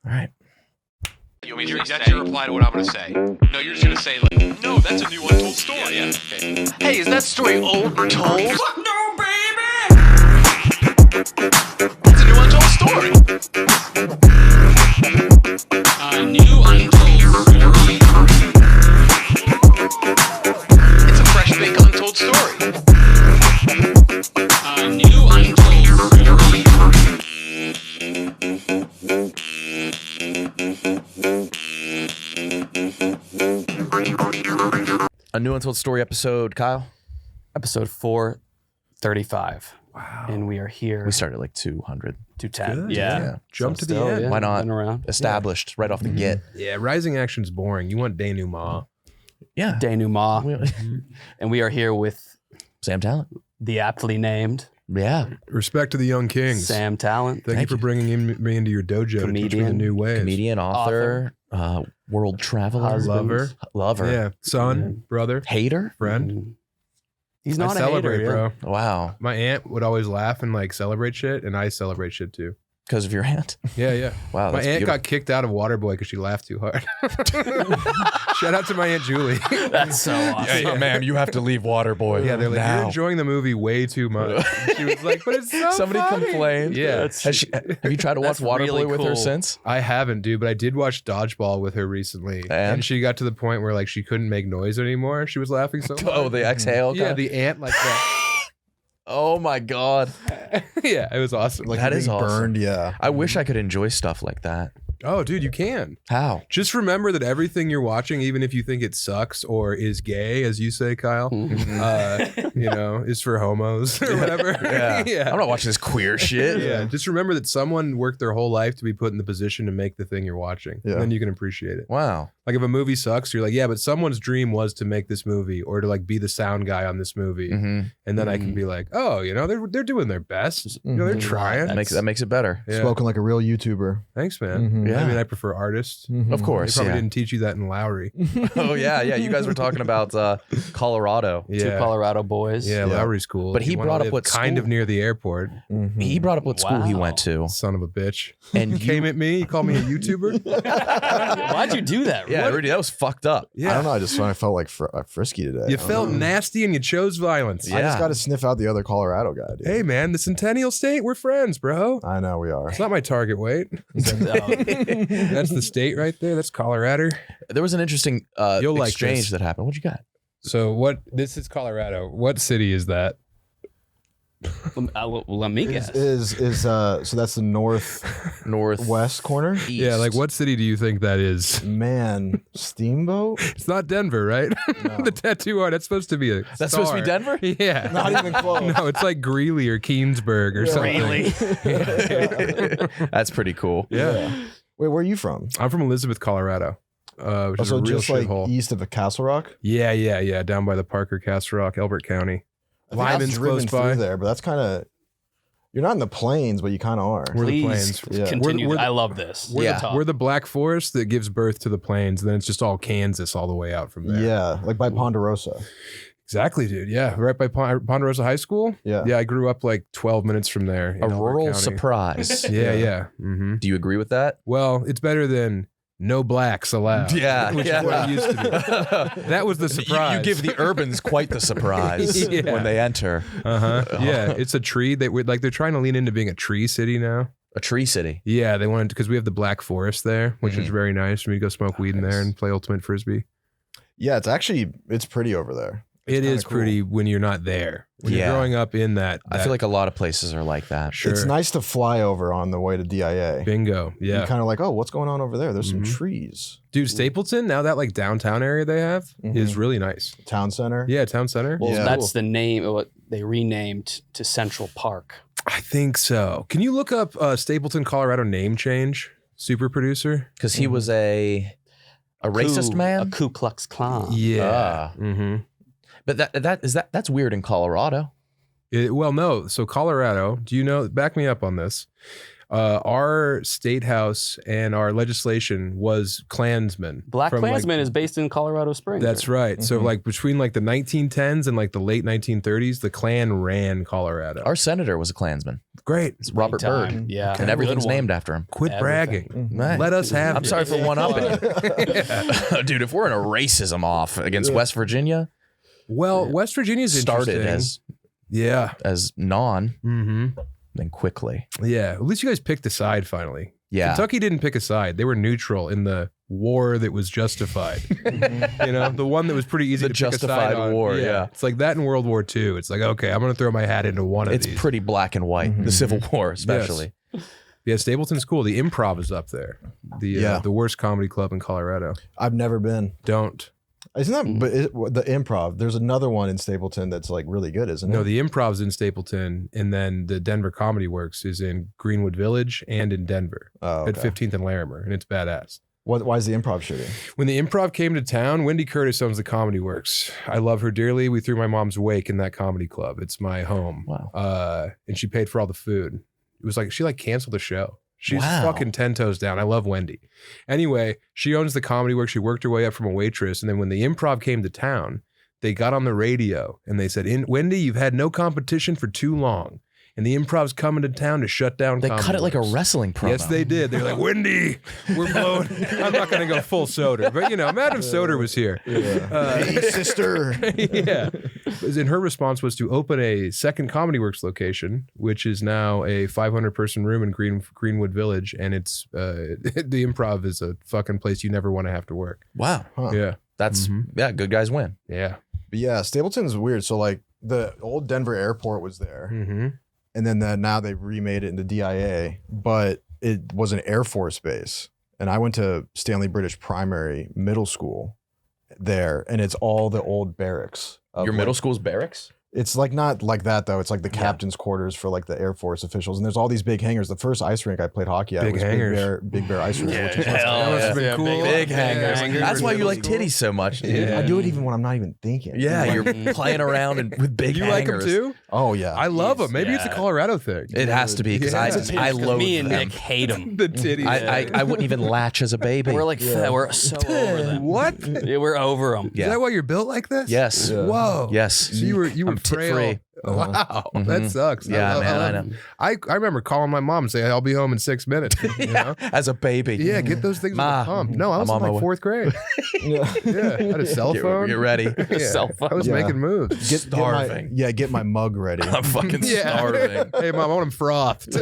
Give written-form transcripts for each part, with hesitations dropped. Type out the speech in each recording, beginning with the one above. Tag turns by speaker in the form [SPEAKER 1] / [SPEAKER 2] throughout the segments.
[SPEAKER 1] All right.
[SPEAKER 2] That's your reply to what I'm going to say. No, you're just going to say, like, no, that's a new untold story. Yeah. Okay.
[SPEAKER 3] Hey, is that story old or told?
[SPEAKER 2] Fuck no, baby! That's a new untold story.
[SPEAKER 3] A new untold story.
[SPEAKER 2] It's a fresh baked untold story.
[SPEAKER 3] A new untold story.
[SPEAKER 1] A new untold story episode, Kyle.
[SPEAKER 4] Episode 435. Wow. And we are here.
[SPEAKER 1] We started at like 200.
[SPEAKER 4] 210.
[SPEAKER 5] Good.
[SPEAKER 4] Yeah.
[SPEAKER 5] Jump to the
[SPEAKER 4] still,
[SPEAKER 5] end.
[SPEAKER 4] yeah,
[SPEAKER 1] Why not?
[SPEAKER 4] been around.
[SPEAKER 1] Established right off the get.
[SPEAKER 5] Yeah, rising action's boring. You want denouement.
[SPEAKER 1] Yeah.
[SPEAKER 4] Denouement. And we are here with
[SPEAKER 1] Sam Tallent.
[SPEAKER 4] the aptly named
[SPEAKER 1] Yeah.
[SPEAKER 5] Respect to the young kings.
[SPEAKER 4] Sam Tallent.
[SPEAKER 5] Thank you for bringing me into your dojo to teach me the
[SPEAKER 4] Comedian.
[SPEAKER 5] new ways.
[SPEAKER 1] Comedian, author, world traveler,
[SPEAKER 5] Lover.
[SPEAKER 1] lover,
[SPEAKER 5] Yeah, son, brother,
[SPEAKER 1] hater.
[SPEAKER 5] friend.
[SPEAKER 4] He's
[SPEAKER 5] I
[SPEAKER 4] not a
[SPEAKER 5] celebrate,
[SPEAKER 4] hater,
[SPEAKER 5] bro.
[SPEAKER 1] Wow.
[SPEAKER 5] My aunt would always laugh and like celebrate shit, and I celebrate shit too.
[SPEAKER 1] Because of your aunt.
[SPEAKER 5] Yeah, yeah.
[SPEAKER 1] Wow.
[SPEAKER 5] My
[SPEAKER 1] That's
[SPEAKER 5] aunt
[SPEAKER 1] beautiful.
[SPEAKER 5] got kicked out of Waterboy because she laughed too hard. Shout out to my aunt Julie.
[SPEAKER 4] That's so awesome.
[SPEAKER 1] man, you have to leave Waterboy.
[SPEAKER 5] Yeah, they're like, you're enjoying the movie way too much. She was like, but it's so
[SPEAKER 1] Somebody
[SPEAKER 5] funny.
[SPEAKER 1] complained.
[SPEAKER 5] Yeah.
[SPEAKER 1] Have you tried to watch
[SPEAKER 4] That's
[SPEAKER 1] Waterboy
[SPEAKER 4] really
[SPEAKER 1] with her
[SPEAKER 4] cool.
[SPEAKER 1] since?
[SPEAKER 5] I haven't, dude, but I did watch Dodgeball with her recently.
[SPEAKER 1] And?
[SPEAKER 5] she got to the point where like she couldn't make noise anymore. She was laughing so hard.
[SPEAKER 1] Oh, the exhale.
[SPEAKER 5] Yeah,
[SPEAKER 1] guy?
[SPEAKER 5] the ant like that.
[SPEAKER 1] Oh my God.
[SPEAKER 5] Yeah, it was awesome.
[SPEAKER 6] Like
[SPEAKER 1] That
[SPEAKER 6] being
[SPEAKER 1] is awesome.
[SPEAKER 6] burned, yeah.
[SPEAKER 1] I wish I could enjoy stuff like that.
[SPEAKER 5] Oh, dude, you can.
[SPEAKER 1] How?
[SPEAKER 5] Just remember that everything you're watching, even if you think it sucks or is gay, as you say, Kyle, is for homos or whatever.
[SPEAKER 1] Yeah. I'm not watching this queer shit.
[SPEAKER 5] Yeah. Just remember that someone worked their whole life to be put in the position to make the thing you're watching.
[SPEAKER 6] Yeah.
[SPEAKER 5] And then you can appreciate it.
[SPEAKER 1] Wow.
[SPEAKER 5] Like if a movie sucks, you're like, yeah, but someone's dream was to make this movie or to like be the sound guy on this movie.
[SPEAKER 1] Mm-hmm.
[SPEAKER 5] And then I can be like, oh, they're doing their best. They're
[SPEAKER 6] Mhm.
[SPEAKER 5] trying.
[SPEAKER 1] That makes it better.
[SPEAKER 5] Yeah.
[SPEAKER 6] Spoken like a real YouTuber.
[SPEAKER 5] Thanks, man.
[SPEAKER 6] Mhm.
[SPEAKER 1] Yeah.
[SPEAKER 5] I mean, I prefer artists.
[SPEAKER 1] Of course.
[SPEAKER 5] They probably
[SPEAKER 1] Yeah.
[SPEAKER 5] didn't teach you that in Lowry.
[SPEAKER 1] Oh yeah. You guys were talking about Colorado.
[SPEAKER 5] Yeah.
[SPEAKER 4] Two Colorado boys.
[SPEAKER 5] Yeah,
[SPEAKER 6] Yeah.
[SPEAKER 5] Lowry's cool.
[SPEAKER 1] But
[SPEAKER 5] If
[SPEAKER 1] he
[SPEAKER 5] you wanna
[SPEAKER 1] brought up
[SPEAKER 5] live
[SPEAKER 1] what
[SPEAKER 5] kind
[SPEAKER 1] school-
[SPEAKER 5] of near the airport.
[SPEAKER 6] Mhm.
[SPEAKER 1] He brought up what school he
[SPEAKER 4] Wow.
[SPEAKER 1] went to,
[SPEAKER 5] Son of a bitch.
[SPEAKER 1] and
[SPEAKER 5] You came at me. You called me a YouTuber.
[SPEAKER 4] Why'd you do that?
[SPEAKER 1] Yeah,
[SPEAKER 4] What?
[SPEAKER 1] Rudy, that was fucked up.
[SPEAKER 6] I don't know. I just felt like frisky today.
[SPEAKER 5] You
[SPEAKER 6] I don't
[SPEAKER 5] felt
[SPEAKER 6] know.
[SPEAKER 5] nasty and you chose violence.
[SPEAKER 6] I
[SPEAKER 1] Yeah.
[SPEAKER 6] just got to sniff out the other Colorado guy, dude.
[SPEAKER 5] Hey, man, the Centennial State, we're friends, bro.
[SPEAKER 6] I know we are.
[SPEAKER 5] It's not my target weight.
[SPEAKER 4] Oh,
[SPEAKER 5] That's the state right there. That's Colorado.
[SPEAKER 1] There was an interesting
[SPEAKER 5] You'll like
[SPEAKER 1] exchange
[SPEAKER 5] this.
[SPEAKER 1] that happened. What you got?
[SPEAKER 5] So this is Colorado. What city is that?
[SPEAKER 4] let me guess.
[SPEAKER 6] So that's the northwest
[SPEAKER 1] North
[SPEAKER 6] corner?
[SPEAKER 1] East.
[SPEAKER 5] Yeah, like what city do you think that is?
[SPEAKER 6] Man, Steamboat?
[SPEAKER 5] It's not Denver, right?
[SPEAKER 6] No.
[SPEAKER 5] The tattoo art, that's supposed to be a
[SPEAKER 1] That's supposed to be
[SPEAKER 5] star.
[SPEAKER 1] Denver?
[SPEAKER 5] Yeah.
[SPEAKER 6] Not even close.
[SPEAKER 5] No, it's like Greeley or Keensburg or something.
[SPEAKER 4] Really?
[SPEAKER 1] That's pretty cool.
[SPEAKER 5] Yeah.
[SPEAKER 6] Wait, where are you from?
[SPEAKER 5] I'm from Elizabeth, Colorado, which is a
[SPEAKER 6] Also,
[SPEAKER 5] real
[SPEAKER 6] just like
[SPEAKER 5] shithole.
[SPEAKER 6] east of Castle Rock?
[SPEAKER 5] Yeah, down by the Parker, Castle Rock, Elbert County.
[SPEAKER 6] I think I've
[SPEAKER 5] Lyman's
[SPEAKER 6] driven
[SPEAKER 5] close by.
[SPEAKER 6] through there, but that's kind of... You're not in the plains, but you kind of are.
[SPEAKER 5] We're the
[SPEAKER 4] Please
[SPEAKER 5] plains.
[SPEAKER 6] Yeah.
[SPEAKER 4] continue.
[SPEAKER 5] We're the-
[SPEAKER 4] I love this.
[SPEAKER 5] We're,
[SPEAKER 1] Yeah.
[SPEAKER 5] we're the Black Forest that gives birth to the plains, and then it's just all Kansas all the way out from there.
[SPEAKER 6] Yeah, like by Ponderosa.
[SPEAKER 5] Exactly, dude. Yeah, right by Ponderosa High School.
[SPEAKER 6] Yeah.
[SPEAKER 5] Yeah, I grew up like 12 minutes from there. in
[SPEAKER 1] A
[SPEAKER 5] Elbert
[SPEAKER 1] rural
[SPEAKER 5] County.
[SPEAKER 1] surprise.
[SPEAKER 5] Yeah. Mm-hmm.
[SPEAKER 1] Do you agree with that?
[SPEAKER 5] Well, it's better than no blacks allowed.
[SPEAKER 1] Yeah,
[SPEAKER 5] which
[SPEAKER 1] yeah.
[SPEAKER 5] is what it used to be. That was the surprise.
[SPEAKER 1] You give the urbans quite the surprise
[SPEAKER 5] Yeah.
[SPEAKER 1] when they enter.
[SPEAKER 5] Yeah, it's a tree. They're trying to lean into being a tree city now.
[SPEAKER 1] A tree city.
[SPEAKER 5] Yeah, they wanted because we have the Black Forest there, which is
[SPEAKER 1] Mhm.
[SPEAKER 5] very nice for me to go smoke weed in there and play ultimate frisbee.
[SPEAKER 6] Yeah, it's pretty over there.
[SPEAKER 5] It
[SPEAKER 6] kinda
[SPEAKER 5] is
[SPEAKER 6] cool.
[SPEAKER 5] pretty when you're not there. When
[SPEAKER 1] Yeah.
[SPEAKER 5] you're growing up in that.
[SPEAKER 1] I feel like a lot of places are like that.
[SPEAKER 5] Sure.
[SPEAKER 6] It's nice to fly over on the way to DIA.
[SPEAKER 5] Bingo. Yeah.
[SPEAKER 6] You're kind of like, oh, what's going on over there? There's
[SPEAKER 5] Mhm.
[SPEAKER 6] some trees.
[SPEAKER 5] Dude, Stapleton, now that like downtown area they have is really nice.
[SPEAKER 6] Town center.
[SPEAKER 5] Yeah, town center.
[SPEAKER 4] Well,
[SPEAKER 6] Yeah.
[SPEAKER 4] that's the name of what they renamed to Central Park.
[SPEAKER 5] I think so. Can you look up Stapleton, Colorado name change? Super producer?
[SPEAKER 1] Because he was a racist
[SPEAKER 4] A
[SPEAKER 1] man.
[SPEAKER 4] Ku Klux Klan.
[SPEAKER 5] Yeah.
[SPEAKER 1] Ah.
[SPEAKER 5] Mm-hmm.
[SPEAKER 1] But that's weird in Colorado.
[SPEAKER 5] Well, no. So Colorado, do you know, back me up on this. Our state house and our legislation was Klansmen.
[SPEAKER 4] Black
[SPEAKER 5] from,
[SPEAKER 4] Klansman is based in Colorado Springs.
[SPEAKER 5] That's right. So like between like the 1910s and like the late 1930s, the Klan ran Colorado.
[SPEAKER 1] Our senator was a Klansman.
[SPEAKER 5] Great.
[SPEAKER 1] It's Robert
[SPEAKER 4] time.
[SPEAKER 1] Byrd.
[SPEAKER 4] Yeah.
[SPEAKER 1] And everything's
[SPEAKER 4] Good one.
[SPEAKER 1] named after him.
[SPEAKER 5] Quit bragging.
[SPEAKER 1] Right.
[SPEAKER 5] Let us have
[SPEAKER 1] I'm
[SPEAKER 5] it.
[SPEAKER 1] sorry for one upping you. Dude, if we're in a racism off against West Virginia,
[SPEAKER 5] Well, West Virginia's
[SPEAKER 1] started
[SPEAKER 5] interesting.
[SPEAKER 1] as
[SPEAKER 5] as
[SPEAKER 1] non,
[SPEAKER 5] mm-hmm.
[SPEAKER 1] then quickly.
[SPEAKER 5] Yeah. At least you guys picked a side finally.
[SPEAKER 1] Yeah.
[SPEAKER 5] Kentucky didn't pick a side. They were neutral in the war that was justified. You know, the one that was pretty easy
[SPEAKER 1] The
[SPEAKER 5] to pick a
[SPEAKER 1] justified
[SPEAKER 5] side on.
[SPEAKER 1] war, yeah.
[SPEAKER 5] It's like that in World War II. It's like, okay, I'm going to throw my hat into one of
[SPEAKER 1] It's
[SPEAKER 5] these.
[SPEAKER 1] pretty black and white. The Civil War, especially.
[SPEAKER 5] Yeah, Stapleton's cool. The Improv is up there. The worst comedy club in Colorado.
[SPEAKER 6] I've never been.
[SPEAKER 5] Don't.
[SPEAKER 6] Isn't that? But the Improv. There's another one in Stapleton that's like really good, isn't it?
[SPEAKER 5] No, the Improv's in Stapleton, and then the Denver Comedy Works is in Greenwood Village and in Denver
[SPEAKER 6] Oh,
[SPEAKER 5] at
[SPEAKER 6] okay.
[SPEAKER 5] 15th and Larimer, and it's badass.
[SPEAKER 6] Why is the Improv shooting?
[SPEAKER 5] When the Improv came to town, Wendy Curtis owns the Comedy Works. I love her dearly. We threw my mom's wake in that comedy club. It's my home.
[SPEAKER 1] Wow.
[SPEAKER 5] And she paid for all the food. It was like she like canceled the show. She's
[SPEAKER 1] Wow.
[SPEAKER 5] fucking 10 toes down. I love Wendy. Anyway, she owns the Comedy Works. She worked her way up from a waitress. And then when the Improv came to town, they got on the radio and they said, Wendy, you've had no competition for too long. And the Improv's coming to town to shut down
[SPEAKER 1] They
[SPEAKER 5] Comedy
[SPEAKER 1] cut it like a
[SPEAKER 5] Works.
[SPEAKER 1] wrestling promo.
[SPEAKER 5] Yes, they did. They're like, Wendy, we're blowing. I'm not going to go full Soder, but you know, Madam Soder was here.
[SPEAKER 6] Hey, sister.
[SPEAKER 5] Yeah. And her response was to open a second Comedy Works location, which is now a 500-person room in Greenwood Village. And it's the Improv is a fucking place you never want to have to work.
[SPEAKER 1] Wow.
[SPEAKER 6] Huh.
[SPEAKER 5] Yeah.
[SPEAKER 1] That's, yeah, good guys win.
[SPEAKER 5] Yeah.
[SPEAKER 6] But yeah, Stapleton's weird. So like the old Denver airport was there.
[SPEAKER 5] Mm-hmm.
[SPEAKER 6] And then now they remade it into DIA, but it was an Air Force base. And I went to Stanley British Primary Middle School there, and it's all the old barracks.
[SPEAKER 1] Your middle school's barracks?
[SPEAKER 6] It's like not like that though. It's like the captain's quarters for like the Air Force officials. And there's all these big hangars. The first ice rink I played hockey at
[SPEAKER 5] Big
[SPEAKER 6] was
[SPEAKER 5] hangers.
[SPEAKER 6] Big Bear Ice Rink. which is
[SPEAKER 5] That must have been cool.
[SPEAKER 1] Big hangers.
[SPEAKER 5] hangers.
[SPEAKER 1] That's why you like
[SPEAKER 5] Middle
[SPEAKER 1] titties so much.
[SPEAKER 5] Yeah.
[SPEAKER 6] I do it even when I'm not even thinking.
[SPEAKER 1] Yeah,
[SPEAKER 6] Like,
[SPEAKER 1] you're playing around with big
[SPEAKER 5] You
[SPEAKER 1] hangers.
[SPEAKER 5] like them too?
[SPEAKER 6] oh yeah.
[SPEAKER 5] I love them. Maybe it's a Colorado thing.
[SPEAKER 1] It has to be because
[SPEAKER 5] Yeah.
[SPEAKER 1] I loathe
[SPEAKER 4] Me and
[SPEAKER 1] them.
[SPEAKER 4] Nick hate them.
[SPEAKER 5] The titties.
[SPEAKER 1] I wouldn't even latch as a baby.
[SPEAKER 4] We're like, we're so over them.
[SPEAKER 5] What?
[SPEAKER 4] Yeah, we're over them.
[SPEAKER 1] Yeah.
[SPEAKER 5] Is that why you're built like this?
[SPEAKER 1] Yes.
[SPEAKER 6] Yeah.
[SPEAKER 5] Whoa.
[SPEAKER 1] Yes.
[SPEAKER 5] So you were
[SPEAKER 1] I'm
[SPEAKER 5] frail.
[SPEAKER 1] tit-free.
[SPEAKER 5] Wow, that sucks.
[SPEAKER 1] Yeah,
[SPEAKER 5] love-
[SPEAKER 1] man, I
[SPEAKER 5] love-
[SPEAKER 1] know.
[SPEAKER 5] I remember calling my mom and saying, I'll be home in 6 minutes. You know?
[SPEAKER 1] As a baby.
[SPEAKER 5] Yeah, get those things
[SPEAKER 1] Ma,
[SPEAKER 5] on the pump. No, I was
[SPEAKER 1] I'm
[SPEAKER 5] in
[SPEAKER 1] on my
[SPEAKER 5] like
[SPEAKER 1] way.
[SPEAKER 5] 4th grade.
[SPEAKER 6] Yeah.
[SPEAKER 5] Yeah, I had a cell phone.
[SPEAKER 1] Get ready.
[SPEAKER 5] Yeah,
[SPEAKER 4] Cell phone.
[SPEAKER 5] I was
[SPEAKER 6] Yeah.
[SPEAKER 5] making moves.
[SPEAKER 1] Starving.
[SPEAKER 6] Get my mug ready.
[SPEAKER 1] I'm fucking
[SPEAKER 5] Yeah.
[SPEAKER 1] starving.
[SPEAKER 5] Hey, mom, I want them frothed.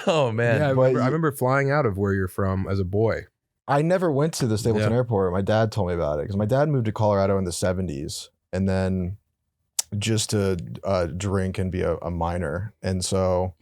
[SPEAKER 1] Oh man.
[SPEAKER 5] Yeah,
[SPEAKER 6] But
[SPEAKER 5] I remember flying out of where you're from as a boy.
[SPEAKER 6] I never went to the Stapleton
[SPEAKER 5] Yeah.
[SPEAKER 6] Airport. My dad told me about it because my dad moved to Colorado in the 70s and then just to drink and be a miner. And so,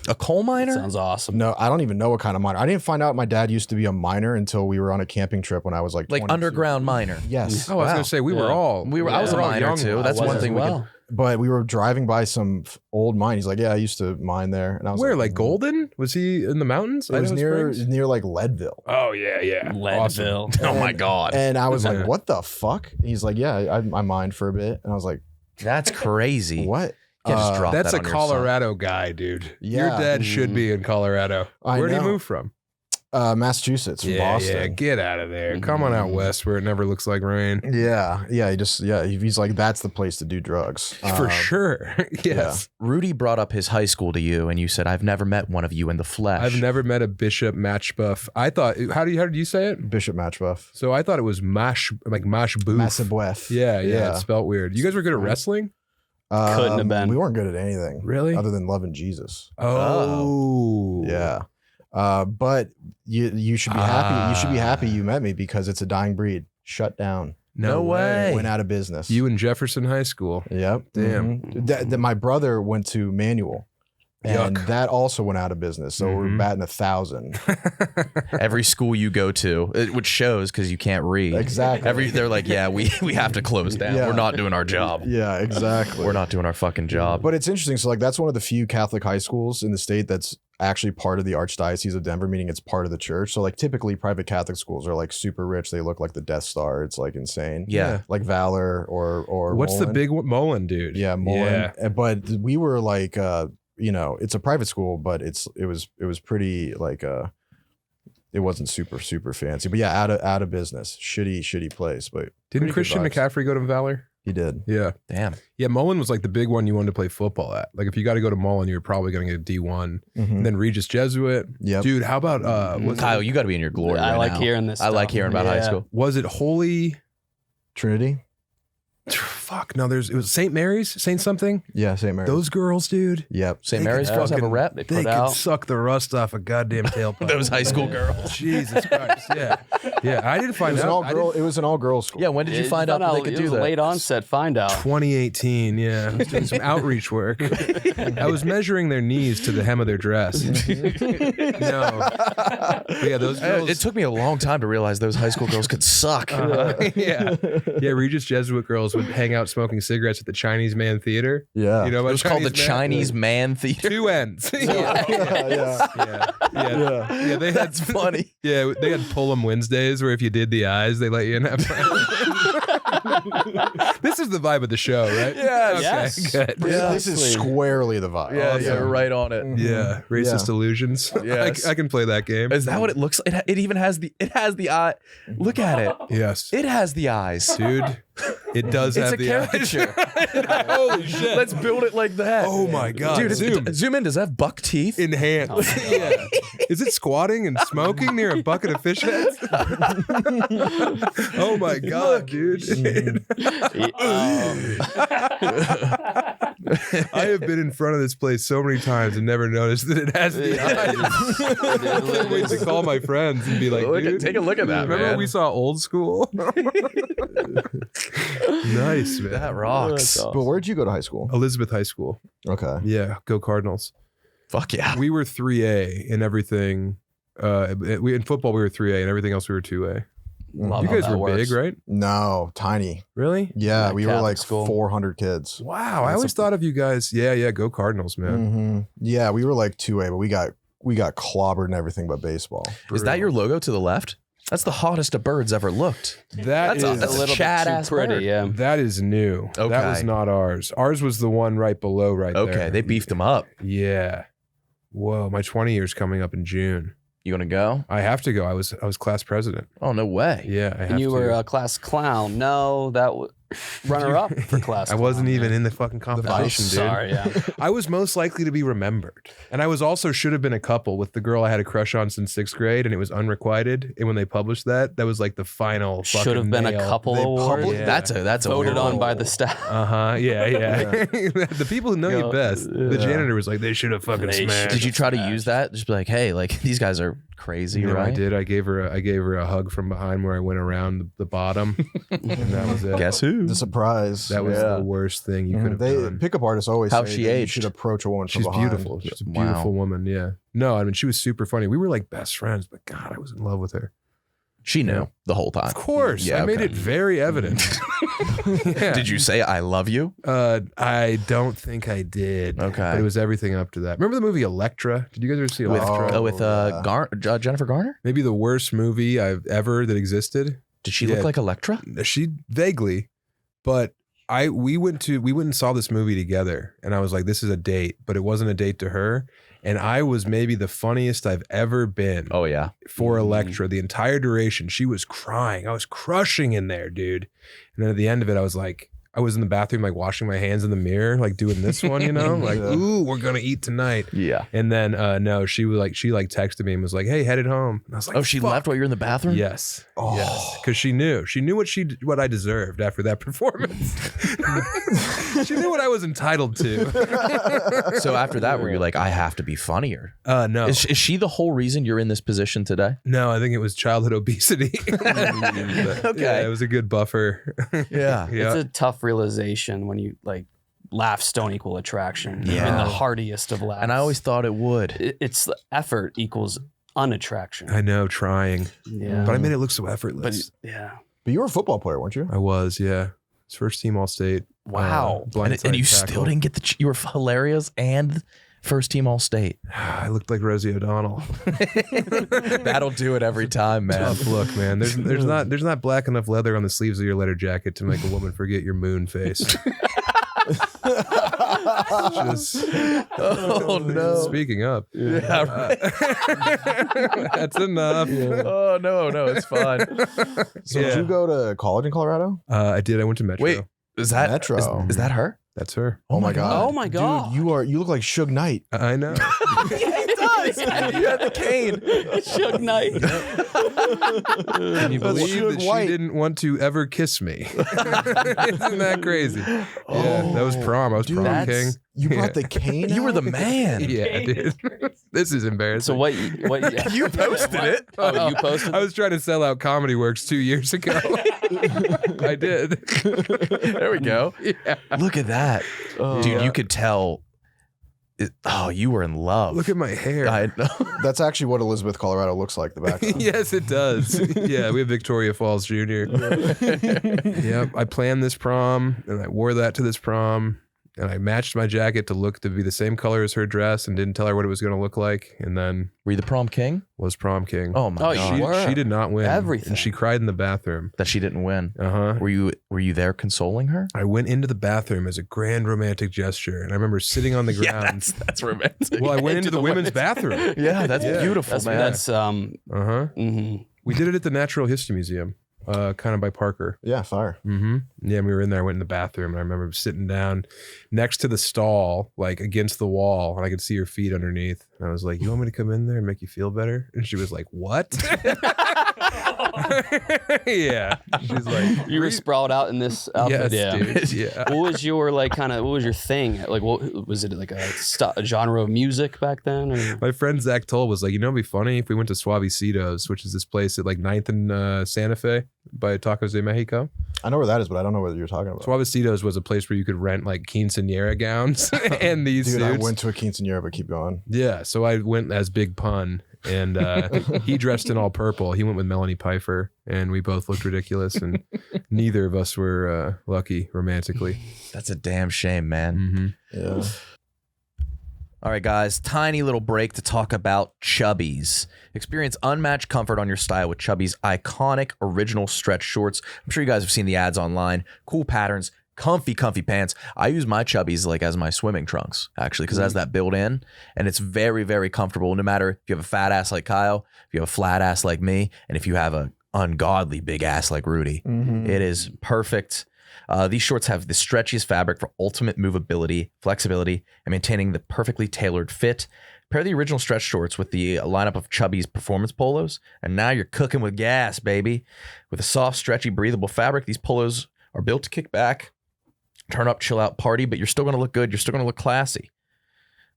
[SPEAKER 1] A coal miner?
[SPEAKER 4] Sounds awesome.
[SPEAKER 6] no, I don't even know what kind of miner. I didn't find out my dad used to be a miner until we were on a camping trip when I was like
[SPEAKER 1] Like
[SPEAKER 6] 22.
[SPEAKER 1] underground miner.
[SPEAKER 6] Yes.
[SPEAKER 5] Oh, I was
[SPEAKER 1] Wow.
[SPEAKER 5] going to say, we were
[SPEAKER 4] Yeah.
[SPEAKER 5] all.
[SPEAKER 1] I was a
[SPEAKER 5] we're all
[SPEAKER 1] miner
[SPEAKER 5] young
[SPEAKER 1] too.
[SPEAKER 5] ones.
[SPEAKER 1] That's
[SPEAKER 4] I was
[SPEAKER 1] one
[SPEAKER 4] as
[SPEAKER 1] thing we
[SPEAKER 4] well.
[SPEAKER 1] can.
[SPEAKER 6] But we were driving by some old mine. He's like, yeah, I used to mine there. And I was
[SPEAKER 5] Where,
[SPEAKER 6] like,
[SPEAKER 5] like Golden? Was he in the mountains?
[SPEAKER 6] It was
[SPEAKER 5] Idaho Springs?
[SPEAKER 6] near like Leadville.
[SPEAKER 5] Oh, yeah.
[SPEAKER 4] Leadville.
[SPEAKER 5] Awesome.
[SPEAKER 1] Oh my god.
[SPEAKER 6] And I was
[SPEAKER 5] Yeah.
[SPEAKER 6] like, what the fuck? He's like, yeah, I mined for a bit. And I was like,
[SPEAKER 1] That's crazy.
[SPEAKER 6] what?
[SPEAKER 1] Can't just drop
[SPEAKER 5] That's
[SPEAKER 1] that
[SPEAKER 5] a
[SPEAKER 1] on your son.
[SPEAKER 5] Colorado guy, dude. Your
[SPEAKER 6] Yeah.
[SPEAKER 5] dad should be in Colorado.
[SPEAKER 6] I
[SPEAKER 5] Where did he
[SPEAKER 6] know.
[SPEAKER 5] move from?
[SPEAKER 6] Massachusetts, from Boston.
[SPEAKER 5] Yeah, get out of there. Come on out west where it never looks like rain.
[SPEAKER 6] Yeah, he's like, that's the place to do drugs.
[SPEAKER 5] For sure. Yes.
[SPEAKER 1] Rudy brought up his high school to you, and you said, "I've never met one of you in the flesh."
[SPEAKER 5] I've never met a Bishop Matchbuff. I thought, how did you say it?
[SPEAKER 6] Bishop Matchbuff.
[SPEAKER 5] So I thought it was Mash Boof.
[SPEAKER 6] Massabuef.
[SPEAKER 5] Yeah,
[SPEAKER 6] Yeah.
[SPEAKER 5] it's spelt weird. You guys were good at wrestling?
[SPEAKER 4] Couldn't have been.
[SPEAKER 6] We weren't good at anything.
[SPEAKER 5] Really?
[SPEAKER 6] Other than loving Jesus.
[SPEAKER 5] Oh.
[SPEAKER 6] Yeah. But you should be happy. You should be happy you met me because it's a dying breed. Shut down.
[SPEAKER 1] No way.
[SPEAKER 6] Went out of business.
[SPEAKER 5] You in Jefferson High School.
[SPEAKER 6] Yep.
[SPEAKER 5] Damn.
[SPEAKER 6] Mhm. My brother went to Manual. And
[SPEAKER 5] Yuck.
[SPEAKER 6] that also went out of business. So we're
[SPEAKER 5] Mhm.
[SPEAKER 6] batting 1,000.
[SPEAKER 1] Every school you go to, which shows because you can't read.
[SPEAKER 6] Exactly.
[SPEAKER 1] They're like, yeah, we have to close down.
[SPEAKER 6] Yeah.
[SPEAKER 1] We're not doing our job.
[SPEAKER 6] Yeah, exactly.
[SPEAKER 1] We're not doing our fucking job.
[SPEAKER 6] But it's interesting. So like that's one of the few Catholic high schools in the state that's actually part of the Archdiocese of Denver, meaning it's part of the church. So like typically private Catholic schools are like super rich. They look like the Death Star. It's like insane.
[SPEAKER 1] Yeah.
[SPEAKER 6] Like Valor or
[SPEAKER 5] What's the
[SPEAKER 6] Mullen.
[SPEAKER 5] big one? Mullen, dude.
[SPEAKER 6] Yeah, Mullen. But we were like it's a private school, but it was pretty like it wasn't super fancy. But yeah, out of business. Shitty place. But
[SPEAKER 5] didn't Christian McCaffrey go to Valor?
[SPEAKER 6] He did.
[SPEAKER 5] Yeah.
[SPEAKER 1] Damn.
[SPEAKER 5] Yeah, Mullen was like the big one you wanted to play football at. Like if you got to go to Mullen, you're probably going to get a D1. And then Regis Jesuit.
[SPEAKER 6] Yep.
[SPEAKER 5] Dude, how about
[SPEAKER 1] Kyle, you got to be in your glory
[SPEAKER 4] I
[SPEAKER 1] right
[SPEAKER 4] like
[SPEAKER 1] now.
[SPEAKER 4] hearing this.
[SPEAKER 1] I like hearing about high school.
[SPEAKER 5] was it Holy
[SPEAKER 6] Trinity?
[SPEAKER 5] Fuck, no, it was St. Mary's, St. something.
[SPEAKER 6] Yeah, St. Mary's.
[SPEAKER 5] Those girls, dude.
[SPEAKER 6] Yep.
[SPEAKER 1] St. Mary's girls have a rep.
[SPEAKER 5] They
[SPEAKER 4] put
[SPEAKER 5] can
[SPEAKER 4] out.
[SPEAKER 5] suck the rust off a goddamn tailpipe.
[SPEAKER 1] Those high school girls.
[SPEAKER 5] Jesus Christ. Yeah. Yeah, I didn't find out.
[SPEAKER 6] It was an all girls school.
[SPEAKER 1] Yeah, when did you find out that they could
[SPEAKER 4] it
[SPEAKER 1] do
[SPEAKER 4] was
[SPEAKER 1] that?
[SPEAKER 4] a late onset find out.
[SPEAKER 5] 2018, yeah. I was doing some outreach work. I was measuring their knees to the hem of their dress. No. But yeah, those girls.
[SPEAKER 1] It took me a long time to realize those high school girls could suck.
[SPEAKER 5] Yeah. Yeah, Regis Jesuit girls would hang out smoking cigarettes at the Chinese Man Theater.
[SPEAKER 6] Yeah.
[SPEAKER 5] You know
[SPEAKER 1] It
[SPEAKER 5] about
[SPEAKER 1] was called the
[SPEAKER 5] Man?
[SPEAKER 1] Chinese Man Theater.
[SPEAKER 5] Two ends.
[SPEAKER 6] Yeah.
[SPEAKER 5] Yeah, they had
[SPEAKER 1] That's funny.
[SPEAKER 5] Yeah, they had Pull-em Wednesdays where if you did the eyes, they let you in that This is the vibe of the show, right?
[SPEAKER 1] Yes.
[SPEAKER 5] Okay,
[SPEAKER 4] Yes.
[SPEAKER 5] good.
[SPEAKER 6] This is squarely the vibe.
[SPEAKER 1] Yeah,
[SPEAKER 5] Awesome.
[SPEAKER 1] you're right on it.
[SPEAKER 5] Yeah, racist illusions.
[SPEAKER 1] Yes.
[SPEAKER 5] I can play that game.
[SPEAKER 1] Is that what it looks like? It even has the eye. Look at it.
[SPEAKER 5] Yes,
[SPEAKER 1] It has the eyes.
[SPEAKER 5] dude. It does
[SPEAKER 1] It's
[SPEAKER 5] have
[SPEAKER 1] a
[SPEAKER 5] the eyes.
[SPEAKER 1] caricature.
[SPEAKER 5] Holy shit!
[SPEAKER 1] Let's build it like that.
[SPEAKER 5] Oh my god,
[SPEAKER 1] Dude,
[SPEAKER 5] zoom
[SPEAKER 1] in. Does that have buck teeth?
[SPEAKER 5] enhance. Yeah. Is it squatting and smoking near a bucket of fish heads? Oh my god, dude. I have been in front of this place so many times and never noticed that it has the eyes. I can't wait to call my friends and be like, dude,
[SPEAKER 1] take a look at that,
[SPEAKER 5] remember
[SPEAKER 1] man.
[SPEAKER 5] when we saw Old School? Nice, man.
[SPEAKER 1] That rocks.
[SPEAKER 6] But where'd you go to high school?
[SPEAKER 5] Elizabeth High School.
[SPEAKER 6] Okay.
[SPEAKER 5] Yeah, go Cardinals.
[SPEAKER 1] Fuck yeah.
[SPEAKER 5] We were 3A in everything. In football, we were 3A, and everything else we were 2A.
[SPEAKER 4] Love
[SPEAKER 5] You
[SPEAKER 4] how
[SPEAKER 5] guys
[SPEAKER 4] that
[SPEAKER 5] were
[SPEAKER 4] works.
[SPEAKER 5] big, right?
[SPEAKER 6] No, tiny.
[SPEAKER 5] Really?
[SPEAKER 6] Yeah,
[SPEAKER 4] Like
[SPEAKER 6] we were
[SPEAKER 4] Catholic
[SPEAKER 6] like
[SPEAKER 4] school.
[SPEAKER 6] 400 kids.
[SPEAKER 5] Wow, I always thought of you guys. Yeah, go Cardinals, man.
[SPEAKER 6] Mhm. Yeah, we were like 2A, but we got clobbered in everything but baseball.
[SPEAKER 1] Is that your logo to the left? That's the hottest a bird's ever looked.
[SPEAKER 5] That's
[SPEAKER 1] That's a little
[SPEAKER 4] Chad
[SPEAKER 1] Chad-ass
[SPEAKER 4] pretty,
[SPEAKER 1] bird.
[SPEAKER 4] yeah.
[SPEAKER 5] that is new. That
[SPEAKER 1] Okay.
[SPEAKER 5] was not ours. Ours was the one right below, right there.
[SPEAKER 1] Okay, they beefed them up.
[SPEAKER 5] Yeah. Whoa, my 20 years coming up in June.
[SPEAKER 1] You gonna go?
[SPEAKER 5] I have to go. I was class president.
[SPEAKER 1] Oh no way.
[SPEAKER 5] Yeah, I have
[SPEAKER 4] And you
[SPEAKER 5] to.
[SPEAKER 4] were a class clown. No, that was runner up for class
[SPEAKER 5] I wasn't
[SPEAKER 4] clown,
[SPEAKER 5] even
[SPEAKER 4] yeah.
[SPEAKER 5] in the fucking competition, dude.
[SPEAKER 4] Sorry, yeah.
[SPEAKER 5] I was most likely to be remembered. And I was also should have been a couple with the girl I had a crush on since 6th grade, and it was unrequited. And when they published that was like the final
[SPEAKER 4] Should have been a couple award.
[SPEAKER 5] Yeah.
[SPEAKER 1] That's a
[SPEAKER 4] Voted
[SPEAKER 1] weird
[SPEAKER 4] on
[SPEAKER 1] one.
[SPEAKER 4] by the staff.
[SPEAKER 5] Yeah. The people who know you best. The janitor was like, they should have fucking
[SPEAKER 4] They
[SPEAKER 5] smashed.
[SPEAKER 1] Did you try to use that? Just be like, hey, like these guys are crazy,
[SPEAKER 5] No,
[SPEAKER 1] right?
[SPEAKER 5] I did. I gave her a hug from behind where I went around the bottom, and that was it.
[SPEAKER 1] Guess who?
[SPEAKER 6] The surprise.
[SPEAKER 5] That was the worst thing you could have done.
[SPEAKER 6] Pickup artists always
[SPEAKER 1] How
[SPEAKER 6] say
[SPEAKER 1] she
[SPEAKER 6] that you
[SPEAKER 1] aged.
[SPEAKER 6] should approach a woman
[SPEAKER 5] She's
[SPEAKER 6] from behind.
[SPEAKER 5] beautiful. She's a
[SPEAKER 1] Wow.
[SPEAKER 5] beautiful woman. Yeah. No, I mean she was super funny. We were like best friends, but God, I was in love with her.
[SPEAKER 1] She knew the whole time.
[SPEAKER 5] Of course,
[SPEAKER 1] Yeah,
[SPEAKER 5] I made
[SPEAKER 1] okay.
[SPEAKER 5] it very evident. Yeah.
[SPEAKER 1] Did you say I love you?
[SPEAKER 5] I don't think I did.
[SPEAKER 1] Okay.
[SPEAKER 5] But it was everything up to that. Remember the movie Elektra? Did you guys ever see Elektra?
[SPEAKER 1] With
[SPEAKER 6] yeah.
[SPEAKER 1] Jennifer Garner?
[SPEAKER 5] Maybe the worst movie I've ever that existed.
[SPEAKER 1] Did she
[SPEAKER 5] Yeah.
[SPEAKER 1] look like Electra?
[SPEAKER 5] She vaguely, but we went and saw this movie together, and I was like, this is a date, but it wasn't a date to her. And I was maybe the funniest I've ever been
[SPEAKER 1] Oh yeah.
[SPEAKER 5] for Elektra. The entire duration, she was crying. I was crushing in there, dude. And then at the end of it, I was like, I was in the bathroom, like washing my hands in the mirror, like doing this one, you know, like,
[SPEAKER 6] Yeah.
[SPEAKER 5] ooh, we're gonna eat tonight.
[SPEAKER 1] Yeah.
[SPEAKER 5] And then no, she texted me and was like, hey, headed home. And I was like,
[SPEAKER 1] Oh, she
[SPEAKER 5] fuck.
[SPEAKER 1] left while you're in the bathroom?
[SPEAKER 5] Yes.
[SPEAKER 6] Oh.
[SPEAKER 5] Yes. Because she knew what I deserved after that performance. She knew what I was entitled to.
[SPEAKER 1] So after that, were you like, I have to be funnier?
[SPEAKER 5] No.
[SPEAKER 1] Is she the whole reason you're in this position today?
[SPEAKER 5] No, I think it was childhood obesity. But,
[SPEAKER 1] Okay.
[SPEAKER 5] Yeah, it was a good buffer.
[SPEAKER 1] Yeah.
[SPEAKER 5] Yeah.
[SPEAKER 4] It's a tough realization when you like laughs don't equal attraction.
[SPEAKER 1] Yeah.
[SPEAKER 4] In the hardiest of laughs.
[SPEAKER 1] And I always thought it would.
[SPEAKER 4] It's the effort equals unattraction.
[SPEAKER 5] I know, trying.
[SPEAKER 4] Yeah.
[SPEAKER 5] But I made it look so
[SPEAKER 4] But
[SPEAKER 5] effortless.
[SPEAKER 4] yeah.
[SPEAKER 6] But you were a football player, weren't you?
[SPEAKER 5] I was, yeah. It's first team All-State.
[SPEAKER 4] Wow.
[SPEAKER 1] And you still didn't get you were hilarious and first team All-State.
[SPEAKER 5] I looked like Rosie O'Donnell.
[SPEAKER 1] That'll do it every time, man.
[SPEAKER 5] Tough look, man. There's not black enough leather on the sleeves of your letter jacket to make a woman forget your moon face. Just
[SPEAKER 1] Oh no.
[SPEAKER 5] speaking up.
[SPEAKER 1] Yeah, right.
[SPEAKER 5] That's enough.
[SPEAKER 1] Oh no, it's fine.
[SPEAKER 6] So did you go to college in Colorado?
[SPEAKER 5] I did. I went to Metro.
[SPEAKER 1] Wait, is that
[SPEAKER 6] Metro.
[SPEAKER 1] Is that her?
[SPEAKER 5] That's her.
[SPEAKER 6] Oh my god.
[SPEAKER 4] Oh my God.
[SPEAKER 6] Dude, you look like Suge Knight.
[SPEAKER 5] I know.
[SPEAKER 1] You had the cane.
[SPEAKER 4] Suge Knight.
[SPEAKER 5] Can you
[SPEAKER 6] That's
[SPEAKER 5] believe
[SPEAKER 6] Suge
[SPEAKER 5] that she
[SPEAKER 6] White.
[SPEAKER 5] didn't want to ever kiss me? Isn't that crazy? Yeah, that was prom. I was prom
[SPEAKER 4] That's-
[SPEAKER 5] king.
[SPEAKER 6] You brought the cane.
[SPEAKER 1] You were the
[SPEAKER 6] out?
[SPEAKER 1] man.
[SPEAKER 5] Yeah, dude. This is embarrassing.
[SPEAKER 4] So what?
[SPEAKER 1] You posted it.
[SPEAKER 4] Oh, you posted.
[SPEAKER 5] I was trying to sell out Comedy Works 2 years ago. I did.
[SPEAKER 1] There we go.
[SPEAKER 5] Yeah.
[SPEAKER 1] Look at that, dude. You could tell. You were in love.
[SPEAKER 5] Look at my hair.
[SPEAKER 1] I know.
[SPEAKER 6] That's actually what Elizabeth, Colorado looks like. The background.
[SPEAKER 5] Yes, it does. Yeah, we have Victoria Falls Jr. Yep. I planned this prom and I wore that to this prom. And I matched my jacket to be the same color as her dress and didn't tell her what it was going to look like. And then
[SPEAKER 1] Were you the prom king?
[SPEAKER 5] was prom king.
[SPEAKER 1] Oh my
[SPEAKER 4] Oh,
[SPEAKER 1] god.
[SPEAKER 4] you were.
[SPEAKER 5] She did not win.
[SPEAKER 4] Everything.
[SPEAKER 5] And she cried in the bathroom.
[SPEAKER 1] That she didn't win.
[SPEAKER 5] Uh-huh.
[SPEAKER 1] Were you there consoling her?
[SPEAKER 5] I went into the bathroom as a grand romantic gesture. And I remember sitting on the
[SPEAKER 1] Yeah,
[SPEAKER 5] ground.
[SPEAKER 1] that's romantic.
[SPEAKER 5] Well, I went into the women's bathroom.
[SPEAKER 1] Yeah, that's
[SPEAKER 5] Yeah.
[SPEAKER 1] beautiful, man.
[SPEAKER 4] That's
[SPEAKER 5] Uh-huh.
[SPEAKER 4] mhm.
[SPEAKER 5] We did it at the Natural History Museum, kind of by Parker.
[SPEAKER 6] Yeah, fire.
[SPEAKER 5] Mm-hmm. Yeah, we were in there. I went in the bathroom, and I remember sitting down next to the stall, like against the wall, and I could see her feet underneath. And I was like, "You want me to come in there and make you feel better?" And she was like, "What?" Yeah, she's like,
[SPEAKER 4] You were sprawled out in this outfit.
[SPEAKER 5] "Yes,
[SPEAKER 4] Yeah.
[SPEAKER 5] dude." Yeah.
[SPEAKER 4] What was your what was your thing? Like, what was it, like a genre of music back then? Or?
[SPEAKER 5] My friend Zach Toll was like, it'd be funny if we went to Suavecitos, which is this place at like 9th and Santa Fe by Tacos de Mexico.
[SPEAKER 6] I know where that is, but I don't know what you're talking about.
[SPEAKER 5] Suavecitos was a place where you could rent like quinceanera gowns and these
[SPEAKER 6] Dude,
[SPEAKER 5] suits.
[SPEAKER 6] I went to a quinceanera, but keep going.
[SPEAKER 5] Yeah, so I went as Big Pun, and he dressed in all purple. He went with Melanie Pfeiffer, and we both looked ridiculous, and neither of us were lucky romantically.
[SPEAKER 1] That's a damn shame, man.
[SPEAKER 5] Mm-hmm.
[SPEAKER 6] Yeah.
[SPEAKER 1] All right, guys, tiny little break to talk about Chubbies. Experience unmatched comfort on your style with Chubbies' iconic original stretch shorts. I'm sure you guys have seen the ads online. Cool patterns, comfy pants. I use my Chubbies like as my swimming trunks, actually, because it has that built in, and it's very, very comfortable. No matter if you have a fat ass like Kyle, if you have a flat ass like me, and if you have a ungodly big ass like Rudy, it is perfect. These shorts have the stretchiest fabric for ultimate movability, flexibility, and maintaining the perfectly tailored fit. Pair the original stretch shorts with the lineup of Chubbies performance polos, and now you're cooking with gas, baby. With a soft, stretchy, breathable fabric, these polos are built to kick back, turn up, chill out, party, but you're still going to look good. You're still going to look classy.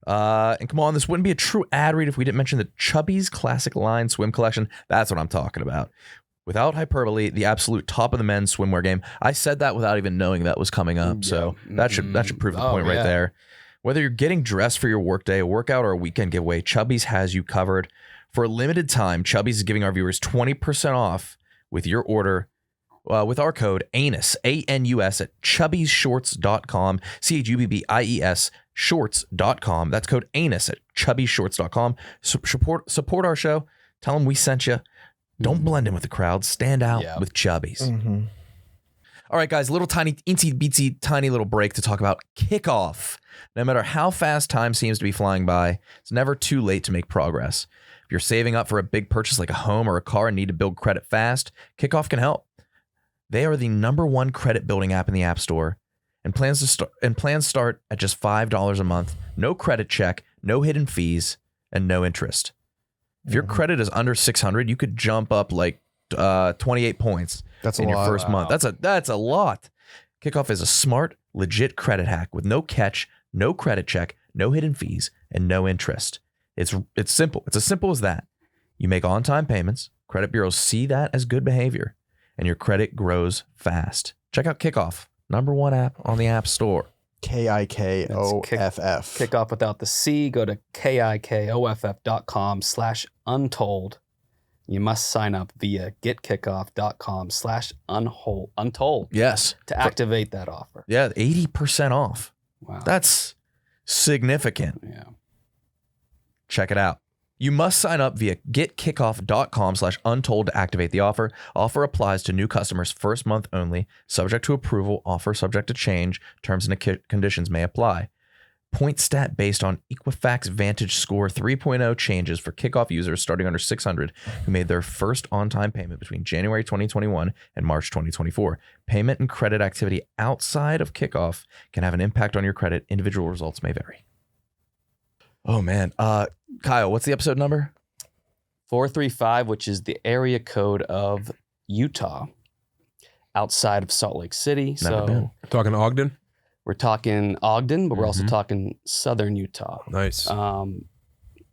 [SPEAKER 1] And come on, this wouldn't be a true ad read if we didn't mention the Chubbies Classic Line Swim Collection. That's what I'm talking about. Without hyperbole, the absolute top of the men's swimwear game. I said that without even knowing that was coming up, so that should prove the point right there. Whether you're getting dressed for your workday, a workout, or a weekend giveaway, Chubbies has you covered. For a limited time, Chubbies is giving our viewers 20% off with your order with our code ANUS, A-N-U-S, at chubbiesshorts.com, C-H-U-B-B-I-E-S, shorts.com. That's code ANUS at chubbiesshorts.com. Support our show. Tell them we sent you. Don't blend in with the crowd. Stand out with Chubbies. All right, guys, little tiny, teensy beatsy, tiny little break to talk about Kickoff. No matter how fast time seems to be flying by, it's never too late to make progress. If you're saving up for a big purchase like a home or a car and need to build credit fast, Kickoff can help. They are the #1 credit building app in the App Store, and plans start at just $5 a month. No credit check, no hidden fees, and no interest. If your credit is under 600, you could jump up like 28 points in your first month. That's a lot. Kickoff is a smart, legit credit hack with no catch, no credit check, no hidden fees, and no interest. It's simple. It's as simple as that. You make on-time payments. Credit bureaus see that as good behavior, and your credit grows fast. Check out Kickoff, #1 app on the App Store.
[SPEAKER 6] Kickoff.
[SPEAKER 4] Kickoff without the C. Go to kickoff.com/untold. You must sign up via getkickoff.com/untold.
[SPEAKER 1] Yes.
[SPEAKER 4] To activate that offer.
[SPEAKER 1] Yeah, 80% off.
[SPEAKER 4] Wow.
[SPEAKER 1] That's significant.
[SPEAKER 4] Yeah.
[SPEAKER 1] Check it out. You must sign up via getkickoff.com/untold to activate the offer. Offer applies to new customers first month only, subject to approval, offer subject to change, terms and conditions may apply. point stat based on Equifax Vantage Score 3.0 changes for kickoff users starting under 600 who made their first on-time payment between January 2021 and March 2024. Payment and credit activity outside of kickoff can have an impact on your credit. Individual results may vary. Oh, man. Kyle, what's the episode number?
[SPEAKER 4] 435, which is the area code of Utah, outside of Salt Lake City.
[SPEAKER 1] Never been.
[SPEAKER 5] Talking Ogden?
[SPEAKER 4] We're talking Ogden, but we're also talking southern Utah.
[SPEAKER 5] Nice.
[SPEAKER 4] The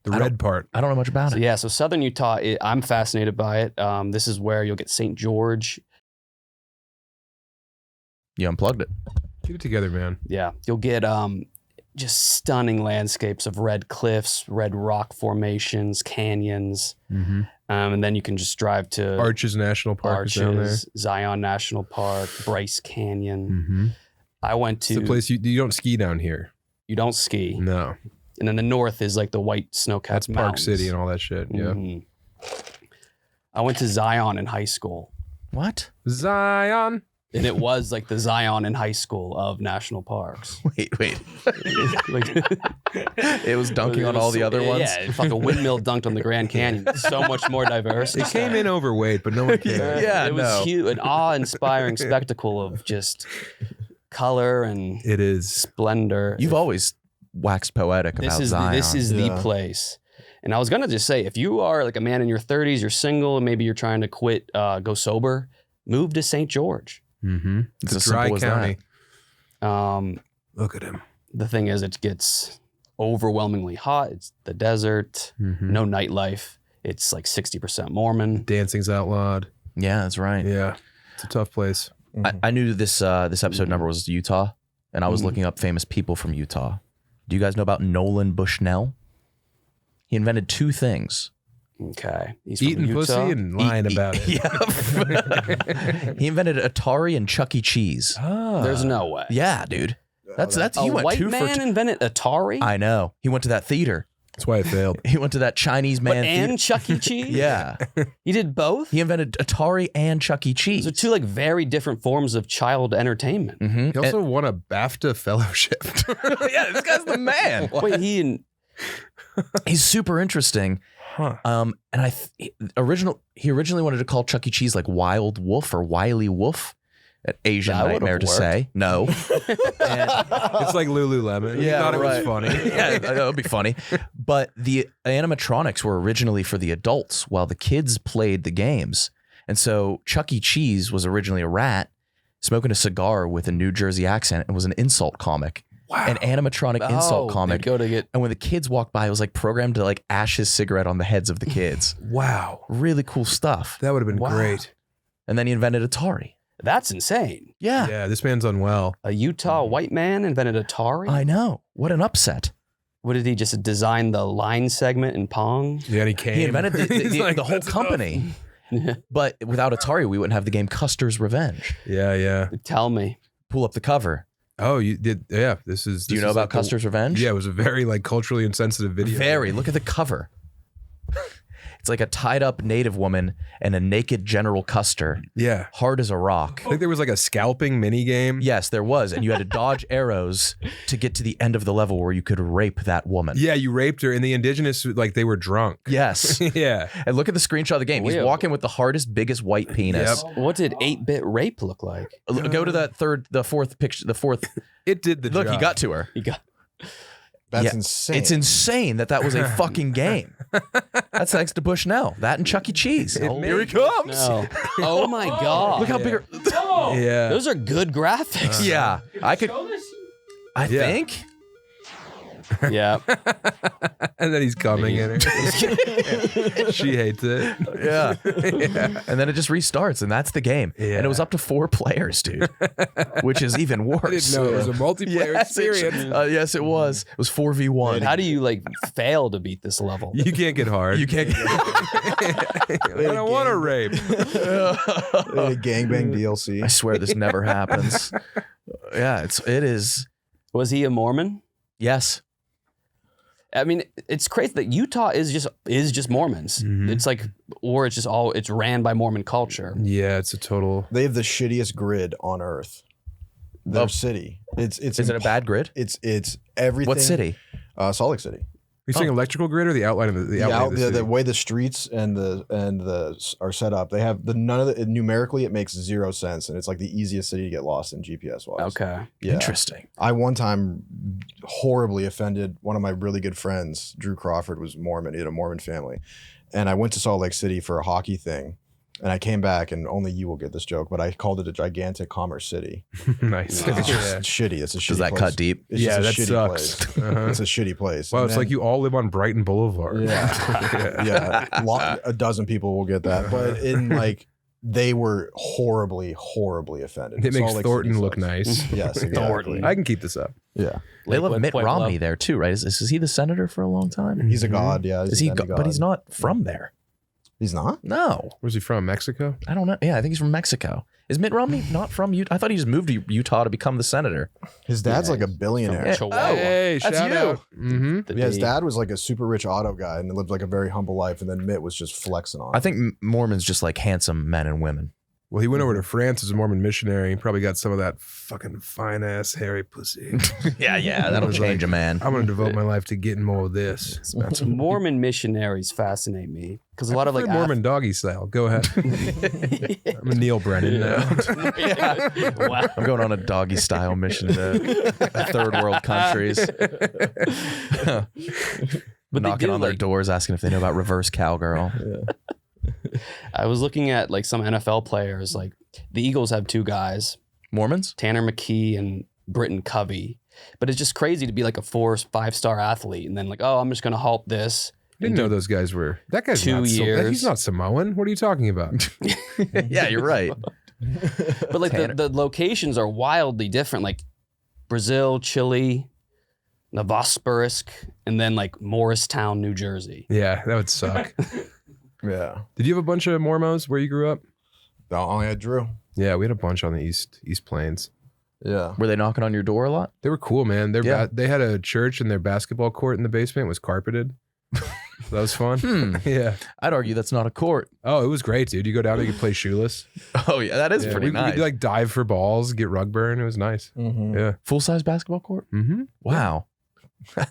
[SPEAKER 5] red part.
[SPEAKER 1] I don't know much about it.
[SPEAKER 4] So southern Utah, I'm fascinated by it. This is where you'll get St. George.
[SPEAKER 1] You unplugged it.
[SPEAKER 5] Get it together, man.
[SPEAKER 4] Yeah, you'll get just stunning landscapes of red cliffs, red rock formations, canyons.
[SPEAKER 5] Mm-hmm.
[SPEAKER 4] And then you can just drive to
[SPEAKER 5] Arches National Park is down there.
[SPEAKER 4] Arches, Zion National Park, Bryce Canyon.
[SPEAKER 5] Mm-hmm.
[SPEAKER 4] I went to
[SPEAKER 5] It's the place you don't ski down here.
[SPEAKER 4] You don't ski.
[SPEAKER 5] No.
[SPEAKER 4] And then the north is like the white snow-capped
[SPEAKER 5] That's Park
[SPEAKER 4] mountains.
[SPEAKER 5] City and all that shit. Yeah.
[SPEAKER 4] Mhm. I went to Zion in high school.
[SPEAKER 1] What?
[SPEAKER 5] Zion.
[SPEAKER 4] And it was like the Zion in high school of national parks.
[SPEAKER 1] Wait.
[SPEAKER 4] Like,
[SPEAKER 1] It was dunking on all the other ones?
[SPEAKER 4] Yeah, it's like a windmill dunked on the Grand Canyon. It's so much more diverse.
[SPEAKER 5] It came in overweight, but no one cared.
[SPEAKER 1] Yeah,
[SPEAKER 4] it was huge, an awe-inspiring spectacle of just color and
[SPEAKER 5] It is.
[SPEAKER 4] splendor.
[SPEAKER 1] You've always waxed poetic about Zion.
[SPEAKER 4] This is the
[SPEAKER 6] Yeah.
[SPEAKER 4] place. And I was gonna just say, if you are like a man in your 30s, you're single, and maybe you're trying to quit, go sober, move to St. George.
[SPEAKER 5] Mm-hmm.
[SPEAKER 1] It's
[SPEAKER 5] a
[SPEAKER 1] as
[SPEAKER 5] dry
[SPEAKER 1] simple as that.
[SPEAKER 5] county. Look at him.
[SPEAKER 4] The thing is, it gets overwhelmingly hot. It's the desert,
[SPEAKER 5] Mm-hmm.
[SPEAKER 4] no nightlife. It's like 60% Mormon.
[SPEAKER 5] Dancing's outlawed.
[SPEAKER 1] Yeah, that's right.
[SPEAKER 5] Yeah. It's a tough place.
[SPEAKER 1] I knew this episode number was Utah, and I was looking up famous people from Utah. Do you guys know about Nolan Bushnell? He invented two things.
[SPEAKER 4] Okay. He's from
[SPEAKER 5] Eating
[SPEAKER 4] Utah.
[SPEAKER 5] pussy and lying about it.
[SPEAKER 1] Yeah. He invented Atari and Chuck E. Cheese.
[SPEAKER 5] Ah.
[SPEAKER 4] There's no way.
[SPEAKER 1] Yeah, dude. That's
[SPEAKER 4] A
[SPEAKER 1] he went
[SPEAKER 4] white
[SPEAKER 1] two
[SPEAKER 4] man
[SPEAKER 1] for
[SPEAKER 4] invented Atari?
[SPEAKER 1] I know. He went to that theater.
[SPEAKER 5] That's why it failed.
[SPEAKER 1] He went to that Chinese man
[SPEAKER 4] and
[SPEAKER 1] theater.
[SPEAKER 4] Chuck E. Cheese?
[SPEAKER 1] Yeah.
[SPEAKER 4] He did both?
[SPEAKER 1] He invented Atari and Chuck E. Cheese.
[SPEAKER 4] Those are two like very different forms of child entertainment.
[SPEAKER 1] Mhm.
[SPEAKER 5] He also won a BAFTA fellowship.
[SPEAKER 1] Yeah, this guy's the man.
[SPEAKER 4] Wait,
[SPEAKER 1] He's super interesting.
[SPEAKER 5] Huh.
[SPEAKER 1] And he originally wanted to call Chuck E. Cheese like Wild Wolf or Wily Wolf. An Asian
[SPEAKER 4] That would've
[SPEAKER 1] nightmare to
[SPEAKER 4] worked.
[SPEAKER 1] say. No. And-
[SPEAKER 5] It's like Lululemon. He thought it was funny.
[SPEAKER 1] Yeah, that would be funny. But the animatronics were originally for the adults while the kids played the games. And so Chuck E. Cheese was originally a rat smoking a cigar with a New Jersey accent and was an insult comic.
[SPEAKER 5] Wow.
[SPEAKER 1] An animatronic insult comic.
[SPEAKER 4] They go to get
[SPEAKER 1] And when the kids walked by, it was like programmed to like ash his cigarette on the heads of the kids.
[SPEAKER 5] Wow.
[SPEAKER 1] Really cool stuff.
[SPEAKER 5] That would have been
[SPEAKER 4] Wow.
[SPEAKER 5] great.
[SPEAKER 1] And then he invented Atari.
[SPEAKER 4] That's insane.
[SPEAKER 1] Yeah.
[SPEAKER 5] Yeah, this man's unwell.
[SPEAKER 4] A Utah white man invented Atari?
[SPEAKER 1] I know. What an upset.
[SPEAKER 4] What did he just design the line segment in Pong?
[SPEAKER 5] Yeah, and he came.
[SPEAKER 1] He invented
[SPEAKER 5] He's like,
[SPEAKER 1] the whole
[SPEAKER 5] "That's
[SPEAKER 1] company. But without Atari, we wouldn't have the game Custer's Revenge.
[SPEAKER 5] enough." Yeah.
[SPEAKER 4] Tell me.
[SPEAKER 1] Pull up the cover.
[SPEAKER 5] Oh, you did. Yeah, this is.
[SPEAKER 1] Do you
[SPEAKER 5] this
[SPEAKER 1] know
[SPEAKER 5] is
[SPEAKER 1] about
[SPEAKER 5] like the-
[SPEAKER 1] Custer's Revenge?
[SPEAKER 5] Yeah, it was a very like culturally insensitive video.
[SPEAKER 1] Very. Look at the cover. It's like a tied up native woman and a naked General Custer,
[SPEAKER 5] Yeah.
[SPEAKER 1] hard as a rock.
[SPEAKER 5] I think there was like a scalping mini game.
[SPEAKER 1] Yes, there was. And you had to dodge arrows to get to the end of the level where you could rape that woman.
[SPEAKER 5] Yeah, you raped her, and the indigenous like they were drunk.
[SPEAKER 1] Yes.
[SPEAKER 5] Yeah.
[SPEAKER 1] And look at the screenshot of the game. He's
[SPEAKER 4] Weird.
[SPEAKER 1] walking with the hardest, biggest white penis.
[SPEAKER 4] What did 8-bit rape look like?
[SPEAKER 1] Go to the fourth picture. The fourth.
[SPEAKER 5] It did the
[SPEAKER 1] Look,
[SPEAKER 5] job.
[SPEAKER 1] he got to her.
[SPEAKER 4] He got
[SPEAKER 6] That's
[SPEAKER 1] Yeah,
[SPEAKER 6] insane.
[SPEAKER 1] It's insane that was a fucking game. That's thanks to Bushnell. That and Chuck E. Cheese. Here he comes.
[SPEAKER 4] no. Oh my god.
[SPEAKER 1] Look how big.
[SPEAKER 5] Yeah.
[SPEAKER 4] Those are good graphics.
[SPEAKER 1] Yeah, I could. I
[SPEAKER 5] Yeah.
[SPEAKER 1] think.
[SPEAKER 4] Yeah.
[SPEAKER 5] And then he's coming in her. She hates it.
[SPEAKER 1] Yeah. And then it just restarts, and that's the game.
[SPEAKER 5] Yeah.
[SPEAKER 1] And it was up to 4 players, dude, which is even worse.
[SPEAKER 5] I didn't know it was a multiplayer
[SPEAKER 1] Yes,
[SPEAKER 5] experience.
[SPEAKER 1] yes, it was. It was 4v1.
[SPEAKER 4] How do you like fail to beat this level?
[SPEAKER 5] You can't get hard.
[SPEAKER 1] You can't.
[SPEAKER 5] I don't want to rape.
[SPEAKER 6] a gangbang DLC.
[SPEAKER 1] I swear this never happens. Yeah, it is.
[SPEAKER 4] Was he a Mormon?
[SPEAKER 1] Yes.
[SPEAKER 4] I mean, it's crazy that Utah is just Mormons.
[SPEAKER 5] Mhm.
[SPEAKER 4] It's like, or it's ran by Mormon culture.
[SPEAKER 5] Yeah, it's a total.
[SPEAKER 6] They have the shittiest grid on Earth. Their
[SPEAKER 1] Oh.
[SPEAKER 6] city. It's
[SPEAKER 1] Is it a bad grid?
[SPEAKER 6] It's everything.
[SPEAKER 1] What city?
[SPEAKER 6] Salt Lake City.
[SPEAKER 5] You saying electrical grid or the outline of the outline of the city?
[SPEAKER 6] The way the streets and the are set up, they have numerically it makes zero sense, and it's like the easiest city to get lost in GPS wise.
[SPEAKER 4] Okay.
[SPEAKER 6] Yeah.
[SPEAKER 1] Interesting.
[SPEAKER 6] I one time horribly offended one of my really good friends. Drew Crawford was Mormon. He had a Mormon family, and I went to Salt Lake City for a hockey thing. And I came back, and only you will get this joke, but I called it a gigantic commerce city.
[SPEAKER 5] Nice.
[SPEAKER 6] Because it's just shitty. It's a shitty
[SPEAKER 1] Does that
[SPEAKER 6] place.
[SPEAKER 1] cut deep?
[SPEAKER 6] It's
[SPEAKER 5] Yeah,
[SPEAKER 6] just a
[SPEAKER 5] that
[SPEAKER 6] shitty
[SPEAKER 5] sucks.
[SPEAKER 6] place.
[SPEAKER 5] Uh-huh.
[SPEAKER 6] It's a shitty place.
[SPEAKER 5] Wow,
[SPEAKER 6] And
[SPEAKER 5] it's
[SPEAKER 6] then-
[SPEAKER 5] like you all live on Brighton Boulevard.
[SPEAKER 6] Yeah. A dozen people will get that. But in like, they were horribly offended.
[SPEAKER 5] It makes
[SPEAKER 6] Salt Lake
[SPEAKER 5] Thornton
[SPEAKER 6] City
[SPEAKER 5] look
[SPEAKER 6] sucks.
[SPEAKER 5] nice.
[SPEAKER 6] Yes, exactly.
[SPEAKER 5] I can keep this up.
[SPEAKER 6] Yeah.
[SPEAKER 1] They love
[SPEAKER 4] Lakewood,
[SPEAKER 1] Mitt
[SPEAKER 4] Pueblo.
[SPEAKER 1] Romney there too, right? Is he the senator for a long time?
[SPEAKER 6] He's a god, yeah.
[SPEAKER 1] Is he?
[SPEAKER 6] a
[SPEAKER 1] But he's not from there.
[SPEAKER 6] He's not?
[SPEAKER 1] No,
[SPEAKER 5] Where's he from? Mexico?
[SPEAKER 1] I don't know. Yeah, I think he's from Mexico. Is Mitt Romney not from Utah? I thought he just moved to Utah to become the senator.
[SPEAKER 6] His dad's like a billionaire.
[SPEAKER 1] Yeah.
[SPEAKER 4] Chihuahua.
[SPEAKER 5] Hey,
[SPEAKER 1] that's
[SPEAKER 5] shout
[SPEAKER 1] you.
[SPEAKER 5] out. Mm-hmm.
[SPEAKER 4] The
[SPEAKER 6] Yeah, his
[SPEAKER 4] D.
[SPEAKER 6] dad was like a super rich auto guy and lived like a very humble life. And then Mitt was just flexing on
[SPEAKER 1] I
[SPEAKER 6] it.
[SPEAKER 1] think Mormons just like handsome men and women.
[SPEAKER 5] Well, he went over to France as a Mormon missionary. He probably got some of that fucking fine ass hairy pussy.
[SPEAKER 1] Yeah, that'll
[SPEAKER 5] was
[SPEAKER 1] change
[SPEAKER 5] like,
[SPEAKER 1] a man.
[SPEAKER 5] I'm going to devote my life to getting more of this.
[SPEAKER 4] Mormon missionaries fascinate me because a lot of like
[SPEAKER 5] Mormon doggy style. Go ahead. I'm a Neil Brennan now.
[SPEAKER 4] Wow.
[SPEAKER 1] I'm going on a doggy style mission to third world countries.
[SPEAKER 4] But
[SPEAKER 1] knocking
[SPEAKER 4] do,
[SPEAKER 1] on their
[SPEAKER 4] like-
[SPEAKER 1] doors, asking if they know about reverse cowgirl.
[SPEAKER 4] I was looking at like some NFL players. Like the Eagles have two guys,
[SPEAKER 1] Mormons?
[SPEAKER 4] Tanner McKee and Britton Covey. But it's just crazy to be like a 4-5-star athlete and then like, oh, I'm just going to halt this.
[SPEAKER 5] Didn't know those guys were. That guy's
[SPEAKER 4] 2
[SPEAKER 5] not
[SPEAKER 4] years.
[SPEAKER 5] He's not Samoan. What are you talking about?
[SPEAKER 1] Yeah, you're right.
[SPEAKER 4] But like
[SPEAKER 1] Tanner.
[SPEAKER 4] the locations are wildly different. Like Brazil, Chile, Novosibirsk, and then like Morristown, New Jersey.
[SPEAKER 5] Yeah, that would suck.
[SPEAKER 6] Yeah.
[SPEAKER 5] Did you have a bunch of Mormons where you grew up?
[SPEAKER 6] I only had Drew.
[SPEAKER 5] Yeah, we had a bunch on the East Plains.
[SPEAKER 6] Yeah.
[SPEAKER 1] Were they knocking on your door a lot?
[SPEAKER 5] They were cool, man.
[SPEAKER 1] Yeah.
[SPEAKER 5] They had a church and their basketball court in the basement was carpeted. So that was fun. Yeah.
[SPEAKER 1] I'd argue that's not a court.
[SPEAKER 5] Oh, it was great, dude. You go down there, you could play shoeless.
[SPEAKER 1] Oh, yeah, that is
[SPEAKER 5] Yeah,
[SPEAKER 1] pretty
[SPEAKER 5] we
[SPEAKER 1] nice.
[SPEAKER 5] could like dive for balls, get rug burn. It was nice.
[SPEAKER 6] Mm-hmm.
[SPEAKER 5] Yeah.
[SPEAKER 1] Full-size basketball court?
[SPEAKER 5] Mm-hmm.
[SPEAKER 1] Wow.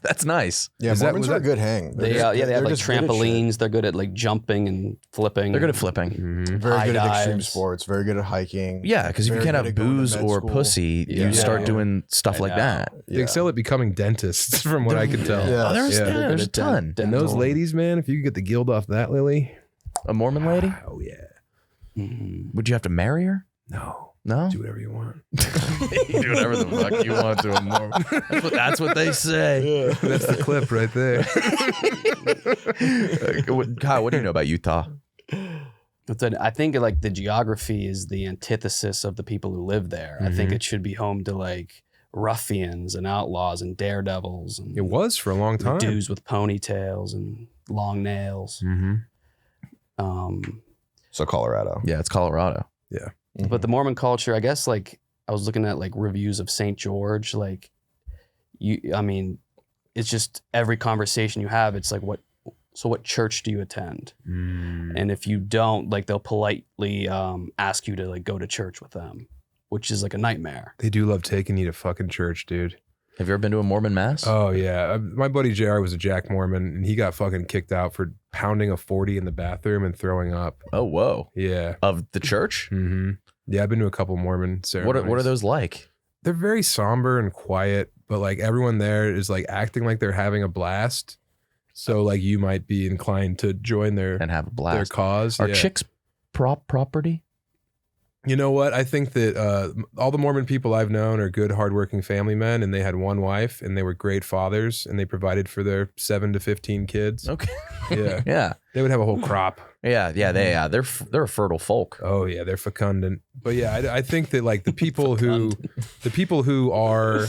[SPEAKER 1] That's nice.
[SPEAKER 6] Yeah,
[SPEAKER 5] Is that-
[SPEAKER 6] Mormons
[SPEAKER 5] was
[SPEAKER 6] are a
[SPEAKER 5] that-
[SPEAKER 6] good hang.
[SPEAKER 4] They have
[SPEAKER 6] they're
[SPEAKER 4] like
[SPEAKER 6] just good at shit.
[SPEAKER 4] trampolines. They're good at like jumping and flipping.
[SPEAKER 1] They're good at flipping.
[SPEAKER 5] Mm-hmm.
[SPEAKER 6] Very
[SPEAKER 4] high
[SPEAKER 6] good at extreme
[SPEAKER 4] dives.
[SPEAKER 6] sports. Very good at hiking.
[SPEAKER 1] Yeah, because if you
[SPEAKER 6] Very
[SPEAKER 1] can't
[SPEAKER 6] good
[SPEAKER 1] have
[SPEAKER 6] at going to
[SPEAKER 1] booze
[SPEAKER 6] med
[SPEAKER 1] or
[SPEAKER 6] school.
[SPEAKER 1] pussy,
[SPEAKER 4] Yeah.
[SPEAKER 1] you start
[SPEAKER 6] Yeah.
[SPEAKER 1] doing stuff
[SPEAKER 4] I
[SPEAKER 1] like
[SPEAKER 4] know.
[SPEAKER 1] that.
[SPEAKER 5] They excel at becoming dentists, from what I can tell.
[SPEAKER 6] Yeah.
[SPEAKER 1] Oh, there's,
[SPEAKER 5] Yeah.
[SPEAKER 1] yeah,
[SPEAKER 5] They're
[SPEAKER 1] there's a
[SPEAKER 4] good at
[SPEAKER 1] ton.
[SPEAKER 5] And those ladies, man, if you could get the guild off that lily,
[SPEAKER 1] A Mormon lady?
[SPEAKER 5] oh yeah.
[SPEAKER 4] Mhm.
[SPEAKER 1] Would you have to marry her?
[SPEAKER 5] No,
[SPEAKER 1] No?
[SPEAKER 5] do whatever you want.
[SPEAKER 1] You do whatever the fuck you want to a Mormon. That's what they say.
[SPEAKER 5] That's the clip right there.
[SPEAKER 1] Kyle, what do you know about Utah?
[SPEAKER 4] I think like the geography is the antithesis of the people who live there. I think
[SPEAKER 5] Mhm.
[SPEAKER 4] it should be home to like ruffians and outlaws and daredevils and
[SPEAKER 5] It was for a long time.
[SPEAKER 4] dudes with ponytails and long nails.
[SPEAKER 5] Mm-hmm.
[SPEAKER 6] So Colorado.
[SPEAKER 1] Yeah, it's Colorado.
[SPEAKER 4] But the Mormon culture, I guess, like I was looking at like reviews of St. George, like I mean, it's just every conversation you have, it's like what church do you attend? And if you don't, like they'll politely ask you to like go to church with them, which is like a nightmare.
[SPEAKER 5] They do love taking you to fucking church, dude.
[SPEAKER 1] Have you ever been to a Mormon mass?
[SPEAKER 5] Oh yeah, my buddy JR was a Jack Mormon, and he got fucking kicked out for pounding a 40 in the bathroom and throwing up.
[SPEAKER 1] Oh, whoa.
[SPEAKER 5] Yeah.
[SPEAKER 1] Of the church?
[SPEAKER 5] Mm-hmm. Yeah, I've been to a couple Mormon ceremonies.
[SPEAKER 1] What are those like?
[SPEAKER 5] They're very somber and quiet, but like everyone there is like acting like they're having a blast. So like you might be inclined to join their
[SPEAKER 1] And have a
[SPEAKER 5] their
[SPEAKER 1] blast.
[SPEAKER 5] cause.
[SPEAKER 1] Are
[SPEAKER 5] Yeah.
[SPEAKER 1] chicks property?
[SPEAKER 5] You know what? I think that all the Mormon people I've known are good, hardworking family men, and they had one wife, and they were great fathers, and they provided for their 7 to 15 kids.
[SPEAKER 1] Okay.
[SPEAKER 5] Yeah,
[SPEAKER 1] Yeah.
[SPEAKER 5] they would have a whole crop.
[SPEAKER 1] Yeah. They're a fertile folk.
[SPEAKER 5] Oh yeah, they're fecundant. But yeah, I think that like the people who are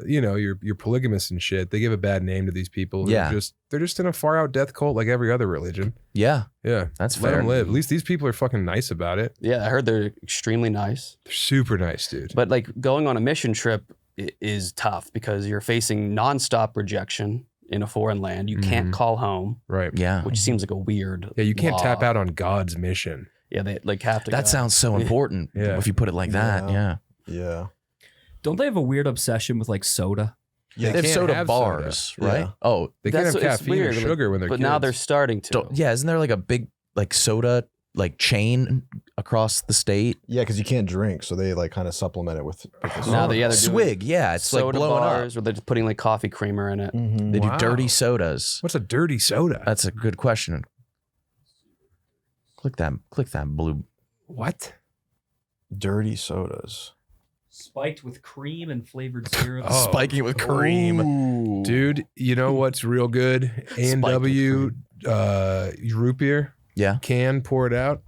[SPEAKER 5] you're polygamous and shit, they give a bad name to these people. Who
[SPEAKER 1] Yeah.
[SPEAKER 5] they're just in a far out death cult like every other religion.
[SPEAKER 1] Yeah.
[SPEAKER 5] Yeah,
[SPEAKER 1] That's
[SPEAKER 5] let
[SPEAKER 1] fair.
[SPEAKER 5] them live. At least these people are fucking nice about it.
[SPEAKER 4] Yeah, I heard they're extremely nice.
[SPEAKER 5] They're super nice, dude.
[SPEAKER 4] But like going on a mission trip is tough because you're facing nonstop rejection in a foreign land. You can't
[SPEAKER 5] Mhm.
[SPEAKER 4] call home,
[SPEAKER 5] Right.
[SPEAKER 1] Yeah.
[SPEAKER 4] which seems like a weird.
[SPEAKER 5] Yeah, you can't
[SPEAKER 4] law.
[SPEAKER 5] tap out on God's mission.
[SPEAKER 4] Yeah, they like have to.
[SPEAKER 1] That
[SPEAKER 4] go.
[SPEAKER 1] sounds so important
[SPEAKER 5] Yeah.
[SPEAKER 1] if you put it like that.
[SPEAKER 6] Yeah.
[SPEAKER 1] Yeah.
[SPEAKER 6] Yeah.
[SPEAKER 7] Don't they have a weird obsession with like soda?
[SPEAKER 6] Yeah,
[SPEAKER 1] They have
[SPEAKER 5] can't
[SPEAKER 1] soda
[SPEAKER 5] have
[SPEAKER 1] bars,
[SPEAKER 6] soda.
[SPEAKER 1] right?
[SPEAKER 6] Yeah.
[SPEAKER 1] Oh,
[SPEAKER 5] They can't have
[SPEAKER 4] it's
[SPEAKER 5] caffeine or
[SPEAKER 4] weird, like,
[SPEAKER 5] sugar when they're
[SPEAKER 4] but
[SPEAKER 5] kids.
[SPEAKER 4] now they're starting to.
[SPEAKER 1] yeah. Isn't there like a big like soda like chain across the state?
[SPEAKER 6] Yeah, because you can't drink, so they like kind of supplement it with
[SPEAKER 4] Now they're doing
[SPEAKER 1] Swig, yeah, it's like
[SPEAKER 4] soda
[SPEAKER 1] blowing
[SPEAKER 4] bars,
[SPEAKER 1] up.
[SPEAKER 4] or they're just putting like coffee creamer in it.
[SPEAKER 6] Mhm.
[SPEAKER 1] They do
[SPEAKER 5] Wow.
[SPEAKER 1] dirty sodas.
[SPEAKER 5] What's a dirty soda?
[SPEAKER 1] That's a good question. Click that blue.
[SPEAKER 5] What?
[SPEAKER 6] dirty sodas.
[SPEAKER 7] Spiked with cream and flavored syrup.
[SPEAKER 5] Oh.
[SPEAKER 1] Spiking it with cream.
[SPEAKER 5] Dude, you know what's real good? A&W root beer.
[SPEAKER 1] Yeah.
[SPEAKER 5] Can, pour it out.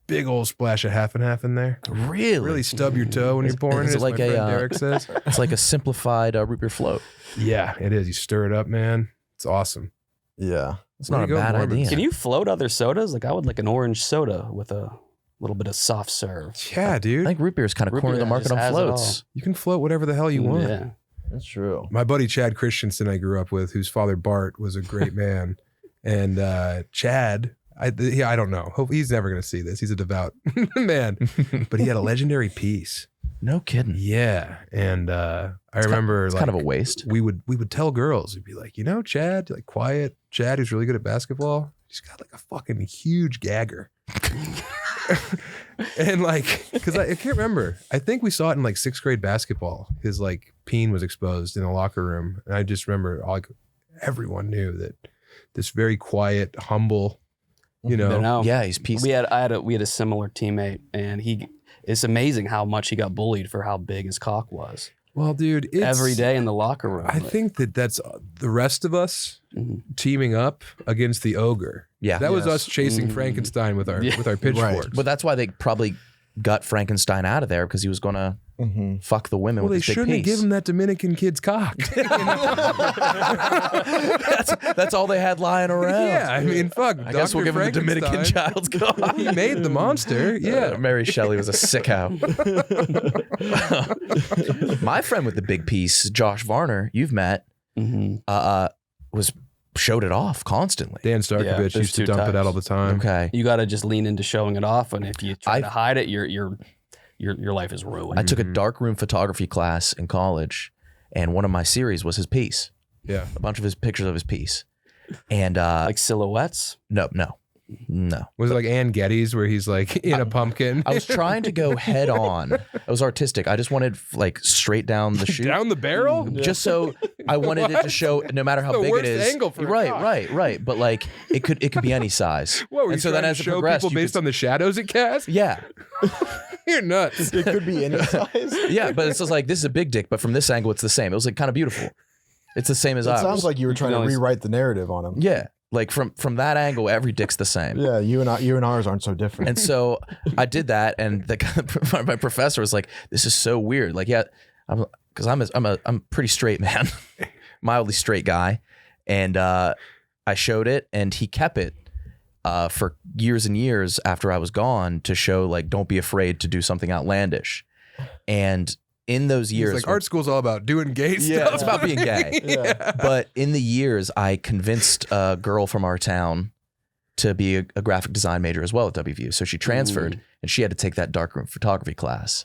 [SPEAKER 5] Big old splash of half and half in there.
[SPEAKER 1] Really?
[SPEAKER 5] Really stub your toe when you're pouring
[SPEAKER 1] is
[SPEAKER 5] it,
[SPEAKER 1] it
[SPEAKER 5] as
[SPEAKER 1] like
[SPEAKER 5] my
[SPEAKER 1] a,
[SPEAKER 5] friend Derek says.
[SPEAKER 1] It's like a simplified root beer float.
[SPEAKER 5] Yeah, it is. You stir it up, man. It's awesome.
[SPEAKER 6] Yeah.
[SPEAKER 1] It's
[SPEAKER 5] Way
[SPEAKER 1] not
[SPEAKER 5] to
[SPEAKER 1] a
[SPEAKER 5] go,
[SPEAKER 1] bad
[SPEAKER 5] Mormons.
[SPEAKER 1] idea.
[SPEAKER 4] Can you float other sodas? Like I would like an orange soda with a little bit of soft serve.
[SPEAKER 5] Yeah,
[SPEAKER 1] I
[SPEAKER 5] dude.
[SPEAKER 1] think root beer is kind of
[SPEAKER 4] Root
[SPEAKER 1] cornering the
[SPEAKER 4] beer
[SPEAKER 1] market
[SPEAKER 4] just
[SPEAKER 1] on
[SPEAKER 4] has it
[SPEAKER 1] floats.
[SPEAKER 5] You can float whatever the hell you want.
[SPEAKER 4] Yeah.
[SPEAKER 6] That's true.
[SPEAKER 5] My buddy Chad Christensen I grew up with, whose father Bart was a great man. And Chad, I don't know. Hope he's never going to see this. He's a devout man. But he had a legendary piece.
[SPEAKER 1] No kidding.
[SPEAKER 5] Yeah. And I remember
[SPEAKER 1] It's
[SPEAKER 5] like
[SPEAKER 1] kind of a waste.
[SPEAKER 5] we would tell girls, we'd be like, you know, Chad, like quiet Chad, who's really good at basketball. He's got like a fucking huge gagger. And like, because I can't remember. I think we saw it in like 6th grade basketball. His like peen was exposed in the locker room. And I just remember like everyone knew that this very quiet, humble, you
[SPEAKER 4] I don't
[SPEAKER 5] know.
[SPEAKER 4] know.
[SPEAKER 1] Yeah, he's piece.
[SPEAKER 4] We had a similar teammate, and it's amazing how much he got bullied for how big his cock was.
[SPEAKER 5] Well, dude, it's
[SPEAKER 4] Every day in the locker room.
[SPEAKER 5] I think that's the rest of us
[SPEAKER 4] Mhm.
[SPEAKER 5] teaming up against the ogre.
[SPEAKER 1] Yeah.
[SPEAKER 5] That was
[SPEAKER 6] Yes.
[SPEAKER 5] us chasing
[SPEAKER 4] Mhm.
[SPEAKER 5] Frankenstein with our
[SPEAKER 4] Yeah.
[SPEAKER 5] with our pitchforks.
[SPEAKER 1] But that's why they probably got Frankenstein out of there because he was going to
[SPEAKER 6] Mm-hmm.
[SPEAKER 1] fuck the women
[SPEAKER 5] Well, they
[SPEAKER 1] with his big
[SPEAKER 5] shouldn't have
[SPEAKER 1] piece.
[SPEAKER 5] given that Dominican kid's cock.
[SPEAKER 1] that's all they had lying around.
[SPEAKER 5] Yeah, I mean, fuck.
[SPEAKER 1] I guess we'll give him the Dominican child's cock.
[SPEAKER 5] He made the monster. Yeah.
[SPEAKER 1] Mary Shelley was a sicko. My friend with the big piece, Josh Varner, you've met,
[SPEAKER 4] Mhm.
[SPEAKER 1] was showed it off constantly.
[SPEAKER 5] Dan
[SPEAKER 4] Yeah,
[SPEAKER 5] Starkovich
[SPEAKER 4] there's
[SPEAKER 5] used to
[SPEAKER 4] 2
[SPEAKER 5] dump it
[SPEAKER 4] types.
[SPEAKER 5] out all the time.
[SPEAKER 1] Okay.
[SPEAKER 4] You got to just lean into showing it off, and if you try
[SPEAKER 1] I-
[SPEAKER 4] to hide it, your life is ruined.
[SPEAKER 1] I took a
[SPEAKER 5] Mhm.
[SPEAKER 1] darkroom photography class in college, and one of my series was his piece,
[SPEAKER 5] Yeah.
[SPEAKER 1] a bunch of his pictures of his piece. And
[SPEAKER 4] like silhouettes.
[SPEAKER 1] no.
[SPEAKER 5] Was it like Ann Getty's where he's like in a pumpkin?
[SPEAKER 1] I was trying to go head on. It was artistic. I just wanted like straight down the chute.
[SPEAKER 5] Down the barrel?
[SPEAKER 1] Just so I wanted it to show, no matter how
[SPEAKER 5] The
[SPEAKER 1] big it
[SPEAKER 5] worst
[SPEAKER 1] is.
[SPEAKER 5] angle for a
[SPEAKER 1] right,
[SPEAKER 5] cock.
[SPEAKER 1] right. But like it could be any size.
[SPEAKER 5] What, were you
[SPEAKER 1] and so
[SPEAKER 5] trying
[SPEAKER 1] then
[SPEAKER 5] to
[SPEAKER 1] as it
[SPEAKER 5] show
[SPEAKER 1] progressed,
[SPEAKER 5] people
[SPEAKER 1] you
[SPEAKER 5] based
[SPEAKER 1] could-
[SPEAKER 5] on the shadows it cast?
[SPEAKER 1] yeah,
[SPEAKER 5] You're nuts.
[SPEAKER 6] It could be any size.
[SPEAKER 1] yeah. But it's just like this is a big dick, but from this angle it's the same. It was like kind of beautiful. It's the same as
[SPEAKER 6] It
[SPEAKER 1] ours.
[SPEAKER 6] sounds like you were trying to
[SPEAKER 4] always-
[SPEAKER 6] rewrite the narrative on him.
[SPEAKER 1] yeah, like from that angle, every dick's the same.
[SPEAKER 6] Yeah, you and ours aren't so different.
[SPEAKER 1] And so I did that, and my professor was like, "This is so weird." Like, yeah, because I'm a pretty straight man, mildly straight guy, and I showed it, and he kept it for years and years after I was gone to show like, don't be afraid to do something outlandish, and in those
[SPEAKER 5] He's
[SPEAKER 1] years,
[SPEAKER 5] like, art school's all about doing gay
[SPEAKER 1] yeah,
[SPEAKER 5] stuff.
[SPEAKER 1] it's about being gay.
[SPEAKER 6] yeah.
[SPEAKER 1] But in the years, I convinced a girl from our town to be a graphic design major as well at WVU. So she transferred and she had to take that darkroom photography class.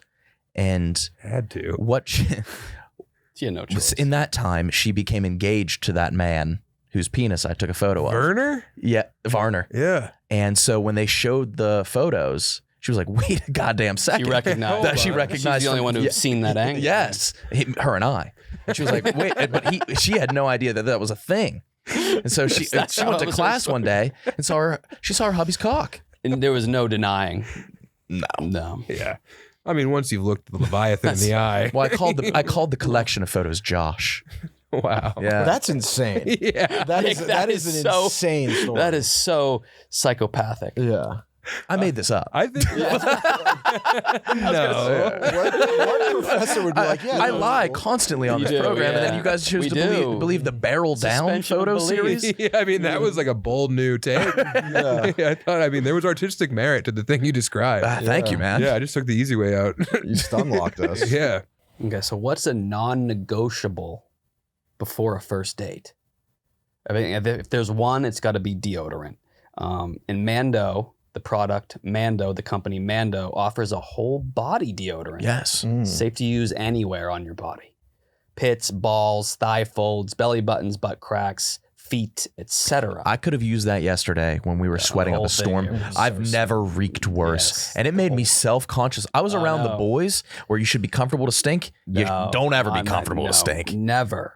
[SPEAKER 1] And
[SPEAKER 5] Had to.
[SPEAKER 1] what she,
[SPEAKER 4] Yeah, no choice.
[SPEAKER 1] in that time, she became engaged to that man whose penis I took a photo of.
[SPEAKER 5] Werner?
[SPEAKER 1] Yeah, Varner.
[SPEAKER 5] Yeah.
[SPEAKER 1] And so when they showed the photos, she was like, wait a goddamn second.
[SPEAKER 4] She recognized.
[SPEAKER 1] That she recognized
[SPEAKER 4] She's the only
[SPEAKER 1] from-
[SPEAKER 4] one who's
[SPEAKER 1] yeah.
[SPEAKER 4] seen that angle.
[SPEAKER 1] Yes, her and I. And she was like, wait, but she had no idea that was a thing. And so she
[SPEAKER 4] That's
[SPEAKER 1] went
[SPEAKER 4] how
[SPEAKER 1] to
[SPEAKER 4] it was
[SPEAKER 1] class one day and she saw her hubby's cock.
[SPEAKER 4] And there was no denying.
[SPEAKER 1] No.
[SPEAKER 4] No.
[SPEAKER 5] Yeah. I mean, once you've looked the Leviathan in the eye.
[SPEAKER 1] Well, I called the collection of photos Josh.
[SPEAKER 5] Wow.
[SPEAKER 1] Yeah.
[SPEAKER 6] That's insane.
[SPEAKER 5] Yeah.
[SPEAKER 6] That is
[SPEAKER 4] That
[SPEAKER 6] an
[SPEAKER 4] is so-
[SPEAKER 6] insane story.
[SPEAKER 4] That is so psychopathic.
[SPEAKER 6] Yeah.
[SPEAKER 1] I made this up.
[SPEAKER 5] I think. No.
[SPEAKER 6] What professor would be like, yeah,
[SPEAKER 1] I
[SPEAKER 6] no,
[SPEAKER 1] lie
[SPEAKER 6] no.
[SPEAKER 1] constantly on
[SPEAKER 4] You
[SPEAKER 1] this
[SPEAKER 4] do,
[SPEAKER 1] program, and then
[SPEAKER 4] yeah.
[SPEAKER 1] you guys choose
[SPEAKER 4] We
[SPEAKER 1] to
[SPEAKER 4] do.
[SPEAKER 1] believe the barrel down
[SPEAKER 4] Suspension of
[SPEAKER 1] photo
[SPEAKER 4] belief.
[SPEAKER 1] series.
[SPEAKER 5] Yeah, I mean, that was like a bold new take.
[SPEAKER 6] Yeah.
[SPEAKER 5] I thought, there was artistic merit to the thing you described.
[SPEAKER 1] Thank you, man.
[SPEAKER 5] Yeah, I just took the easy way out.
[SPEAKER 6] You stunlocked us.
[SPEAKER 5] Yeah.
[SPEAKER 4] Okay, so what's a non-negotiable before a first date? I mean, if there's one, it's got to be deodorant. And Mando, the product Mando, the company Mando, offers a whole body deodorant.
[SPEAKER 1] Yes.
[SPEAKER 6] Mm.
[SPEAKER 4] Safe to use anywhere on your body. pits, balls, thigh folds, belly buttons, butt cracks, feet, etc.
[SPEAKER 1] I could have used that yesterday when we were sweating up
[SPEAKER 4] whole
[SPEAKER 1] a storm.
[SPEAKER 4] thing, it was
[SPEAKER 1] I've
[SPEAKER 4] so
[SPEAKER 1] never reeked worse.
[SPEAKER 4] Yes.
[SPEAKER 1] And it made me self-conscious. I was around the
[SPEAKER 4] know.
[SPEAKER 1] boys where you should be comfortable to stink. You
[SPEAKER 4] No,
[SPEAKER 1] don't ever be
[SPEAKER 4] I'm
[SPEAKER 1] comfortable
[SPEAKER 4] not-
[SPEAKER 1] to
[SPEAKER 4] no,
[SPEAKER 1] stink.
[SPEAKER 4] Never.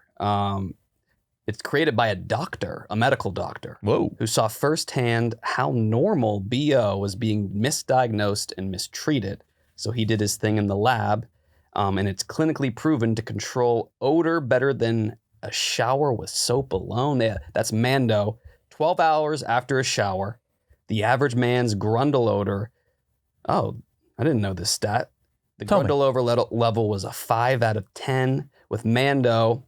[SPEAKER 4] It's created by a medical doctor,
[SPEAKER 1] Whoa.
[SPEAKER 4] who saw firsthand how normal BO was being misdiagnosed and mistreated. So he did his thing in the lab, and it's clinically proven to control odor better than a shower with soap alone. That's Mando. 12 hours after a shower, the average man's grundle odor. Oh, I didn't know this stat. The
[SPEAKER 1] Tell me.
[SPEAKER 4] grundle odor level was a 5 out of 10. With Mando,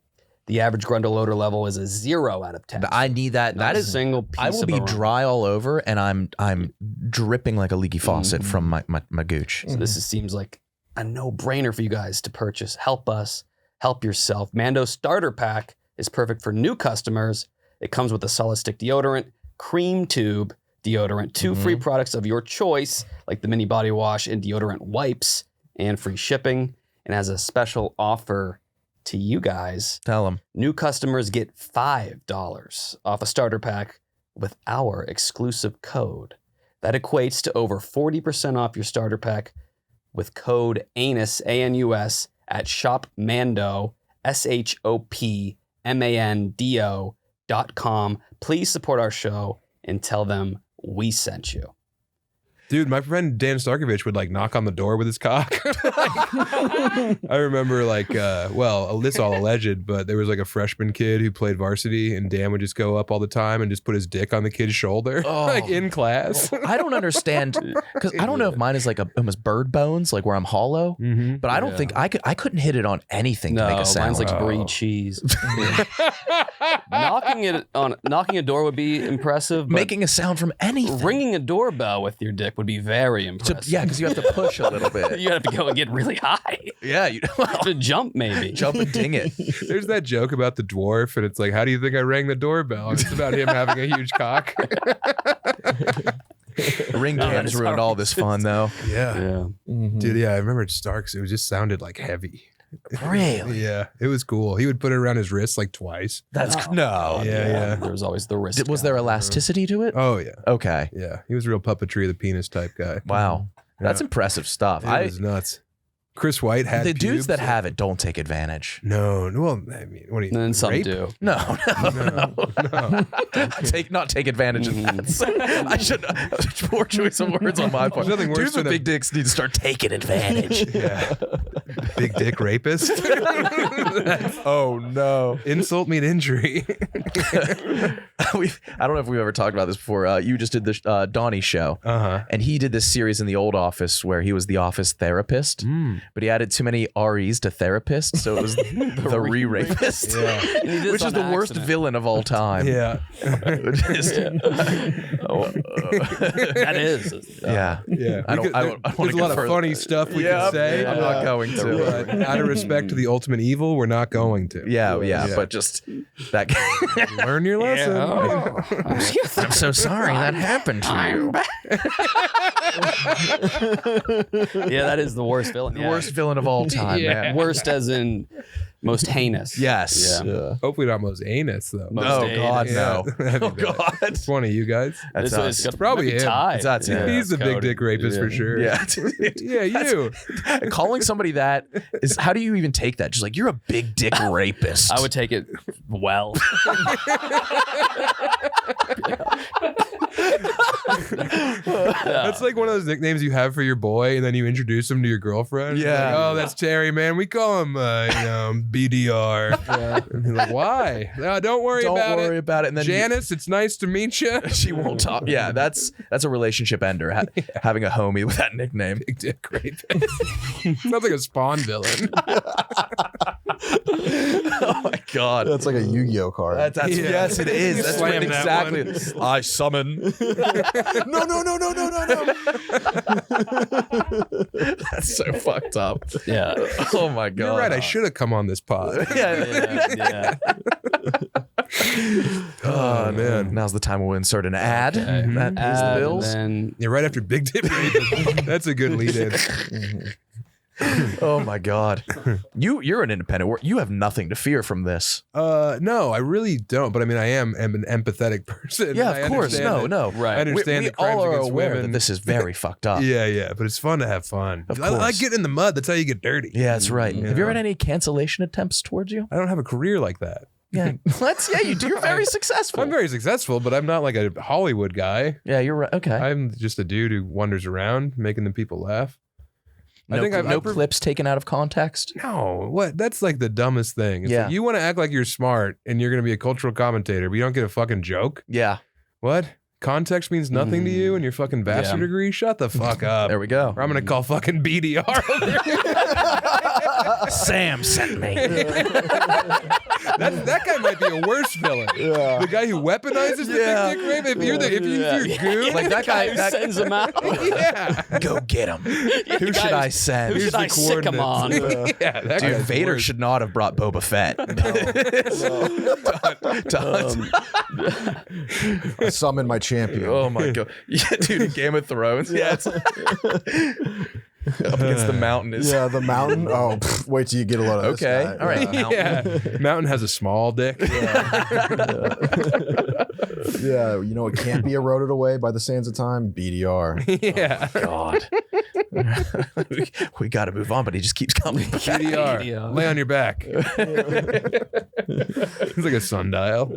[SPEAKER 4] the average grundle odor level is a 0 out of 10.
[SPEAKER 1] I need that.
[SPEAKER 4] Not
[SPEAKER 1] That
[SPEAKER 4] a
[SPEAKER 1] is.
[SPEAKER 4] single piece
[SPEAKER 1] I will
[SPEAKER 4] of
[SPEAKER 1] be
[SPEAKER 4] aroma.
[SPEAKER 1] dry all over, and I'm dripping like a leaky faucet from my gooch.
[SPEAKER 4] So this seems like a no-brainer for you guys to purchase. Help us, help yourself. Mando Starter Pack is perfect for new customers. It comes with a solid stick deodorant, cream tube deodorant, 2 free products of your choice, like the mini body wash and deodorant wipes, and free shipping. And has a special offer to you guys.
[SPEAKER 1] Tell them.
[SPEAKER 4] New customers get $5 off a starter pack with our exclusive code. That equates to over 40% off your starter pack with code ANUS, ANUS, at shopmando, shopmando.com. Please support our show and tell them we sent you.
[SPEAKER 5] Dude, my friend Dan Starkovich would like knock on the door with his cock. I remember well, this all alleged, but there was like a freshman kid who played varsity, and Dan would just go up all the time and just put his dick on the kid's shoulder, like in class.
[SPEAKER 1] I don't understand because I don't know if mine is like almost bird bones, like where I'm hollow. But I don't think I couldn't hit it on anything to make a sound.
[SPEAKER 4] Mine's like brie cheese. knocking a door would be impressive. But
[SPEAKER 1] Making a sound from anything.
[SPEAKER 4] ringing a doorbell with your dick would be very impressive.
[SPEAKER 1] Yeah, because you have to push a little bit.
[SPEAKER 4] You have to go and get really high
[SPEAKER 1] Yeah, you
[SPEAKER 4] to jump, maybe.
[SPEAKER 1] jump and ding it.
[SPEAKER 5] There's that joke about the dwarf, and it's like, how do you think I rang the doorbell? And it's about him having a huge cock.
[SPEAKER 1] Ring cams ruined all this fun, though.
[SPEAKER 5] Yeah. Dude, yeah, I remember at Starks, it just sounded like heavy.
[SPEAKER 1] Really?
[SPEAKER 5] Yeah, it was cool. He would put it around his wrist like twice.
[SPEAKER 1] That's no.
[SPEAKER 5] Yeah.
[SPEAKER 4] There was always the risk.
[SPEAKER 1] Was there elasticity to it?
[SPEAKER 5] Oh, yeah.
[SPEAKER 1] Okay.
[SPEAKER 5] Yeah, he was a real puppetry of the penis type guy.
[SPEAKER 1] Wow. That's impressive stuff.
[SPEAKER 5] It was nuts. Chris White had
[SPEAKER 1] The dudes
[SPEAKER 5] pubes.
[SPEAKER 1] that have it don't take advantage.
[SPEAKER 5] No, well, I mean, what do you?
[SPEAKER 4] And then some
[SPEAKER 5] rape?
[SPEAKER 4] do.
[SPEAKER 1] No. Not take advantage of that. I should poor choice of words on my part.
[SPEAKER 5] There's nothing worse
[SPEAKER 1] Dudes with
[SPEAKER 5] than a-
[SPEAKER 1] big dicks need to start taking advantage.
[SPEAKER 5] Yeah, big dick rapist.
[SPEAKER 1] Oh no.
[SPEAKER 5] Insult mean injury.
[SPEAKER 1] I don't know if we've ever talked about this before. You just did the Donnie show. And he did this series in the old office where he was the office therapist, but he added too many R's to therapist, so it was the re-rapist,
[SPEAKER 4] And he did
[SPEAKER 1] which
[SPEAKER 4] this
[SPEAKER 1] is the
[SPEAKER 4] on
[SPEAKER 1] worst
[SPEAKER 4] accident.
[SPEAKER 1] villain of all time.
[SPEAKER 5] Yeah,
[SPEAKER 4] That is.
[SPEAKER 1] Yeah.
[SPEAKER 5] yeah.
[SPEAKER 1] I don't-
[SPEAKER 5] We could-
[SPEAKER 1] I don't wanna
[SPEAKER 5] There's a
[SPEAKER 1] go
[SPEAKER 5] lot of
[SPEAKER 1] further.
[SPEAKER 5] funny stuff we
[SPEAKER 1] Yeah,
[SPEAKER 5] could say.
[SPEAKER 1] I'm not going to.
[SPEAKER 5] But out of respect to the ultimate evil, we're not going to.
[SPEAKER 1] Yeah, but just that.
[SPEAKER 5] Learn your lesson.
[SPEAKER 1] I'm so sorry that happened to you.
[SPEAKER 4] Yeah, that is the worst villain.
[SPEAKER 1] The worst villain of all time, man.
[SPEAKER 4] Worst as in most heinous.
[SPEAKER 1] Yes.
[SPEAKER 4] Yeah.
[SPEAKER 5] Hopefully not most anus though.
[SPEAKER 4] Most
[SPEAKER 1] Oh
[SPEAKER 4] heinous.
[SPEAKER 1] God,
[SPEAKER 5] Yeah,
[SPEAKER 1] no.
[SPEAKER 5] that'd be
[SPEAKER 1] Oh
[SPEAKER 5] bad.
[SPEAKER 1] God.
[SPEAKER 5] It's one of you guys.
[SPEAKER 1] That's
[SPEAKER 4] This
[SPEAKER 1] us.
[SPEAKER 4] is
[SPEAKER 5] Probably him.
[SPEAKER 4] tied.
[SPEAKER 1] It's us, yeah.
[SPEAKER 5] He's the
[SPEAKER 4] that's
[SPEAKER 5] big
[SPEAKER 4] Cody.
[SPEAKER 5] dick rapist for sure.
[SPEAKER 1] Yeah.
[SPEAKER 5] Yeah, you.
[SPEAKER 1] Calling somebody that is, how do you even take that? Just like, you're a big dick rapist.
[SPEAKER 4] I would take it well.
[SPEAKER 5] That's like one of those nicknames you have for your boy, and then you introduce him to your girlfriend. It's
[SPEAKER 1] Yeah.
[SPEAKER 5] like, oh, that's Terry, man. We call him, BDR. And you're like, why? No, don't worry about it.
[SPEAKER 1] And then
[SPEAKER 5] Janice, it's nice to meet you.
[SPEAKER 1] she won't talk. Yeah, that's a relationship ender. Having a homie with that nickname.
[SPEAKER 5] Big dick rapist. Sounds like a Spawn villain.
[SPEAKER 1] Oh my God.
[SPEAKER 6] That's like a Yu-Gi-Oh card.
[SPEAKER 1] That's
[SPEAKER 5] Yeah.
[SPEAKER 1] Yes, it is. That's
[SPEAKER 5] Slam
[SPEAKER 1] what
[SPEAKER 5] that
[SPEAKER 1] exactly. I summon. No. That's so fucked up.
[SPEAKER 4] Yeah.
[SPEAKER 1] Oh my God.
[SPEAKER 5] You're right. I should have come on this pod.
[SPEAKER 4] Yeah.
[SPEAKER 1] Oh
[SPEAKER 5] man.
[SPEAKER 1] Now's the time we'll insert an ad.
[SPEAKER 4] Okay.
[SPEAKER 1] That pays the bills.
[SPEAKER 4] And
[SPEAKER 5] You're right after Big Dick Rapist. That's a good lead in.
[SPEAKER 1] Oh my God. You're an independent worker. You have nothing to fear from this.
[SPEAKER 5] No, I really don't. But I mean, I am an empathetic person.
[SPEAKER 1] Yeah,
[SPEAKER 5] I
[SPEAKER 1] of course.
[SPEAKER 5] understand
[SPEAKER 1] No.
[SPEAKER 5] I
[SPEAKER 4] Right.
[SPEAKER 5] understand
[SPEAKER 1] We
[SPEAKER 5] the crimes
[SPEAKER 1] all are
[SPEAKER 5] against
[SPEAKER 1] aware
[SPEAKER 5] women.
[SPEAKER 1] that this is very fucked up.
[SPEAKER 5] Yeah, but it's fun to have fun.
[SPEAKER 1] Of
[SPEAKER 5] I like
[SPEAKER 1] course.
[SPEAKER 5] getting in the mud. That's how you get dirty.
[SPEAKER 1] Yeah, that's right.
[SPEAKER 5] You
[SPEAKER 1] Have you ever
[SPEAKER 5] know?
[SPEAKER 1] had any cancellation attempts towards you?
[SPEAKER 5] I don't have a career like that.
[SPEAKER 1] Yeah. You do. You're very successful.
[SPEAKER 5] I'm very successful, but I'm not like a Hollywood guy.
[SPEAKER 1] Yeah, you're right. Okay.
[SPEAKER 5] I'm just a dude who wanders around making the people laugh.
[SPEAKER 1] No,
[SPEAKER 5] I think
[SPEAKER 1] no clips taken out of context.
[SPEAKER 5] No, what? That's like the dumbest thing. It's
[SPEAKER 1] Yeah.
[SPEAKER 5] like, you want to act like you're smart and you're going to be a cultural commentator, but you don't get a fucking joke?
[SPEAKER 1] Yeah.
[SPEAKER 5] What? Context means nothing to you and your fucking bachelor
[SPEAKER 4] Yeah.
[SPEAKER 5] degree? Shut the fuck up.
[SPEAKER 1] There we go.
[SPEAKER 5] Or I'm going to call fucking BDR.
[SPEAKER 1] Sam sent me.
[SPEAKER 5] That guy might be a worse villain.
[SPEAKER 6] Yeah.
[SPEAKER 5] The guy who weaponizes the
[SPEAKER 1] Yeah.
[SPEAKER 5] big dick rape. If you're goo,
[SPEAKER 1] Like that guy.
[SPEAKER 4] Who sends them out?
[SPEAKER 5] yeah.
[SPEAKER 1] Go get him. Who should I send?
[SPEAKER 4] Who should I sick him on?
[SPEAKER 5] Yeah, that
[SPEAKER 1] Dude,
[SPEAKER 5] guy's
[SPEAKER 1] Vader
[SPEAKER 5] worse.
[SPEAKER 1] should not have brought Boba Fett.
[SPEAKER 6] I summon my champion.
[SPEAKER 1] Oh my God. Yeah, dude, in Game of Thrones. Yeah. It's up against the mountain is.
[SPEAKER 6] Yeah, the mountain. Oh, wait till you get a lot of this
[SPEAKER 1] Okay,
[SPEAKER 6] guy.
[SPEAKER 1] all right.
[SPEAKER 6] Yeah.
[SPEAKER 5] Yeah. Mountain has a small dick.
[SPEAKER 6] Yeah, you know it can't be eroded away by the sands of time. BDR.
[SPEAKER 5] Yeah.
[SPEAKER 1] God. we got to move on, but he just keeps coming back.
[SPEAKER 5] BDR. Lay on your back. It's like a sundial.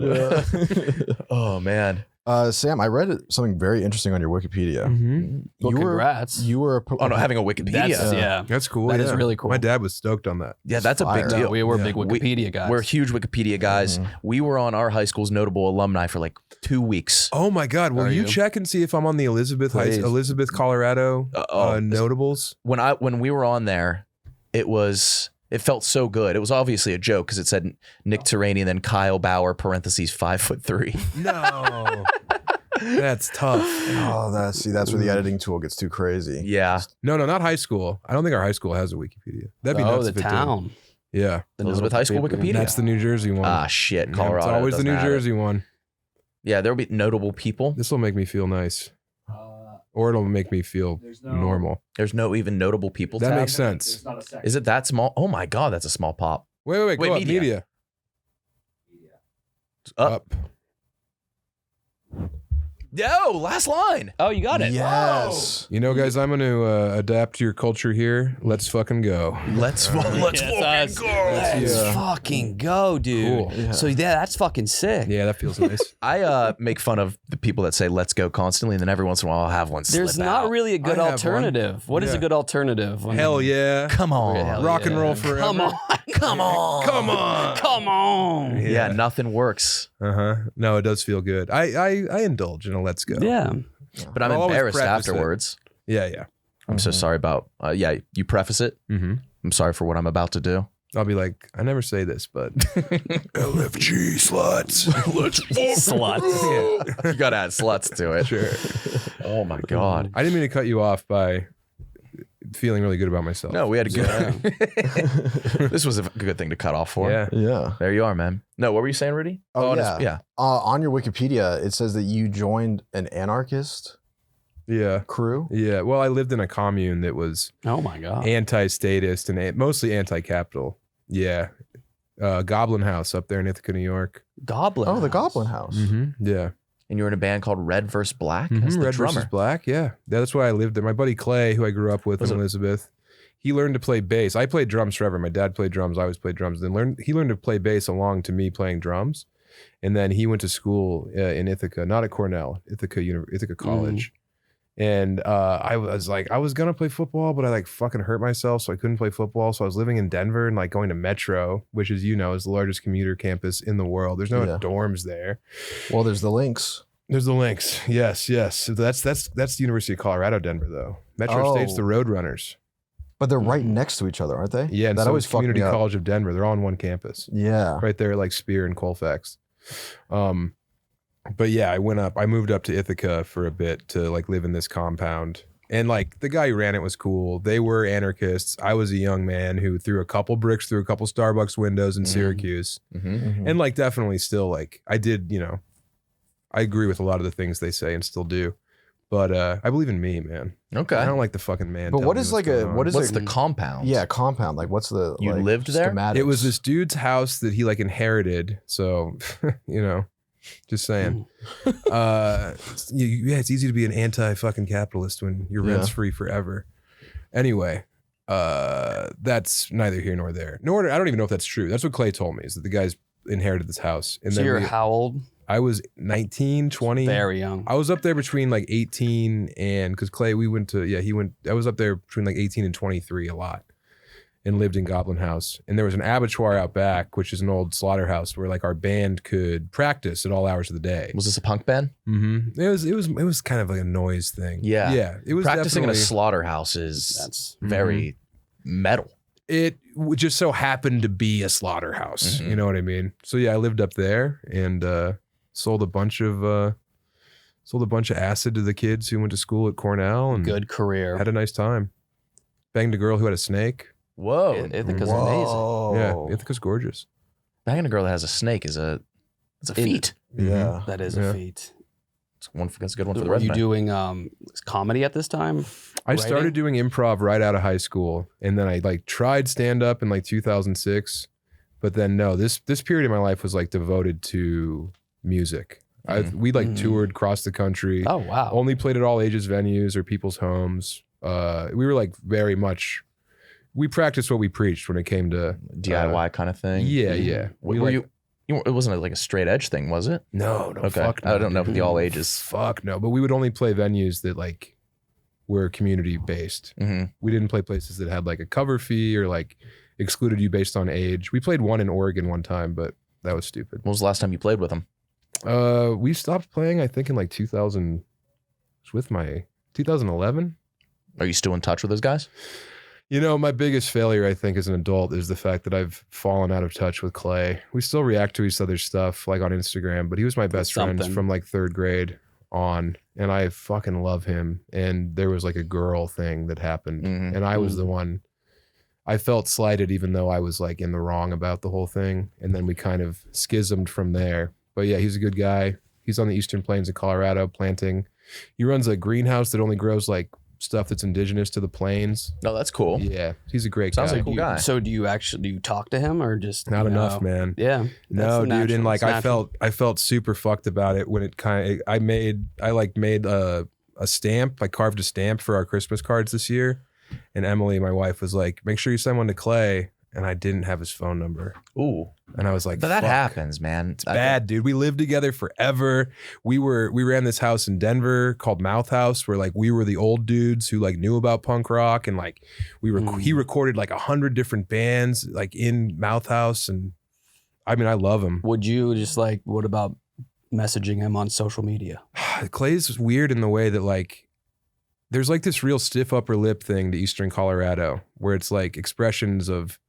[SPEAKER 1] Oh, man.
[SPEAKER 6] Sam, I read something very interesting on your Wikipedia.
[SPEAKER 4] Well,
[SPEAKER 6] You were-
[SPEAKER 4] congrats.
[SPEAKER 6] You were.
[SPEAKER 1] Oh, no, having a Wikipedia.
[SPEAKER 4] That's, yeah.
[SPEAKER 5] That's cool.
[SPEAKER 4] That
[SPEAKER 5] yeah.
[SPEAKER 4] is really cool.
[SPEAKER 5] My dad was stoked on that.
[SPEAKER 1] Yeah, that's a big
[SPEAKER 6] Fire.
[SPEAKER 1] deal.
[SPEAKER 4] We were
[SPEAKER 5] Yeah.
[SPEAKER 4] big Wikipedia guys.
[SPEAKER 1] We're huge Wikipedia guys. We were on our high school's notable alumni for like 2 weeks.
[SPEAKER 5] Oh my God! Will
[SPEAKER 4] Are
[SPEAKER 5] you
[SPEAKER 4] you?
[SPEAKER 5] check and see if I'm on the Elizabeth,
[SPEAKER 1] Please.
[SPEAKER 5] Colorado notables?
[SPEAKER 1] When we were on there, it felt so good. It was obviously a joke because it said Nick Terraney and then Kyle Bauer parentheses 5'3".
[SPEAKER 5] No, that's tough.
[SPEAKER 6] Oh, that's where the editing tool gets too crazy.
[SPEAKER 1] Yeah,
[SPEAKER 5] No, not high school. I don't think our high school has a Wikipedia. That'd be nuts
[SPEAKER 4] the
[SPEAKER 5] if it did.
[SPEAKER 4] town.
[SPEAKER 5] Yeah,
[SPEAKER 1] the Elizabeth High School Wikipedia.
[SPEAKER 5] that's the New Jersey one.
[SPEAKER 1] Ah, shit,
[SPEAKER 5] Yeah,
[SPEAKER 1] Colorado.
[SPEAKER 5] It's always the
[SPEAKER 1] doesn't
[SPEAKER 5] New
[SPEAKER 1] have it.
[SPEAKER 5] Jersey one.
[SPEAKER 1] Yeah, there'll be notable people.
[SPEAKER 5] This will make me feel nice, or it'll make me feel
[SPEAKER 7] There's no-
[SPEAKER 5] normal.
[SPEAKER 1] There's no even notable people
[SPEAKER 5] That
[SPEAKER 1] tab.
[SPEAKER 5] makes sense.
[SPEAKER 7] There's not a second.
[SPEAKER 1] Is it that small? Oh my God, that's a small pop.
[SPEAKER 5] Wait.
[SPEAKER 1] Wait,
[SPEAKER 5] Go up.
[SPEAKER 1] media.
[SPEAKER 5] Media.
[SPEAKER 1] Up. Yo, last line.
[SPEAKER 4] Oh, you got it.
[SPEAKER 6] Yes.
[SPEAKER 5] You know, guys, I'm going to adapt to your culture here. Let's fucking go.
[SPEAKER 1] Let's
[SPEAKER 4] Let's
[SPEAKER 6] Yeah.
[SPEAKER 4] fucking go, dude.
[SPEAKER 5] Cool.
[SPEAKER 4] So that's fucking sick.
[SPEAKER 5] Yeah, that feels nice.
[SPEAKER 1] I make fun of the people that say "let's go" constantly, and then every once in a while I'll have one.
[SPEAKER 4] There's
[SPEAKER 1] slip
[SPEAKER 4] not
[SPEAKER 1] out.
[SPEAKER 4] really a good
[SPEAKER 5] I have
[SPEAKER 4] alternative. What is
[SPEAKER 5] Yeah.
[SPEAKER 4] a good alternative?
[SPEAKER 5] Hell yeah.
[SPEAKER 1] Come on.
[SPEAKER 4] Hell
[SPEAKER 5] Rock and
[SPEAKER 4] yeah.
[SPEAKER 5] roll forever.
[SPEAKER 4] Come on.
[SPEAKER 1] Come on.
[SPEAKER 5] Come on.
[SPEAKER 4] Come on.
[SPEAKER 1] Yeah, nothing works.
[SPEAKER 5] No, it does feel good. I indulge in a let's go.
[SPEAKER 4] Yeah.
[SPEAKER 1] But I'm
[SPEAKER 5] I'll always
[SPEAKER 1] embarrassed
[SPEAKER 5] preface it.
[SPEAKER 1] afterwards.
[SPEAKER 5] Yeah.
[SPEAKER 1] I'm so sorry about. Yeah, you preface it.
[SPEAKER 5] Mm-hmm.
[SPEAKER 1] I'm sorry for what I'm about to do.
[SPEAKER 5] I'll be like, I never say this, but LFG sluts. Let's
[SPEAKER 4] Sluts.
[SPEAKER 1] You gotta add sluts to it.
[SPEAKER 5] Sure.
[SPEAKER 1] Oh my God.
[SPEAKER 5] I didn't mean to cut you off by feeling really good about myself.
[SPEAKER 1] No, we had a good. This was a good thing to cut off for.
[SPEAKER 5] Yeah.
[SPEAKER 6] Yeah.
[SPEAKER 1] There you are, man. No, what were you saying, Rudy?
[SPEAKER 6] Oh,
[SPEAKER 1] yeah. Yeah.
[SPEAKER 6] On your Wikipedia, it says that you joined an anarchist
[SPEAKER 5] Yeah.
[SPEAKER 6] crew.
[SPEAKER 5] Yeah. Well, I lived in a commune that was
[SPEAKER 4] Oh my God.
[SPEAKER 5] anti-statist and mostly anti-capital. Yeah. Goblin House up there in Ithaca, New York.
[SPEAKER 4] Goblin.
[SPEAKER 6] Oh, the
[SPEAKER 4] House.
[SPEAKER 6] Goblin House.
[SPEAKER 5] Mm-hmm. Yeah.
[SPEAKER 1] And you were in a band called Red vs. Black as the
[SPEAKER 5] Red
[SPEAKER 1] drummer.
[SPEAKER 5] versus Black. Yeah. That's why I lived there. My buddy Clay, who I grew up with
[SPEAKER 1] Was
[SPEAKER 5] in
[SPEAKER 1] it-
[SPEAKER 5] Elizabeth, he learned to play bass. I played drums forever. My dad played drums. I always played drums. He learned to play bass along to me playing drums. And then he went to school in Ithaca, not at Cornell, Ithaca College. And I was going to play football, but I fucking hurt myself. So I couldn't play football. So I was living in Denver and going to Metro, which is the largest commuter campus in the world. There's no
[SPEAKER 6] Yeah.
[SPEAKER 5] dorms there.
[SPEAKER 6] Well, there's the links.
[SPEAKER 5] There's the links. Yes. So that's the University of Colorado, Denver, though. Metro State's the Roadrunners.
[SPEAKER 6] But they're right next to each other, aren't they?
[SPEAKER 5] Yeah, and
[SPEAKER 6] that
[SPEAKER 5] so
[SPEAKER 6] always
[SPEAKER 5] is
[SPEAKER 6] fucked
[SPEAKER 5] Community
[SPEAKER 6] me up.
[SPEAKER 5] College of Denver. They're all on one campus,
[SPEAKER 6] Yeah.
[SPEAKER 5] right there, at Spear and Colfax. But yeah, I moved up to Ithaca for a bit to live in this compound. And the guy who ran it was cool. They were anarchists. I was a young man who threw a couple bricks through a couple Starbucks windows in Syracuse.
[SPEAKER 1] Mm-hmm.
[SPEAKER 5] And definitely still I did, I agree with a lot of the things they say and still do. But I believe in me, man.
[SPEAKER 1] Okay.
[SPEAKER 5] I don't like the fucking man.
[SPEAKER 6] But
[SPEAKER 5] telling
[SPEAKER 6] what
[SPEAKER 5] me
[SPEAKER 6] is
[SPEAKER 5] what's
[SPEAKER 6] like
[SPEAKER 5] going
[SPEAKER 6] a
[SPEAKER 5] on.
[SPEAKER 6] what is
[SPEAKER 1] What's
[SPEAKER 6] it?
[SPEAKER 1] the compound?
[SPEAKER 6] Yeah, compound. Like what's the
[SPEAKER 1] You
[SPEAKER 6] like,
[SPEAKER 1] lived there?
[SPEAKER 6] schematics?
[SPEAKER 5] It was this dude's house that he like inherited. So, you know, just saying. Yeah, it's easy to be an anti-fucking capitalist when your rent's free forever. Anyway, that's neither here nor there. Nor I don't even know if that's true. That's what Clay told me, is that the guys inherited this house. And
[SPEAKER 4] So
[SPEAKER 5] then
[SPEAKER 4] you're how old?
[SPEAKER 5] I was 19, 20.
[SPEAKER 4] Very young.
[SPEAKER 5] I was up there between like 18 and, because Clay, we went to, I was up there between like 18 and 23 a lot and lived in Goblin House. And there was an abattoir out back, which is an old slaughterhouse where like our band could practice at all hours of the day.
[SPEAKER 1] Was this a punk band?
[SPEAKER 5] Mm-hmm. It was kind of like a noise thing.
[SPEAKER 1] Yeah.
[SPEAKER 5] Yeah. It was
[SPEAKER 1] Practicing in a
[SPEAKER 5] definitely-
[SPEAKER 1] slaughterhouse is
[SPEAKER 4] That's
[SPEAKER 1] very metal.
[SPEAKER 5] It just so happened to be a slaughterhouse.
[SPEAKER 1] Mhm.
[SPEAKER 5] You know what I mean? So yeah, I lived up there and sold a bunch of acid to the kids who went to school at Cornell and
[SPEAKER 4] good career.
[SPEAKER 5] had a nice time. Banged a girl who had a snake.
[SPEAKER 1] Whoa.
[SPEAKER 4] Ithaca's amazing.
[SPEAKER 5] Yeah, Ithaca's gorgeous.
[SPEAKER 1] Banging a girl that has a snake is a feat.
[SPEAKER 6] Yeah.
[SPEAKER 4] That is
[SPEAKER 5] Yeah.
[SPEAKER 4] a feat.
[SPEAKER 1] That's a good one for the
[SPEAKER 4] Were you
[SPEAKER 1] resume.
[SPEAKER 4] doing comedy at this time?
[SPEAKER 5] I
[SPEAKER 4] Writing?
[SPEAKER 5] started doing improv right out of high school, and then I like tried stand up in like 2006, but then no, this period of my life was like devoted to music. We like toured across the country.
[SPEAKER 4] Oh wow.
[SPEAKER 5] Only played at all ages venues or people's homes. We were like very much. We practiced what we preached when it came to
[SPEAKER 1] DIY kind of thing.
[SPEAKER 5] Yeah.
[SPEAKER 1] Were you? It wasn't like a straight edge thing, was it?
[SPEAKER 5] No,
[SPEAKER 1] Okay.
[SPEAKER 5] fuck no.
[SPEAKER 1] I don't know if the all ages.
[SPEAKER 5] Fuck no, but we would only play venues that like were community based.
[SPEAKER 1] Mm-hmm.
[SPEAKER 5] We didn't play places that had like a cover fee or like excluded you based on age. We played one in Oregon one time, but that was stupid.
[SPEAKER 1] When was the last time you played with them?
[SPEAKER 5] We stopped playing, I think, in like 2000. It's with my 2011.
[SPEAKER 1] Are you still in touch with those guys?
[SPEAKER 5] You know, my biggest failure, I think, as an adult is the fact that I've fallen out of touch with Clay. We still react to each other's stuff, like on Instagram, but he was my best friend
[SPEAKER 4] Something.
[SPEAKER 5] from like third grade on, and I fucking love him. And there was like a girl thing that happened,
[SPEAKER 1] Mhm.
[SPEAKER 5] and I was the one. I felt slighted, even though I was like in the wrong about the whole thing. And then we kind of schismed from there. But yeah, he's a good guy. He's on the Eastern Plains of Colorado planting. He runs a greenhouse that only grows like stuff that's indigenous to the plains.
[SPEAKER 1] No, that's cool.
[SPEAKER 5] Yeah, he's a great
[SPEAKER 1] Sounds
[SPEAKER 5] guy.
[SPEAKER 1] like a cool guy.
[SPEAKER 4] So do you talk to him or just
[SPEAKER 5] Not
[SPEAKER 4] you
[SPEAKER 5] enough,
[SPEAKER 4] know?
[SPEAKER 5] man.
[SPEAKER 4] Yeah.
[SPEAKER 5] No,
[SPEAKER 4] That's
[SPEAKER 5] dude, and
[SPEAKER 4] natural.
[SPEAKER 5] like
[SPEAKER 4] It's
[SPEAKER 5] I
[SPEAKER 4] natural.
[SPEAKER 5] felt super fucked about it when it I made a stamp. I carved a stamp for our Christmas cards this year, and Emily, my wife, was like, "Make sure you send one to Clay." And I didn't have his phone number,
[SPEAKER 1] Ooh,
[SPEAKER 5] and I was like,
[SPEAKER 1] but that
[SPEAKER 5] "Fuck."
[SPEAKER 1] happens, man. It's
[SPEAKER 5] Bad, dude. We lived together forever. We ran this house in Denver called Mouth House, where like we were the old dudes who like knew about punk rock, and like he recorded like 100 different bands like in Mouth House, and I mean I love him.
[SPEAKER 4] Would you just like what about messaging him on social media?
[SPEAKER 5] Clay's weird in the way that like there's like this real stiff upper lip thing to Eastern Colorado, where it's like expressions of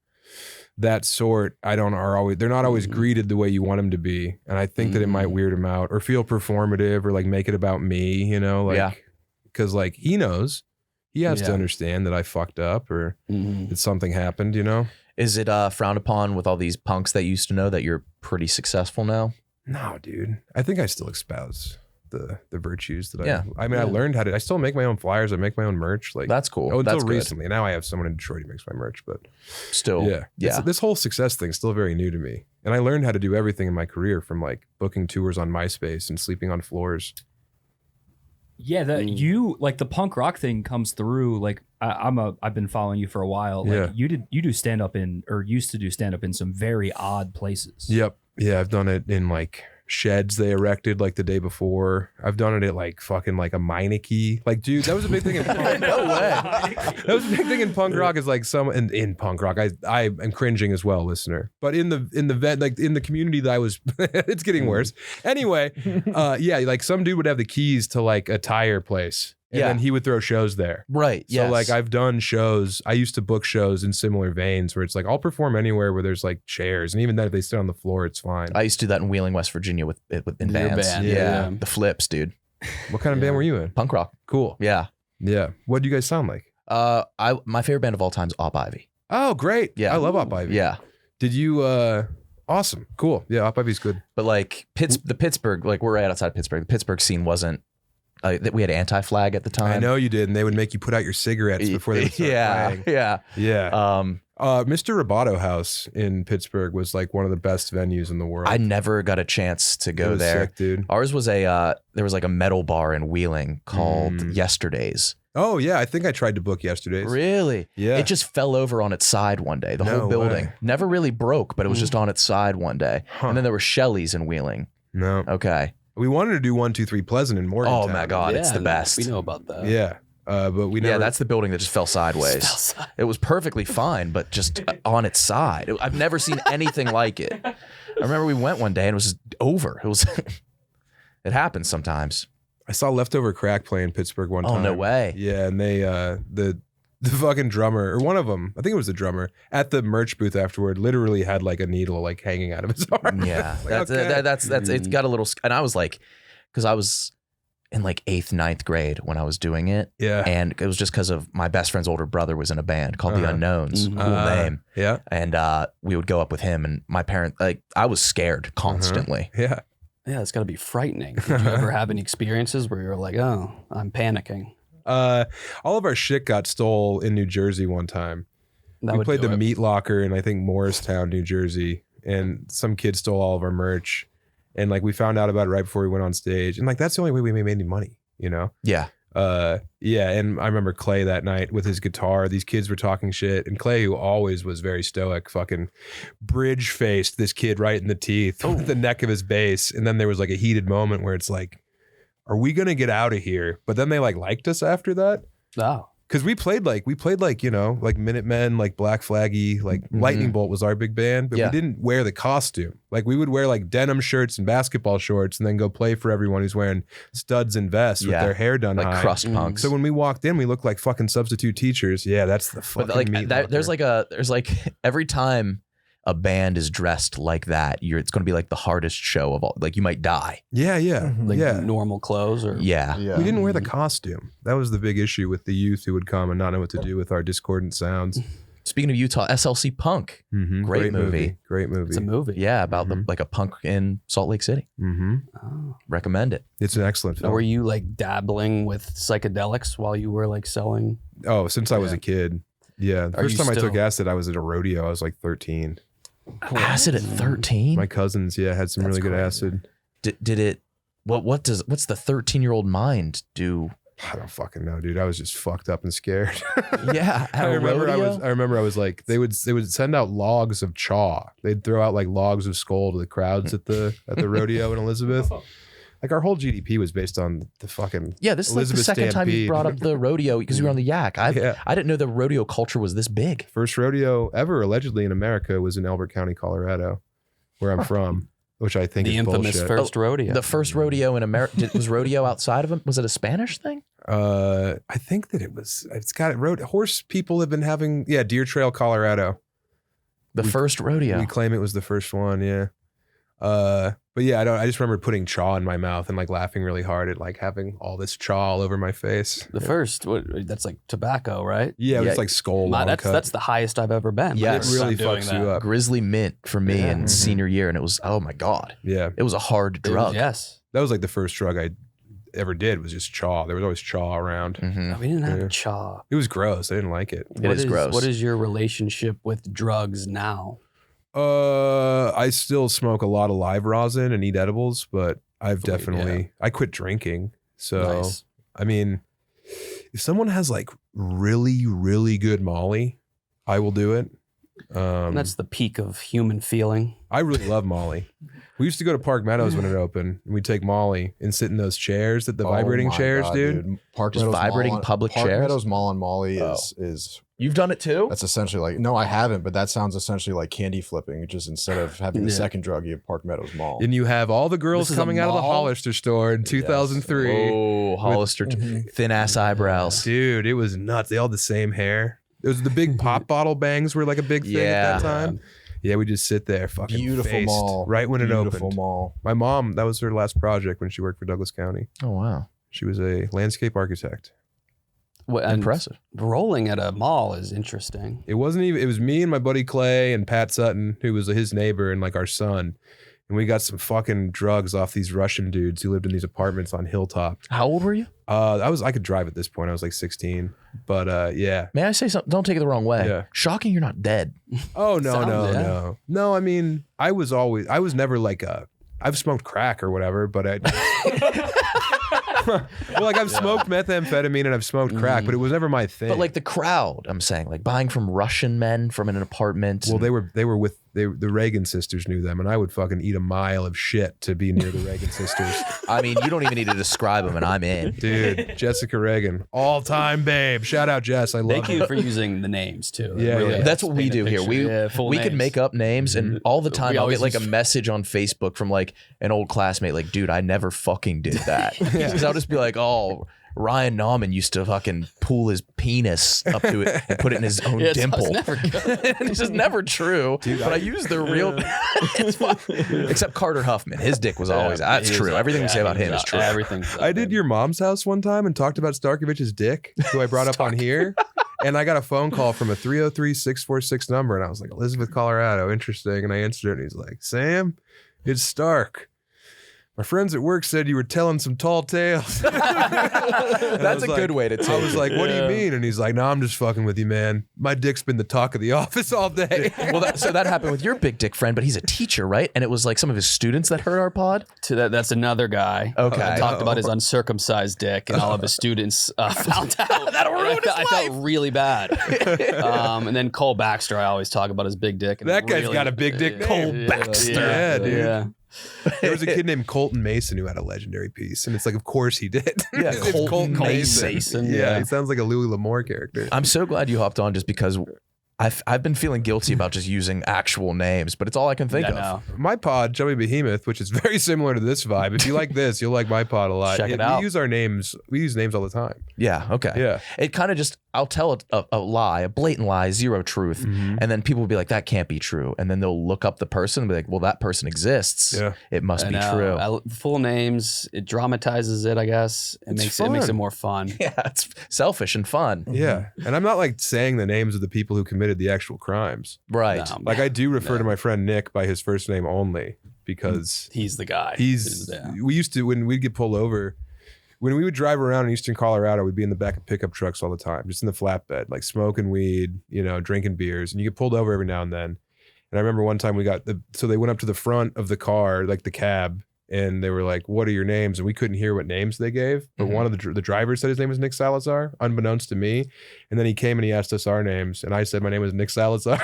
[SPEAKER 5] that sort they're not always greeted the way you want them to be, and I think that it might weird him out or feel performative or like make it about me, you know, like because like he knows he has to understand that I fucked up or that something happened, you know.
[SPEAKER 1] Is it frowned upon with all these punks that you used to know that you're pretty successful now?
[SPEAKER 5] No, dude, I think I still espouse the virtues that
[SPEAKER 1] Yeah.
[SPEAKER 5] I learned how to. I still make my own flyers. I make my own merch. Like
[SPEAKER 1] That's cool.
[SPEAKER 5] until
[SPEAKER 1] That's good.
[SPEAKER 5] recently. Now I have someone in Detroit who makes my merch, but
[SPEAKER 1] Still,
[SPEAKER 5] yeah. This whole success thing is still very new to me. And I learned how to do everything in my career, from like booking tours on MySpace and sleeping on floors.
[SPEAKER 7] Yeah, that you like the punk rock thing comes through. Like I've been following you for a while. Like
[SPEAKER 5] Yeah.
[SPEAKER 7] you do stand up in or used to do stand up in some very odd places.
[SPEAKER 5] Yep. Yeah, I've done it in like sheds they erected like the day before. I've done it at like fucking like a Meineke. Like, dude, that was a big thing in punk. No way. That was a big thing in punk rock. Is like in punk rock. I am cringing as well, listener. But in the community that I was, it's getting worse. Anyway, yeah, like some dude would have the keys to like a tire place. And then he would throw shows there.
[SPEAKER 1] Right.
[SPEAKER 5] So like I've done shows. I used to book shows in similar veins where it's like I'll perform anywhere where there's like chairs, and even then if they sit on the floor, it's fine.
[SPEAKER 1] I used to do that in Wheeling, West Virginia with in
[SPEAKER 4] Your
[SPEAKER 1] bands.
[SPEAKER 4] band,
[SPEAKER 1] Yeah.
[SPEAKER 4] yeah.
[SPEAKER 1] The Flips, dude.
[SPEAKER 5] What kind of band were you in?
[SPEAKER 1] Punk rock.
[SPEAKER 5] Cool.
[SPEAKER 1] Yeah.
[SPEAKER 5] Yeah. What do you guys sound like?
[SPEAKER 1] My favorite band of all time is Op Ivy.
[SPEAKER 5] Oh, great.
[SPEAKER 1] Yeah.
[SPEAKER 5] I love Up Ivy.
[SPEAKER 1] Yeah.
[SPEAKER 5] Did you awesome. Cool. Yeah, Up Ivy's good.
[SPEAKER 1] But like the Pittsburgh, like we're right outside Pittsburgh. The Pittsburgh scene wasn't that we had Anti-Flag at the time.
[SPEAKER 5] I know you did, and they would make you put out your cigarettes before they would start playing.
[SPEAKER 1] Yeah.
[SPEAKER 5] Yeah. Mr. Roboto House in Pittsburgh was like one of the best venues in the world.
[SPEAKER 1] I never got a chance to
[SPEAKER 5] It
[SPEAKER 1] go
[SPEAKER 5] was
[SPEAKER 1] there.
[SPEAKER 5] sick, dude.
[SPEAKER 1] Ours was there was like a metal bar in Wheeling called Yesterdays.
[SPEAKER 5] Oh yeah, I think I tried to book Yesterday's.
[SPEAKER 1] Really?
[SPEAKER 5] Yeah.
[SPEAKER 1] It just fell over on its side one day. The
[SPEAKER 5] No
[SPEAKER 1] whole building
[SPEAKER 5] way.
[SPEAKER 1] never really broke, but it was just on its side one day.
[SPEAKER 5] Huh.
[SPEAKER 1] And then there were Shelley's in Wheeling.
[SPEAKER 5] No.
[SPEAKER 1] Okay.
[SPEAKER 5] We wanted to do 123 Pleasant in Morgantown.
[SPEAKER 1] Oh my God, it's the best.
[SPEAKER 4] We know about that.
[SPEAKER 5] Yeah. But we never.
[SPEAKER 1] Yeah, that's the building that just fell sideways. It was perfectly fine, but just on its side. I've never seen anything like it. I remember we went one day and it was just over. It was. It happens sometimes.
[SPEAKER 5] I saw Leftover Crack play in Pittsburgh one time.
[SPEAKER 1] Oh no way.
[SPEAKER 5] Yeah, and they the fucking drummer, or one of them, I think it was the drummer, at the merch booth afterward, literally had like a needle like hanging out of his arm.
[SPEAKER 1] Yeah,
[SPEAKER 5] Like,
[SPEAKER 1] that's
[SPEAKER 5] okay.
[SPEAKER 1] it's got a little, and I was like, because I was in like 8th, 9th grade when I was doing it,
[SPEAKER 5] Yeah.
[SPEAKER 1] and it was just because of my best friend's older brother was in a band called the
[SPEAKER 5] Uh-huh.
[SPEAKER 1] Unknowns, cool name,
[SPEAKER 5] Yeah.
[SPEAKER 1] and we would go up with him, and my parent, like, I was scared constantly.
[SPEAKER 5] Yeah.
[SPEAKER 4] Yeah, it's got to be frightening. Did you ever have any experiences where you're like, oh, I'm panicking?
[SPEAKER 5] All of our shit got stole in New Jersey one time.
[SPEAKER 4] That
[SPEAKER 5] We
[SPEAKER 4] would
[SPEAKER 5] played
[SPEAKER 4] do
[SPEAKER 5] the
[SPEAKER 4] it.
[SPEAKER 5] Meat Locker in, I think, Morristown, New Jersey, and some kid stole all of our merch. And like we found out about it right before we went on stage. And like that's the only way we made any money, you know?
[SPEAKER 1] Yeah,
[SPEAKER 5] Yeah, and I remember Clay that night with his guitar. These kids were talking shit, and Clay, who always was very stoic, fucking bridge faced this kid right in the teeth with the neck of his bass. And then there was like a heated moment where it's like, are we gonna get out of here? But then they like liked us after that.
[SPEAKER 4] Oh,
[SPEAKER 5] Because we played like you know, like Minutemen, like Black Flaggy, like Lightning Bolt was our big band, but
[SPEAKER 1] Yeah.
[SPEAKER 5] we didn't wear the costume. Like we would wear like denim shirts and basketball shorts and then go play for everyone who's wearing studs and vests with
[SPEAKER 1] Yeah.
[SPEAKER 5] their hair done
[SPEAKER 1] like
[SPEAKER 5] high.
[SPEAKER 1] crust punks.
[SPEAKER 5] So when we walked in, we looked like fucking substitute teachers. Yeah, that's the fucking
[SPEAKER 1] but like
[SPEAKER 5] meat
[SPEAKER 1] that, there's
[SPEAKER 5] locker.
[SPEAKER 1] like every time a band is dressed like that, it's going to be like the hardest show of all. Like you might die.
[SPEAKER 5] yeah,
[SPEAKER 4] like
[SPEAKER 5] yeah.
[SPEAKER 4] normal clothes or
[SPEAKER 1] Yeah.
[SPEAKER 6] Yeah.
[SPEAKER 5] We didn't wear the costume. That was the big issue with the youth who would come and not know what to do with our discordant sounds.
[SPEAKER 1] Speaking of Utah, SLC Punk.
[SPEAKER 5] Mhm.
[SPEAKER 1] Great movie.
[SPEAKER 5] Great movie.
[SPEAKER 4] it's a movie.
[SPEAKER 1] Yeah, about like a punk in Salt Lake City.
[SPEAKER 5] Mm-hmm.
[SPEAKER 4] Oh.
[SPEAKER 1] Recommend it.
[SPEAKER 5] It's an excellent
[SPEAKER 4] Now,
[SPEAKER 5] film.
[SPEAKER 4] were you like dabbling with psychedelics while you were like selling?
[SPEAKER 5] Oh, since I was a kid. Yeah. The
[SPEAKER 4] Are
[SPEAKER 5] first
[SPEAKER 4] you
[SPEAKER 5] time I took
[SPEAKER 4] still-
[SPEAKER 5] acid, I was at a rodeo. I was like 13.
[SPEAKER 1] Acid at 13.
[SPEAKER 5] My cousins, had some
[SPEAKER 4] That's
[SPEAKER 5] really good
[SPEAKER 4] crazy.
[SPEAKER 5] acid.
[SPEAKER 1] Did it? What's the 13-year-old mind do?
[SPEAKER 5] I don't fucking know, dude. I was just fucked up and scared.
[SPEAKER 1] Yeah, at a rodeo?
[SPEAKER 5] I remember I was like, they would send out logs of chaw. They'd throw out like logs of skull to the crowds at the rodeo in Elizabeth. Like our whole GDP was based on the fucking
[SPEAKER 1] Yeah, this is like the
[SPEAKER 5] Elizabeth
[SPEAKER 1] second time you
[SPEAKER 5] Stampede.
[SPEAKER 1] brought up the rodeo because you were on the Yak. I didn't know the rodeo culture was this big.
[SPEAKER 5] First rodeo ever allegedly in America was in Elbert County, Colorado, where I'm from, which I think
[SPEAKER 4] The
[SPEAKER 5] is
[SPEAKER 4] infamous
[SPEAKER 5] bullshit.
[SPEAKER 4] first rodeo.
[SPEAKER 1] The first rodeo in America was rodeo outside of it. Was it a Spanish thing?
[SPEAKER 5] I think that it's got horse people have been having, Deer Trail, Colorado.
[SPEAKER 1] The first rodeo.
[SPEAKER 5] We claim it was the first one. Yeah. But yeah, I just remember putting chaw in my mouth and like laughing really hard at like having all this chaw all over my face.
[SPEAKER 4] The first, that's like tobacco, right?
[SPEAKER 5] Yeah, it
[SPEAKER 1] Yeah.
[SPEAKER 5] was like skull
[SPEAKER 4] Wow,
[SPEAKER 5] long
[SPEAKER 4] that's
[SPEAKER 5] cut.
[SPEAKER 4] that's the highest I've ever been.
[SPEAKER 1] Yeah,
[SPEAKER 5] it
[SPEAKER 1] Yes.
[SPEAKER 5] really
[SPEAKER 4] Stop doing
[SPEAKER 5] fucks
[SPEAKER 4] that.
[SPEAKER 5] you up.
[SPEAKER 1] Grizzly mint for me
[SPEAKER 4] Yeah.
[SPEAKER 1] in senior year, and it was, oh my God,
[SPEAKER 5] Yeah.
[SPEAKER 1] it was a hard
[SPEAKER 4] It was-
[SPEAKER 1] drug.
[SPEAKER 4] yes.
[SPEAKER 5] That was like the first drug I ever did was just chaw. There was always chaw around.
[SPEAKER 1] Mhm.
[SPEAKER 4] We didn't have
[SPEAKER 5] Yeah.
[SPEAKER 4] chaw.
[SPEAKER 5] It was gross. I didn't like it.
[SPEAKER 1] It is gross.
[SPEAKER 4] What is your relationship with drugs now?
[SPEAKER 5] I still smoke a lot of live rosin and eat edibles, but I've
[SPEAKER 4] Sweet,
[SPEAKER 5] definitely I quit drinking. So
[SPEAKER 4] Nice.
[SPEAKER 5] I mean, if someone has like really, really good Molly, I will do it.
[SPEAKER 4] And that's the peak of human feeling.
[SPEAKER 5] I really love Molly. We used to go to Park Meadows when it opened, and we'd take Molly and sit in those chairs, the vibrating
[SPEAKER 6] Oh my
[SPEAKER 5] chairs,
[SPEAKER 6] God,
[SPEAKER 5] dude.
[SPEAKER 6] Park
[SPEAKER 1] Just
[SPEAKER 6] Meadows
[SPEAKER 1] vibrating
[SPEAKER 6] Mall on-
[SPEAKER 1] public
[SPEAKER 6] Park
[SPEAKER 1] chairs?
[SPEAKER 6] Meadows Mall and Molly
[SPEAKER 1] Oh.
[SPEAKER 6] is
[SPEAKER 1] You've done it too?
[SPEAKER 6] that's essentially like no, I haven't, but that sounds essentially like candy flipping. Just instead of having the
[SPEAKER 4] Yeah.
[SPEAKER 6] second drug, you have Park Meadows Mall.
[SPEAKER 5] And you have all the girls
[SPEAKER 4] This is a
[SPEAKER 5] coming out of the
[SPEAKER 4] mall?
[SPEAKER 5] Hollister store in 2003.
[SPEAKER 1] Oh, Hollister, thin ass eyebrows.
[SPEAKER 5] Dude, it was nuts. They all had the same hair. It was the big pop bottle bangs were like a big thing
[SPEAKER 1] Yeah.
[SPEAKER 5] at that time. Yeah, we just sit there, fucking
[SPEAKER 6] Beautiful
[SPEAKER 5] faced,
[SPEAKER 6] mall.
[SPEAKER 5] right when it
[SPEAKER 6] Beautiful
[SPEAKER 5] opened.
[SPEAKER 6] mall.
[SPEAKER 5] My mom, that was her last project when she worked for Douglas County.
[SPEAKER 1] Oh wow,
[SPEAKER 5] She was a landscape architect.
[SPEAKER 4] And
[SPEAKER 1] impressive.
[SPEAKER 4] rolling at a mall is interesting.
[SPEAKER 5] It wasn't even. It was me and my buddy Clay and Pat Sutton, who was his neighbor and like our son. and we got some fucking drugs off these Russian dudes who lived in these apartments on Hilltop.
[SPEAKER 1] How old were you?
[SPEAKER 5] I could drive at this point. I was like 16. But yeah.
[SPEAKER 1] May I say something? Don't take it the wrong way.
[SPEAKER 5] Yeah.
[SPEAKER 1] Shocking, you're not dead.
[SPEAKER 5] Oh no,
[SPEAKER 4] Sounds- yeah.
[SPEAKER 5] no. No, I mean, I was never like I've smoked crack or whatever, but well, like I've smoked methamphetamine and I've smoked crack, but it was never my thing.
[SPEAKER 1] But like the crowd, I'm saying, like buying from Russian men from an apartment.
[SPEAKER 5] well, they were with the Reagan sisters knew them, and I would fucking eat a mile of shit to be near the Reagan sisters.
[SPEAKER 1] I mean, you don't even need to describe them, and I'm in.
[SPEAKER 5] Dude, Jessica Reagan, all-time babe. Shout out Jess, I love
[SPEAKER 4] Thank
[SPEAKER 5] her.
[SPEAKER 4] you for using the names too.
[SPEAKER 5] Yeah, yeah.
[SPEAKER 1] That's what we do here. We can make up names, and all the time
[SPEAKER 4] We
[SPEAKER 1] I'll
[SPEAKER 4] always
[SPEAKER 1] get like a
[SPEAKER 4] use-
[SPEAKER 1] message on Facebook from like an old classmate, like, dude, I never fucking did that. Because I'll just be like, oh, Ryan Nauman used to fucking pull his penis up to it and put it in his own dimple.
[SPEAKER 4] It's never good.
[SPEAKER 1] It's just never true. But I use the real. It's fun. Except Carter Huffman, his dick was always. That's true. Everything we say about him is true.
[SPEAKER 4] Everything's
[SPEAKER 5] I did your mom's house one time and talked about Starkovich's dick, who I brought up on here. And I got a phone call from a 303-646 number, and I was like, Elizabeth, Colorado, interesting. And I answered it, and he's like, Sam, it's Stark. My friends at work said you were telling some tall tales.
[SPEAKER 1] That's a good way to
[SPEAKER 5] I
[SPEAKER 1] take
[SPEAKER 5] was
[SPEAKER 1] it.
[SPEAKER 5] like, what do you mean? And he's like, no, I'm just fucking with you, man. My dick's been the talk of the office all day.
[SPEAKER 1] Well, so that happened with your big dick friend, but he's a teacher, right? And it was like some of his students that heard our pod.
[SPEAKER 4] That's another guy.
[SPEAKER 1] Okay.
[SPEAKER 4] That talked about his uncircumcised dick, and all of his students found out.
[SPEAKER 1] That'll ruin his
[SPEAKER 4] I felt really bad. And then Cole Baxter, I always talk about his big dick. And
[SPEAKER 5] That guy's
[SPEAKER 4] really-
[SPEAKER 5] got a big dick.
[SPEAKER 1] Cole Baxter.
[SPEAKER 5] Yeah, dude.
[SPEAKER 4] Yeah.
[SPEAKER 5] There was a kid named Colton Mason who had a legendary piece, and it's like, of course he did.
[SPEAKER 1] Yeah,
[SPEAKER 5] His name's
[SPEAKER 1] Colton Mason.
[SPEAKER 5] Yeah,
[SPEAKER 4] Yeah.
[SPEAKER 5] he sounds like a Louis L'Amour character.
[SPEAKER 1] I'm so glad you hopped on just because I've been feeling guilty about just using actual names, but it's all I can think
[SPEAKER 4] I
[SPEAKER 1] of.
[SPEAKER 4] know.
[SPEAKER 5] My pod, Chubby Behemoth, which is very similar to this vibe. If you like this, you'll like my pod a lot.
[SPEAKER 4] Check it out.
[SPEAKER 5] We use our names. We use names all the time.
[SPEAKER 1] Yeah, okay.
[SPEAKER 5] Yeah.
[SPEAKER 1] It kind of just, I'll tell a lie, a blatant lie, zero truth, and then people will be like, that can't be true. And then they'll look up the person and be like, well, that person exists.
[SPEAKER 5] Yeah.
[SPEAKER 1] It must
[SPEAKER 4] I
[SPEAKER 1] be
[SPEAKER 4] know.
[SPEAKER 1] true.
[SPEAKER 4] Full names, it dramatizes it, I guess. It makes
[SPEAKER 5] fun.
[SPEAKER 4] it more fun.
[SPEAKER 1] Yeah, it's selfish and fun.
[SPEAKER 5] Yeah. And I'm not like saying the names of the people who committed the actual crimes.
[SPEAKER 1] Right.
[SPEAKER 4] No,
[SPEAKER 5] Like I do refer to my friend Nick by his first name only because
[SPEAKER 4] he's the guy.
[SPEAKER 5] we used to, when we'd get pulled over, when we would drive around in Eastern Colorado, we'd be in the back of pickup trucks all the time, just in the flatbed, like smoking weed, drinking beers, and you get pulled over every now and then. And I remember one time so they went up to the front of the car, like the cab, and they were like, what are your names? And we couldn't hear what names they gave. But one of the drivers said his name was Nick Salazar, unbeknownst to me. And then he came and he asked us our names. And I said my name was Nick Salazar.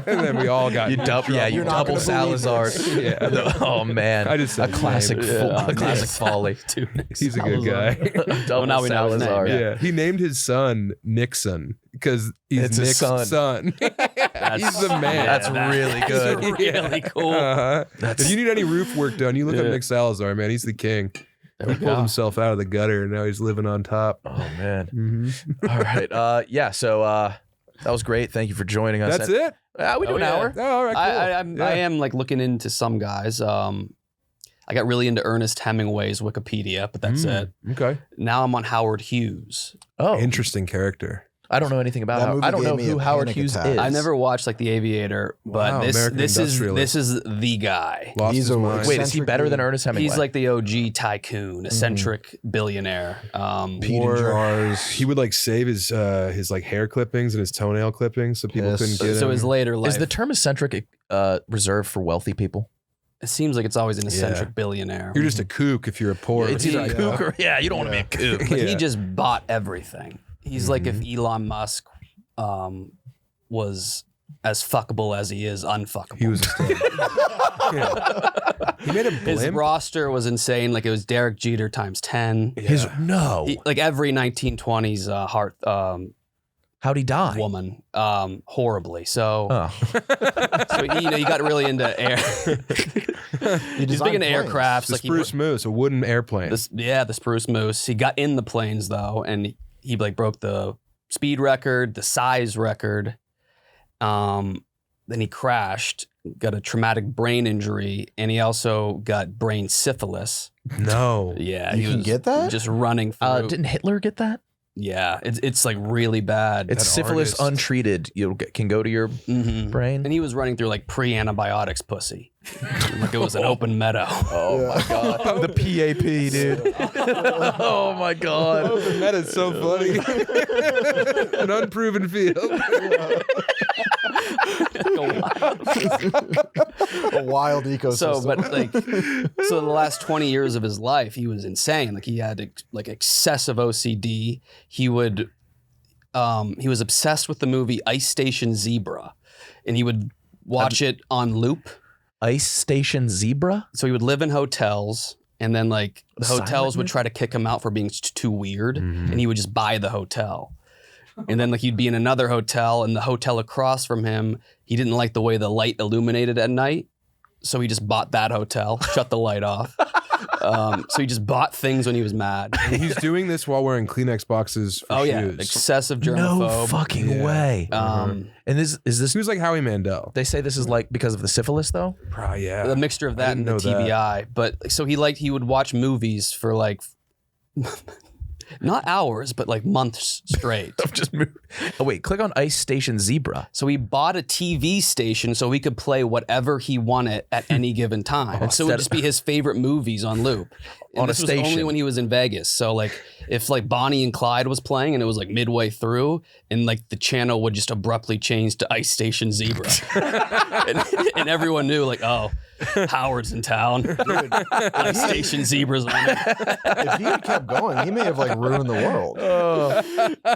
[SPEAKER 5] And then we all got
[SPEAKER 1] You double Salazar.
[SPEAKER 5] Yeah.
[SPEAKER 1] Oh man,
[SPEAKER 5] I just said
[SPEAKER 1] a
[SPEAKER 5] his
[SPEAKER 1] classic,
[SPEAKER 5] name.
[SPEAKER 1] a classic folly.
[SPEAKER 5] He's a good guy.
[SPEAKER 1] Double
[SPEAKER 4] now we know his name,
[SPEAKER 1] Salazar.
[SPEAKER 4] yeah.
[SPEAKER 5] Yeah. He named his son Nixon because he's
[SPEAKER 1] It's his
[SPEAKER 5] Nick's
[SPEAKER 1] son.
[SPEAKER 5] He's the man.
[SPEAKER 1] That's really good.
[SPEAKER 4] Really cool.
[SPEAKER 5] Uh-huh. If you need any roof work done, you look up Nick Salazar, man. He's the king. He pulled himself out of the gutter and now he's living on top.
[SPEAKER 1] Oh man. All right. Yeah. So that was great. Thank you for joining us.
[SPEAKER 5] That's it?
[SPEAKER 1] We do an
[SPEAKER 4] yeah.
[SPEAKER 1] hour.
[SPEAKER 5] Oh, all right, cool.
[SPEAKER 4] I am like looking into some guys. I got really into Ernest Hemingway's Wikipedia, but that's it.
[SPEAKER 5] Okay.
[SPEAKER 4] Now I'm on Howard Hughes.
[SPEAKER 1] Oh,
[SPEAKER 5] Interesting character.
[SPEAKER 1] I don't know anything about.
[SPEAKER 6] That movie
[SPEAKER 1] I don't know
[SPEAKER 6] gave me
[SPEAKER 1] who
[SPEAKER 6] a
[SPEAKER 1] Howard
[SPEAKER 6] panic
[SPEAKER 1] Hughes
[SPEAKER 6] attack.
[SPEAKER 1] is.
[SPEAKER 4] I've never watched like The Aviator, but
[SPEAKER 5] Wow, American
[SPEAKER 4] this is
[SPEAKER 5] Industrialist.
[SPEAKER 4] the guy.
[SPEAKER 5] Lost
[SPEAKER 6] He's
[SPEAKER 5] his
[SPEAKER 6] a
[SPEAKER 5] mind.
[SPEAKER 1] Wait, is he better than Ernest Hemingway?
[SPEAKER 4] He's like the OG tycoon, eccentric billionaire.
[SPEAKER 6] Pete and jars.
[SPEAKER 5] He would like save his like hair clippings and his toenail clippings so people
[SPEAKER 6] Yes.
[SPEAKER 5] couldn't get
[SPEAKER 4] So
[SPEAKER 5] him.
[SPEAKER 4] his later life,
[SPEAKER 1] Is the term eccentric reserved for wealthy people?
[SPEAKER 4] it seems like it's always an eccentric billionaire.
[SPEAKER 5] You're just a kook if you're a poor.
[SPEAKER 1] It's either a kook or you don't want to be a kook.
[SPEAKER 4] But
[SPEAKER 5] Yeah.
[SPEAKER 4] he just bought everything. He's like if Elon Musk was as fuckable as he is unfuckable.
[SPEAKER 5] He was a stud. Yeah. He made a
[SPEAKER 4] His
[SPEAKER 5] blimp.
[SPEAKER 4] roster was insane. Like it was Derek Jeter times 10. Like every 1920s
[SPEAKER 1] How'd he die?
[SPEAKER 4] woman horribly. So,
[SPEAKER 1] Oh.
[SPEAKER 4] so he got really into air. He's big into aircrafts.
[SPEAKER 5] The
[SPEAKER 4] Like
[SPEAKER 5] Spruce Moose, a wooden airplane.
[SPEAKER 4] the Spruce Moose. He got in the planes though, and he like broke the speed record, the size record. Then he crashed, got a traumatic brain injury, and he also got brain syphilis.
[SPEAKER 5] No.
[SPEAKER 4] Yeah,
[SPEAKER 6] You
[SPEAKER 4] he
[SPEAKER 6] can
[SPEAKER 4] was
[SPEAKER 6] get that?
[SPEAKER 4] just running through.
[SPEAKER 1] Didn't Hitler get that?
[SPEAKER 4] Yeah, it's like really bad.
[SPEAKER 1] It's
[SPEAKER 5] That
[SPEAKER 1] syphilis
[SPEAKER 5] artist.
[SPEAKER 1] untreated. Can go to your brain.
[SPEAKER 4] And he was running through like pre-antibiotics pussy. Like it was an open meadow.
[SPEAKER 1] Oh my god, the PAP, dude. Oh my god,
[SPEAKER 5] That is so funny. An unproven field.
[SPEAKER 6] A wild ecosystem.
[SPEAKER 4] So, but like, so the last 20 years of his life, he was insane. Like he had like excessive OCD. He was obsessed with the movie Ice Station Zebra, and he would watch it on loop.
[SPEAKER 1] Ice Station Zebra.
[SPEAKER 4] So he would live in hotels, and then like the hotels would try to kick him out for being too weird, and he would just buy the hotel. And then like he'd be in another hotel, and the hotel across from him, he didn't like the way the light illuminated at night, so he just bought that hotel, shut the light off. So he just bought things when he was mad.
[SPEAKER 5] And he's doing this while wearing Kleenex boxes for shoes.
[SPEAKER 4] Excessive
[SPEAKER 1] No
[SPEAKER 4] germaphobe.
[SPEAKER 1] fucking
[SPEAKER 5] Yeah.
[SPEAKER 1] way.
[SPEAKER 4] Um,
[SPEAKER 1] And is this?
[SPEAKER 5] He was like Howie Mandel.
[SPEAKER 1] They say this is like because of the syphilis, though.
[SPEAKER 5] Probably, yeah.
[SPEAKER 4] a mixture of
[SPEAKER 5] I
[SPEAKER 4] that and
[SPEAKER 5] didn't
[SPEAKER 4] the
[SPEAKER 5] know that.
[SPEAKER 4] TBI. But so he would watch movies for like not hours, but like months straight.
[SPEAKER 1] Just move. Oh wait, click on Ice Station Zebra.
[SPEAKER 4] So he bought a TV station so he could play whatever he wanted at any given time. And so it would just be his favorite movies on loop. And
[SPEAKER 1] On a
[SPEAKER 4] this was only
[SPEAKER 1] station.
[SPEAKER 4] when he was in Vegas. So like if like Bonnie and Clyde was playing and it was like midway through and like the channel would just abruptly change to Ice Station Zebra. and everyone knew like, oh, Howard's in town. Ice Station Zebra's on it.
[SPEAKER 6] if he had kept going, he may have like ruined the world.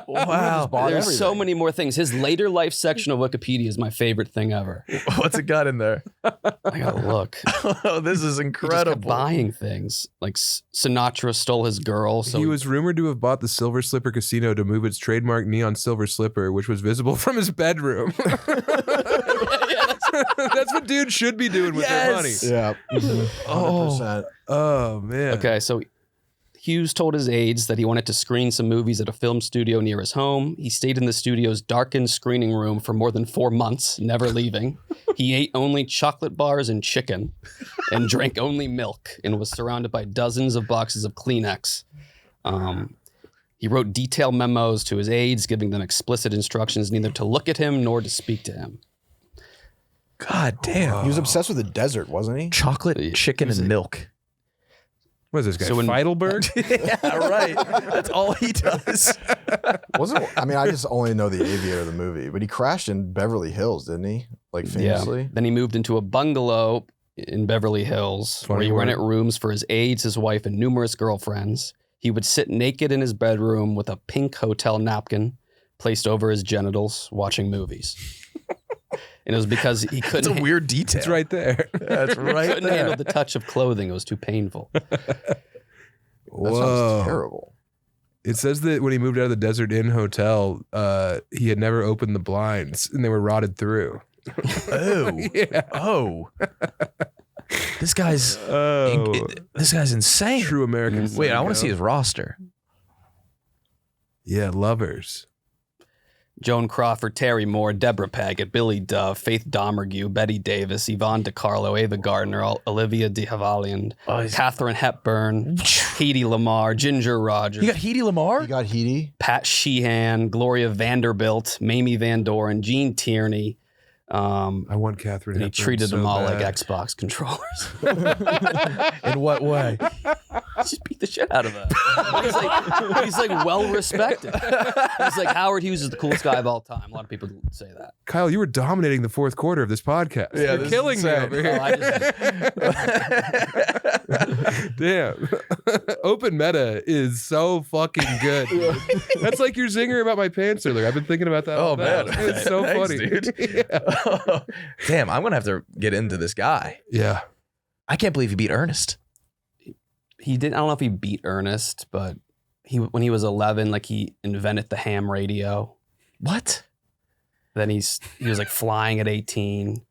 [SPEAKER 1] Wow.
[SPEAKER 4] There's so many more things. His later life section of Wikipedia is my favorite thing ever.
[SPEAKER 1] What's it got in there?
[SPEAKER 4] I gotta look.
[SPEAKER 1] Oh, this is
[SPEAKER 4] He just kept
[SPEAKER 1] incredible.
[SPEAKER 4] buying things. Like Sinatra stole his girl. So
[SPEAKER 5] he was rumored to have bought the Silver Slipper Casino to move its trademark neon silver slipper, which was visible from his bedroom. That's what dudes should be doing with their money.
[SPEAKER 6] Yeah. 100%.
[SPEAKER 5] Oh, man.
[SPEAKER 4] Okay, so Hughes told his aides that he wanted to screen some movies at a film studio near his home. He stayed in the studio's darkened screening room for more than 4 months, never leaving. He ate only chocolate bars and chicken and drank only milk and was surrounded by dozens of boxes of Kleenex. He wrote detailed memos to his aides, giving them explicit instructions neither to look at him nor to speak to him.
[SPEAKER 1] God damn.
[SPEAKER 6] He was obsessed with the desert, wasn't he?
[SPEAKER 1] Chocolate, chicken, and milk.
[SPEAKER 5] What is this guy,
[SPEAKER 4] So when-
[SPEAKER 5] Feidelberg?
[SPEAKER 1] Yeah, right. That's all he does.
[SPEAKER 6] Wasn't I mean, I just only know the Aviator, the movie, but he crashed in Beverly Hills, didn't he? Like famously.
[SPEAKER 4] Then he moved into a bungalow in Beverly Hills where he rented rooms for his aides, his wife, and numerous girlfriends. He would sit naked in his bedroom with a pink hotel napkin placed over his genitals, watching movies. And it was because he
[SPEAKER 1] It's
[SPEAKER 4] couldn't,
[SPEAKER 1] a weird detail.
[SPEAKER 5] It's right there.
[SPEAKER 1] That's right
[SPEAKER 4] couldn't
[SPEAKER 1] there.
[SPEAKER 4] handle the touch of clothing. It was too painful.
[SPEAKER 6] That
[SPEAKER 5] Whoa.
[SPEAKER 6] sounds terrible.
[SPEAKER 5] It says that when he moved out of the Desert Inn Hotel, he had never opened the blinds and they were rotted through.
[SPEAKER 1] Oh.
[SPEAKER 5] Yeah.
[SPEAKER 1] Oh. This guy's
[SPEAKER 5] Oh.
[SPEAKER 1] this guy's insane.
[SPEAKER 5] True American.
[SPEAKER 1] Wait, I want to see
[SPEAKER 5] psycho.
[SPEAKER 1] his roster.
[SPEAKER 5] Yeah, lovers.
[SPEAKER 4] Joan Crawford, Terry Moore, Deborah Paget, Billy Dove, Faith Domergue, Betty Davis, Yvonne DiCarlo, Ava Gardner, Olivia de Havilland, Katharine Hepburn, Hedy Lamarr, Ginger Rogers,
[SPEAKER 1] You got Hedy Lamarr?
[SPEAKER 6] He got Heedy.
[SPEAKER 4] Pat Sheehan, Gloria Vanderbilt, Mamie Van Doren, Gene Tierney.
[SPEAKER 5] I want Catherine.
[SPEAKER 4] And he
[SPEAKER 5] Hepburn
[SPEAKER 4] treated
[SPEAKER 5] so
[SPEAKER 4] them all
[SPEAKER 5] bad.
[SPEAKER 4] like Xbox controllers.
[SPEAKER 1] In what way?
[SPEAKER 4] Just beat the shit out of them. He's like well respected. He's like Howard Hughes is the coolest guy of all time. A lot of people say that.
[SPEAKER 5] Kyle, you were dominating the fourth quarter of this podcast.
[SPEAKER 1] Yeah,
[SPEAKER 5] You're
[SPEAKER 1] this is
[SPEAKER 5] killing me
[SPEAKER 1] insane.
[SPEAKER 5] over
[SPEAKER 4] Oh,
[SPEAKER 5] here.
[SPEAKER 4] I
[SPEAKER 5] Damn. Open meta is so fucking good. That's like your zinger about my pants earlier. I've been thinking about that. all
[SPEAKER 1] Oh, man.
[SPEAKER 5] day. It's so
[SPEAKER 1] Thanks,
[SPEAKER 5] funny.
[SPEAKER 1] dude.
[SPEAKER 5] Yeah.
[SPEAKER 1] Damn, I'm gonna have to get into this guy.
[SPEAKER 5] Yeah.
[SPEAKER 1] I can't believe he beat Ernest.
[SPEAKER 4] he didn't. I don't know if he beat Ernest, but when he was 11, like he invented the ham radio.
[SPEAKER 1] What?
[SPEAKER 4] Then he was like flying at 18,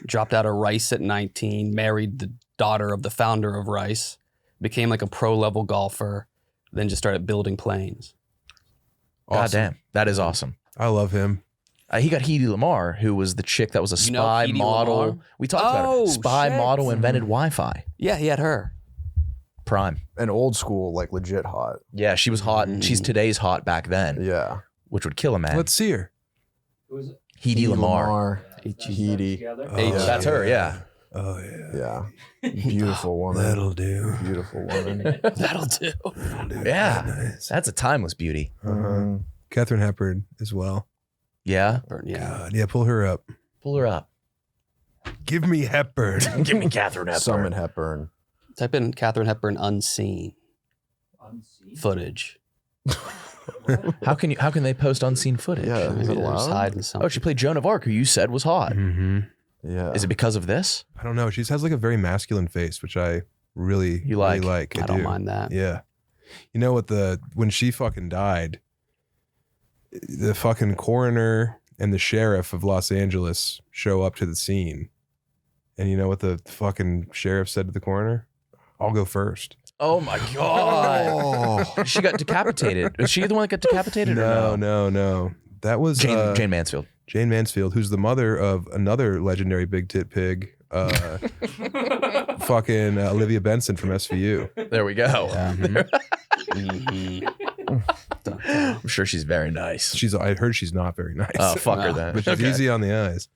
[SPEAKER 4] dropped out of Rice at 19, married the daughter of the founder of Rice, became like a pro level golfer, then just started building planes.
[SPEAKER 1] God
[SPEAKER 5] Awesome.
[SPEAKER 1] damn, that is awesome.
[SPEAKER 5] I love him.
[SPEAKER 1] He got Hedy Lamarr, who was the chick that was a
[SPEAKER 4] You know
[SPEAKER 1] spy
[SPEAKER 4] Hedy
[SPEAKER 1] model.
[SPEAKER 4] Lamarr?
[SPEAKER 1] We talked about her.
[SPEAKER 4] Oh,
[SPEAKER 1] Spy
[SPEAKER 4] shit.
[SPEAKER 1] model invented Wi-Fi.
[SPEAKER 4] Yeah, he had her.
[SPEAKER 1] prime.
[SPEAKER 6] And old school, like legit hot.
[SPEAKER 1] Yeah, she was hot. And she's today's hot back then,
[SPEAKER 6] Yeah.
[SPEAKER 1] which would kill a man.
[SPEAKER 5] Let's see her.
[SPEAKER 1] Hedy Lamar.
[SPEAKER 6] Hedy.
[SPEAKER 5] Oh,
[SPEAKER 1] That's her, yeah.
[SPEAKER 5] Oh yeah.
[SPEAKER 6] Yeah. Beautiful woman.
[SPEAKER 5] That'll do.
[SPEAKER 6] Beautiful woman.
[SPEAKER 4] That'll do.
[SPEAKER 1] Yeah.
[SPEAKER 5] Nice.
[SPEAKER 1] That's a timeless beauty.
[SPEAKER 6] Mhm.
[SPEAKER 5] Katharine Hepburn as well.
[SPEAKER 1] Yeah.
[SPEAKER 4] Yeah.
[SPEAKER 5] God, yeah, pull her up.
[SPEAKER 1] Pull her up.
[SPEAKER 5] Give me Hepburn.
[SPEAKER 1] Give me Katharine Hepburn.
[SPEAKER 6] Summon Hepburn.
[SPEAKER 4] Type in Katharine Hepburn unseen footage.
[SPEAKER 1] How can they post unseen footage?
[SPEAKER 6] Yeah. Is
[SPEAKER 4] Maybe
[SPEAKER 6] it
[SPEAKER 4] they're just
[SPEAKER 6] allowed?
[SPEAKER 4] hiding something.
[SPEAKER 1] Oh, she played Joan of Arc, who you said was hot.
[SPEAKER 5] Mm-hmm.
[SPEAKER 6] Yeah.
[SPEAKER 1] Is it because of this?
[SPEAKER 5] I don't know. She has like a very masculine face, which I really,
[SPEAKER 1] You like?
[SPEAKER 5] really like.
[SPEAKER 4] I don't
[SPEAKER 5] do.
[SPEAKER 4] mind that.
[SPEAKER 5] Yeah. You know what? When she fucking died, the fucking coroner and the sheriff of Los Angeles show up to the scene. And you know what the fucking sheriff said to the coroner? I'll go first.
[SPEAKER 1] Oh my god! She got decapitated. Was she the one that got decapitated? or
[SPEAKER 5] No. That was
[SPEAKER 1] Jane Mansfield.
[SPEAKER 5] Jane Mansfield, who's the mother of another legendary big tit pig, fucking Olivia Benson from SVU.
[SPEAKER 1] There we go.
[SPEAKER 4] Mhm.
[SPEAKER 1] I'm sure she's very nice.
[SPEAKER 5] I heard she's not very nice.
[SPEAKER 1] Oh, fuck her then.
[SPEAKER 5] But she's easy on the eyes.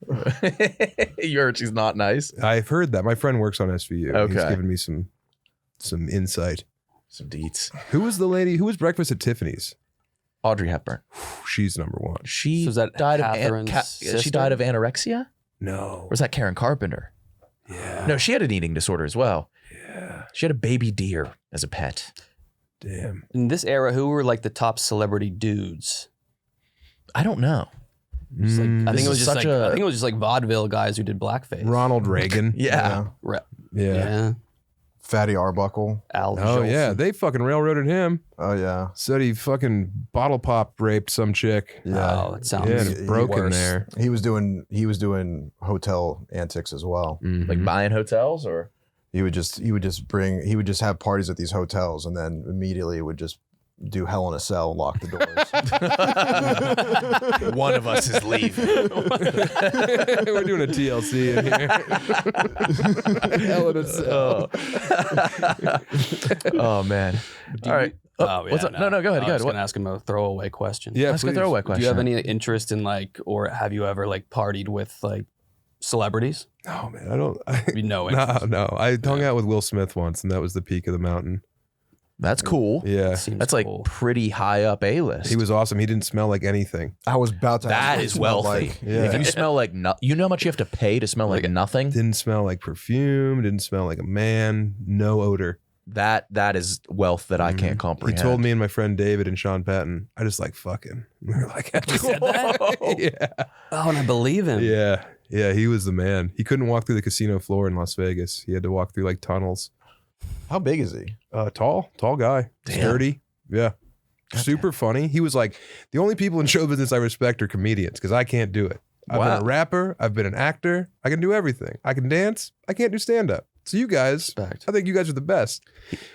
[SPEAKER 1] You heard she's not nice?
[SPEAKER 5] I've heard that. My friend works on SVU. He's
[SPEAKER 1] Okay.
[SPEAKER 5] given me some insight.
[SPEAKER 1] Some deets.
[SPEAKER 5] Who was the lady? Who was Breakfast at Tiffany's?
[SPEAKER 1] Audrey Hepburn.
[SPEAKER 5] She's number one.
[SPEAKER 1] She
[SPEAKER 4] So is that
[SPEAKER 1] died
[SPEAKER 4] Catherine's
[SPEAKER 1] she
[SPEAKER 4] sister?
[SPEAKER 1] died of anorexia?
[SPEAKER 5] No.
[SPEAKER 1] Or was that Karen Carpenter?
[SPEAKER 5] Yeah.
[SPEAKER 1] No, she had an eating disorder as well.
[SPEAKER 5] Yeah.
[SPEAKER 1] She had a baby deer as a pet.
[SPEAKER 5] Damn.
[SPEAKER 4] In this era, who were like the top celebrity dudes?
[SPEAKER 1] I don't know.
[SPEAKER 4] Just like, I
[SPEAKER 1] This
[SPEAKER 4] think it was
[SPEAKER 1] is
[SPEAKER 4] just
[SPEAKER 1] such
[SPEAKER 4] like
[SPEAKER 1] a-
[SPEAKER 4] I think it was just like vaudeville guys who did blackface.
[SPEAKER 5] Ronald Reagan.
[SPEAKER 1] Yeah.
[SPEAKER 4] Re-
[SPEAKER 5] Yeah.
[SPEAKER 4] yeah.
[SPEAKER 6] Fatty Arbuckle.
[SPEAKER 4] Al.
[SPEAKER 5] Oh
[SPEAKER 4] Jolson.
[SPEAKER 5] yeah. They fucking railroaded him.
[SPEAKER 6] Oh yeah.
[SPEAKER 5] Said he fucking bottle pop raped some chick.
[SPEAKER 6] Yeah.
[SPEAKER 4] Oh, it sounds.
[SPEAKER 5] Yeah, and it broke in
[SPEAKER 6] worse.
[SPEAKER 5] there.
[SPEAKER 6] He was doing hotel antics as well.
[SPEAKER 1] Like
[SPEAKER 5] Mhm.
[SPEAKER 1] buying hotels or?
[SPEAKER 6] He would just have parties at these hotels and then immediately would just do Hell in a Cell and lock the doors.
[SPEAKER 1] One of us is leaving.
[SPEAKER 5] We're doing a TLC in here. Hell in a Cell.
[SPEAKER 1] Oh man. All right.
[SPEAKER 4] Oh, yeah,
[SPEAKER 1] what's up? No, go ahead.
[SPEAKER 4] I
[SPEAKER 1] Go
[SPEAKER 4] was
[SPEAKER 1] ahead.
[SPEAKER 4] going to ask him a throwaway question.
[SPEAKER 5] Yeah,
[SPEAKER 1] Ask a
[SPEAKER 5] please.
[SPEAKER 1] throwaway question.
[SPEAKER 4] Do you have any interest in like, or have you ever like partied with like celebrities?
[SPEAKER 5] Oh man, I don't.
[SPEAKER 4] No
[SPEAKER 5] No,
[SPEAKER 4] interest.
[SPEAKER 5] no. I hung out with Will Smith once, and that was the peak of the mountain.
[SPEAKER 1] That's cool.
[SPEAKER 5] Yeah,
[SPEAKER 4] Seems
[SPEAKER 1] That's like
[SPEAKER 4] cool.
[SPEAKER 1] pretty high up A list.
[SPEAKER 5] he was awesome. He didn't smell like anything.
[SPEAKER 6] I was about to ask
[SPEAKER 1] That
[SPEAKER 6] what it
[SPEAKER 1] is
[SPEAKER 6] smelled
[SPEAKER 1] wealthy.
[SPEAKER 6] like.
[SPEAKER 5] Yeah.
[SPEAKER 1] If you smell like you know how much you have to pay to smell like nothing?
[SPEAKER 5] Didn't smell like perfume. Didn't smell like a man. No odor.
[SPEAKER 1] That is wealth that I can't
[SPEAKER 5] He
[SPEAKER 1] comprehend.
[SPEAKER 5] told me and my friend David and Sean Patton. I just like fucking. We were like,
[SPEAKER 4] He said that?
[SPEAKER 5] yeah,
[SPEAKER 4] Oh, and I believe him.
[SPEAKER 5] yeah. He was the man. He couldn't walk through the casino floor in Las Vegas. He had to walk through like tunnels.
[SPEAKER 6] How big is he?
[SPEAKER 5] Tall guy,
[SPEAKER 1] Damn.
[SPEAKER 5] sturdy. Yeah. Super funny. He was like, the only people in show business I respect are comedians because I can't do it. I've
[SPEAKER 1] Wow.
[SPEAKER 5] been a rapper. I've been an actor. I can do everything. I can dance. I can't do stand up. So you guys,
[SPEAKER 4] Respect.
[SPEAKER 5] I think you guys are the best.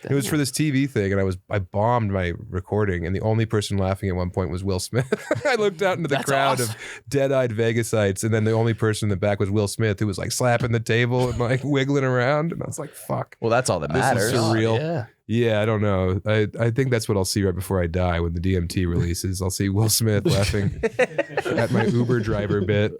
[SPEAKER 5] It was for this TV thing, and I bombed my recording, and the only person laughing at one point was Will Smith. I looked out into the
[SPEAKER 1] That's
[SPEAKER 5] crowd
[SPEAKER 1] awesome.
[SPEAKER 5] of dead-eyed Vegasites, and then the only person in the back was Will Smith, who was like slapping the table and like wiggling around, and I was like, "Fuck."
[SPEAKER 1] Well, that's all that
[SPEAKER 5] This is
[SPEAKER 1] matters.
[SPEAKER 5] surreal.
[SPEAKER 4] Yeah.
[SPEAKER 5] Yeah, I don't know. I think that's what I'll see right before I die when the DMT releases. I'll see Will Smith laughing at my Uber driver bit.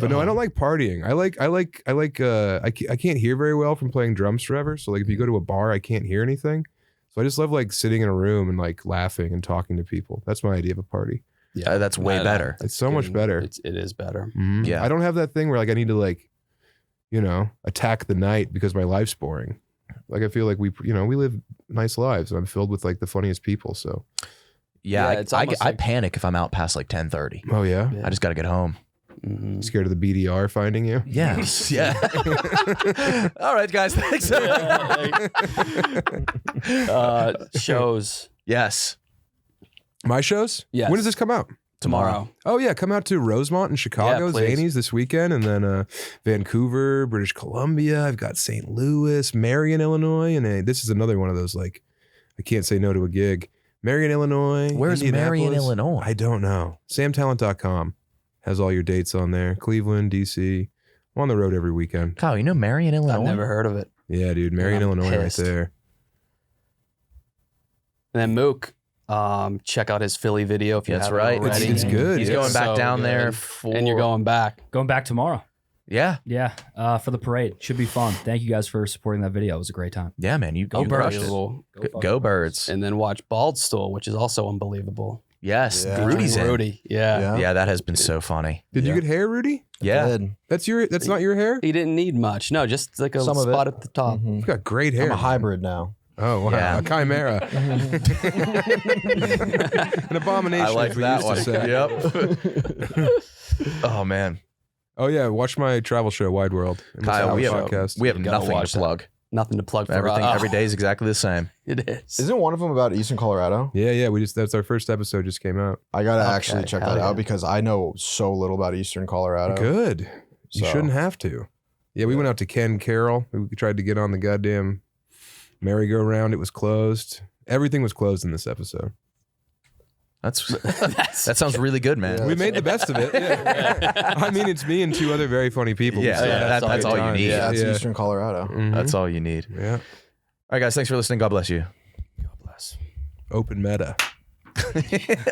[SPEAKER 5] But no, I don't like partying. I can't hear very well from playing drums forever. So like if you go to a bar, I can't hear anything. So I just love like sitting in a room and like laughing and talking to people. That's my idea of a party.
[SPEAKER 4] Yeah.
[SPEAKER 1] That's way better.
[SPEAKER 5] It's so much better.
[SPEAKER 4] It is better.
[SPEAKER 5] Mhm.
[SPEAKER 1] Yeah.
[SPEAKER 5] I don't have that thing where like I need to like, attack the night because my life's boring. Like I feel like we live nice lives and I'm filled with like the funniest people. So,
[SPEAKER 1] Yeah,
[SPEAKER 4] Yeah, it's
[SPEAKER 1] I
[SPEAKER 4] almost like-
[SPEAKER 1] panic if I'm out past like 10:30.
[SPEAKER 5] oh yeah,
[SPEAKER 4] Yeah.
[SPEAKER 1] I just got to get home.
[SPEAKER 4] Mhm.
[SPEAKER 5] scared of the BDR finding you.
[SPEAKER 1] Yes. Yeah. All right, guys. Thanks.
[SPEAKER 4] Shows
[SPEAKER 1] Yes.
[SPEAKER 5] My shows?
[SPEAKER 4] Yes.
[SPEAKER 5] When does this come out?
[SPEAKER 4] tomorrow.
[SPEAKER 5] Oh yeah, come out to Rosemont in Chicago,
[SPEAKER 4] Yeah, please.
[SPEAKER 5] Zanies this weekend, and then Vancouver, British Columbia. I've got St. Louis, Marion, Illinois, and this is another one of those like I can't say no to a gig. Marion, Illinois.
[SPEAKER 1] Where's Marion,
[SPEAKER 5] Indianapolis.
[SPEAKER 1] Illinois?
[SPEAKER 5] I don't know. SamTalent.com has all your dates on there. Cleveland, DC. I'm on the road every weekend.
[SPEAKER 1] Kyle, you know Marion, Illinois?
[SPEAKER 4] I've never heard of it.
[SPEAKER 5] Yeah, dude. Marion,
[SPEAKER 4] I'm
[SPEAKER 5] Illinois
[SPEAKER 4] pissed.
[SPEAKER 5] right there.
[SPEAKER 4] And then Mook, check out his Philly video if you
[SPEAKER 1] That's
[SPEAKER 4] haven't
[SPEAKER 1] right.
[SPEAKER 4] already.
[SPEAKER 5] It's good.
[SPEAKER 1] He's
[SPEAKER 5] Yeah.
[SPEAKER 1] going back
[SPEAKER 4] So
[SPEAKER 1] down there
[SPEAKER 4] good.
[SPEAKER 1] for.
[SPEAKER 4] And you're going back.
[SPEAKER 7] Going back tomorrow.
[SPEAKER 1] Yeah.
[SPEAKER 7] Yeah, for the parade. Should be fun. Thank you guys for supporting that video. It was a great time.
[SPEAKER 1] Yeah, man. You
[SPEAKER 7] Go
[SPEAKER 1] you
[SPEAKER 7] Birds.
[SPEAKER 1] crushed it.
[SPEAKER 4] Unbelievable.
[SPEAKER 1] Go Birds.
[SPEAKER 4] And then watch Bald Stool, which is also unbelievable.
[SPEAKER 1] Yes.
[SPEAKER 6] Yeah.
[SPEAKER 1] Rudy's in.
[SPEAKER 4] Rudy. Yeah.
[SPEAKER 1] Yeah, that has been so funny.
[SPEAKER 5] Did you
[SPEAKER 6] Yeah.
[SPEAKER 5] get hair, Rudy?
[SPEAKER 1] Yeah.
[SPEAKER 6] Good.
[SPEAKER 5] That's not your hair?
[SPEAKER 4] He didn't need much. No, just like a
[SPEAKER 6] Some of
[SPEAKER 4] spot
[SPEAKER 6] it.
[SPEAKER 4] at the top.
[SPEAKER 6] Mhm.
[SPEAKER 5] You've got great hair.
[SPEAKER 6] I'm a
[SPEAKER 5] man.
[SPEAKER 6] hybrid now.
[SPEAKER 5] Oh, wow.
[SPEAKER 1] Yeah.
[SPEAKER 5] A chimera. An abomination.
[SPEAKER 1] I like
[SPEAKER 5] as we
[SPEAKER 1] that
[SPEAKER 5] used to
[SPEAKER 1] one.
[SPEAKER 5] say.
[SPEAKER 1] Yep. Oh, man.
[SPEAKER 5] Oh, yeah. Watch my travel show, Wide World. And listen
[SPEAKER 1] Kyle,
[SPEAKER 5] to
[SPEAKER 1] we
[SPEAKER 5] the
[SPEAKER 1] have,
[SPEAKER 5] podcast.
[SPEAKER 1] we have
[SPEAKER 4] You gotta
[SPEAKER 1] nothing
[SPEAKER 4] watch
[SPEAKER 1] to
[SPEAKER 4] that.
[SPEAKER 1] plug.
[SPEAKER 4] Nothing to plug for
[SPEAKER 1] Everything,
[SPEAKER 4] us.
[SPEAKER 1] every day is exactly the same.
[SPEAKER 4] It is.
[SPEAKER 6] Isn't one of them about Eastern Colorado?
[SPEAKER 5] Yeah. That's our first episode just came out.
[SPEAKER 6] I gotta
[SPEAKER 4] Okay,
[SPEAKER 6] actually check
[SPEAKER 4] hell
[SPEAKER 6] that
[SPEAKER 4] yeah.
[SPEAKER 6] out because I know so little about Eastern Colorado.
[SPEAKER 5] Good. You
[SPEAKER 6] So-
[SPEAKER 5] shouldn't have to. Yeah, we went out to Ken Carroll. We tried to get on the goddamn merry-go-round. It was closed. Everything was closed in this episode.
[SPEAKER 1] That sounds really good, man.
[SPEAKER 6] Yeah.
[SPEAKER 5] We made the best of it. Yeah. I mean, it's me and two other very funny people.
[SPEAKER 1] Yeah,
[SPEAKER 5] So
[SPEAKER 1] that's all you
[SPEAKER 5] time.
[SPEAKER 1] need.
[SPEAKER 6] Yeah, it's
[SPEAKER 5] Yeah.
[SPEAKER 6] Eastern Colorado.
[SPEAKER 5] Mhm.
[SPEAKER 1] That's all you need.
[SPEAKER 5] Yeah.
[SPEAKER 1] All right, guys. Thanks for listening. God bless you.
[SPEAKER 4] God bless.
[SPEAKER 5] Open meta.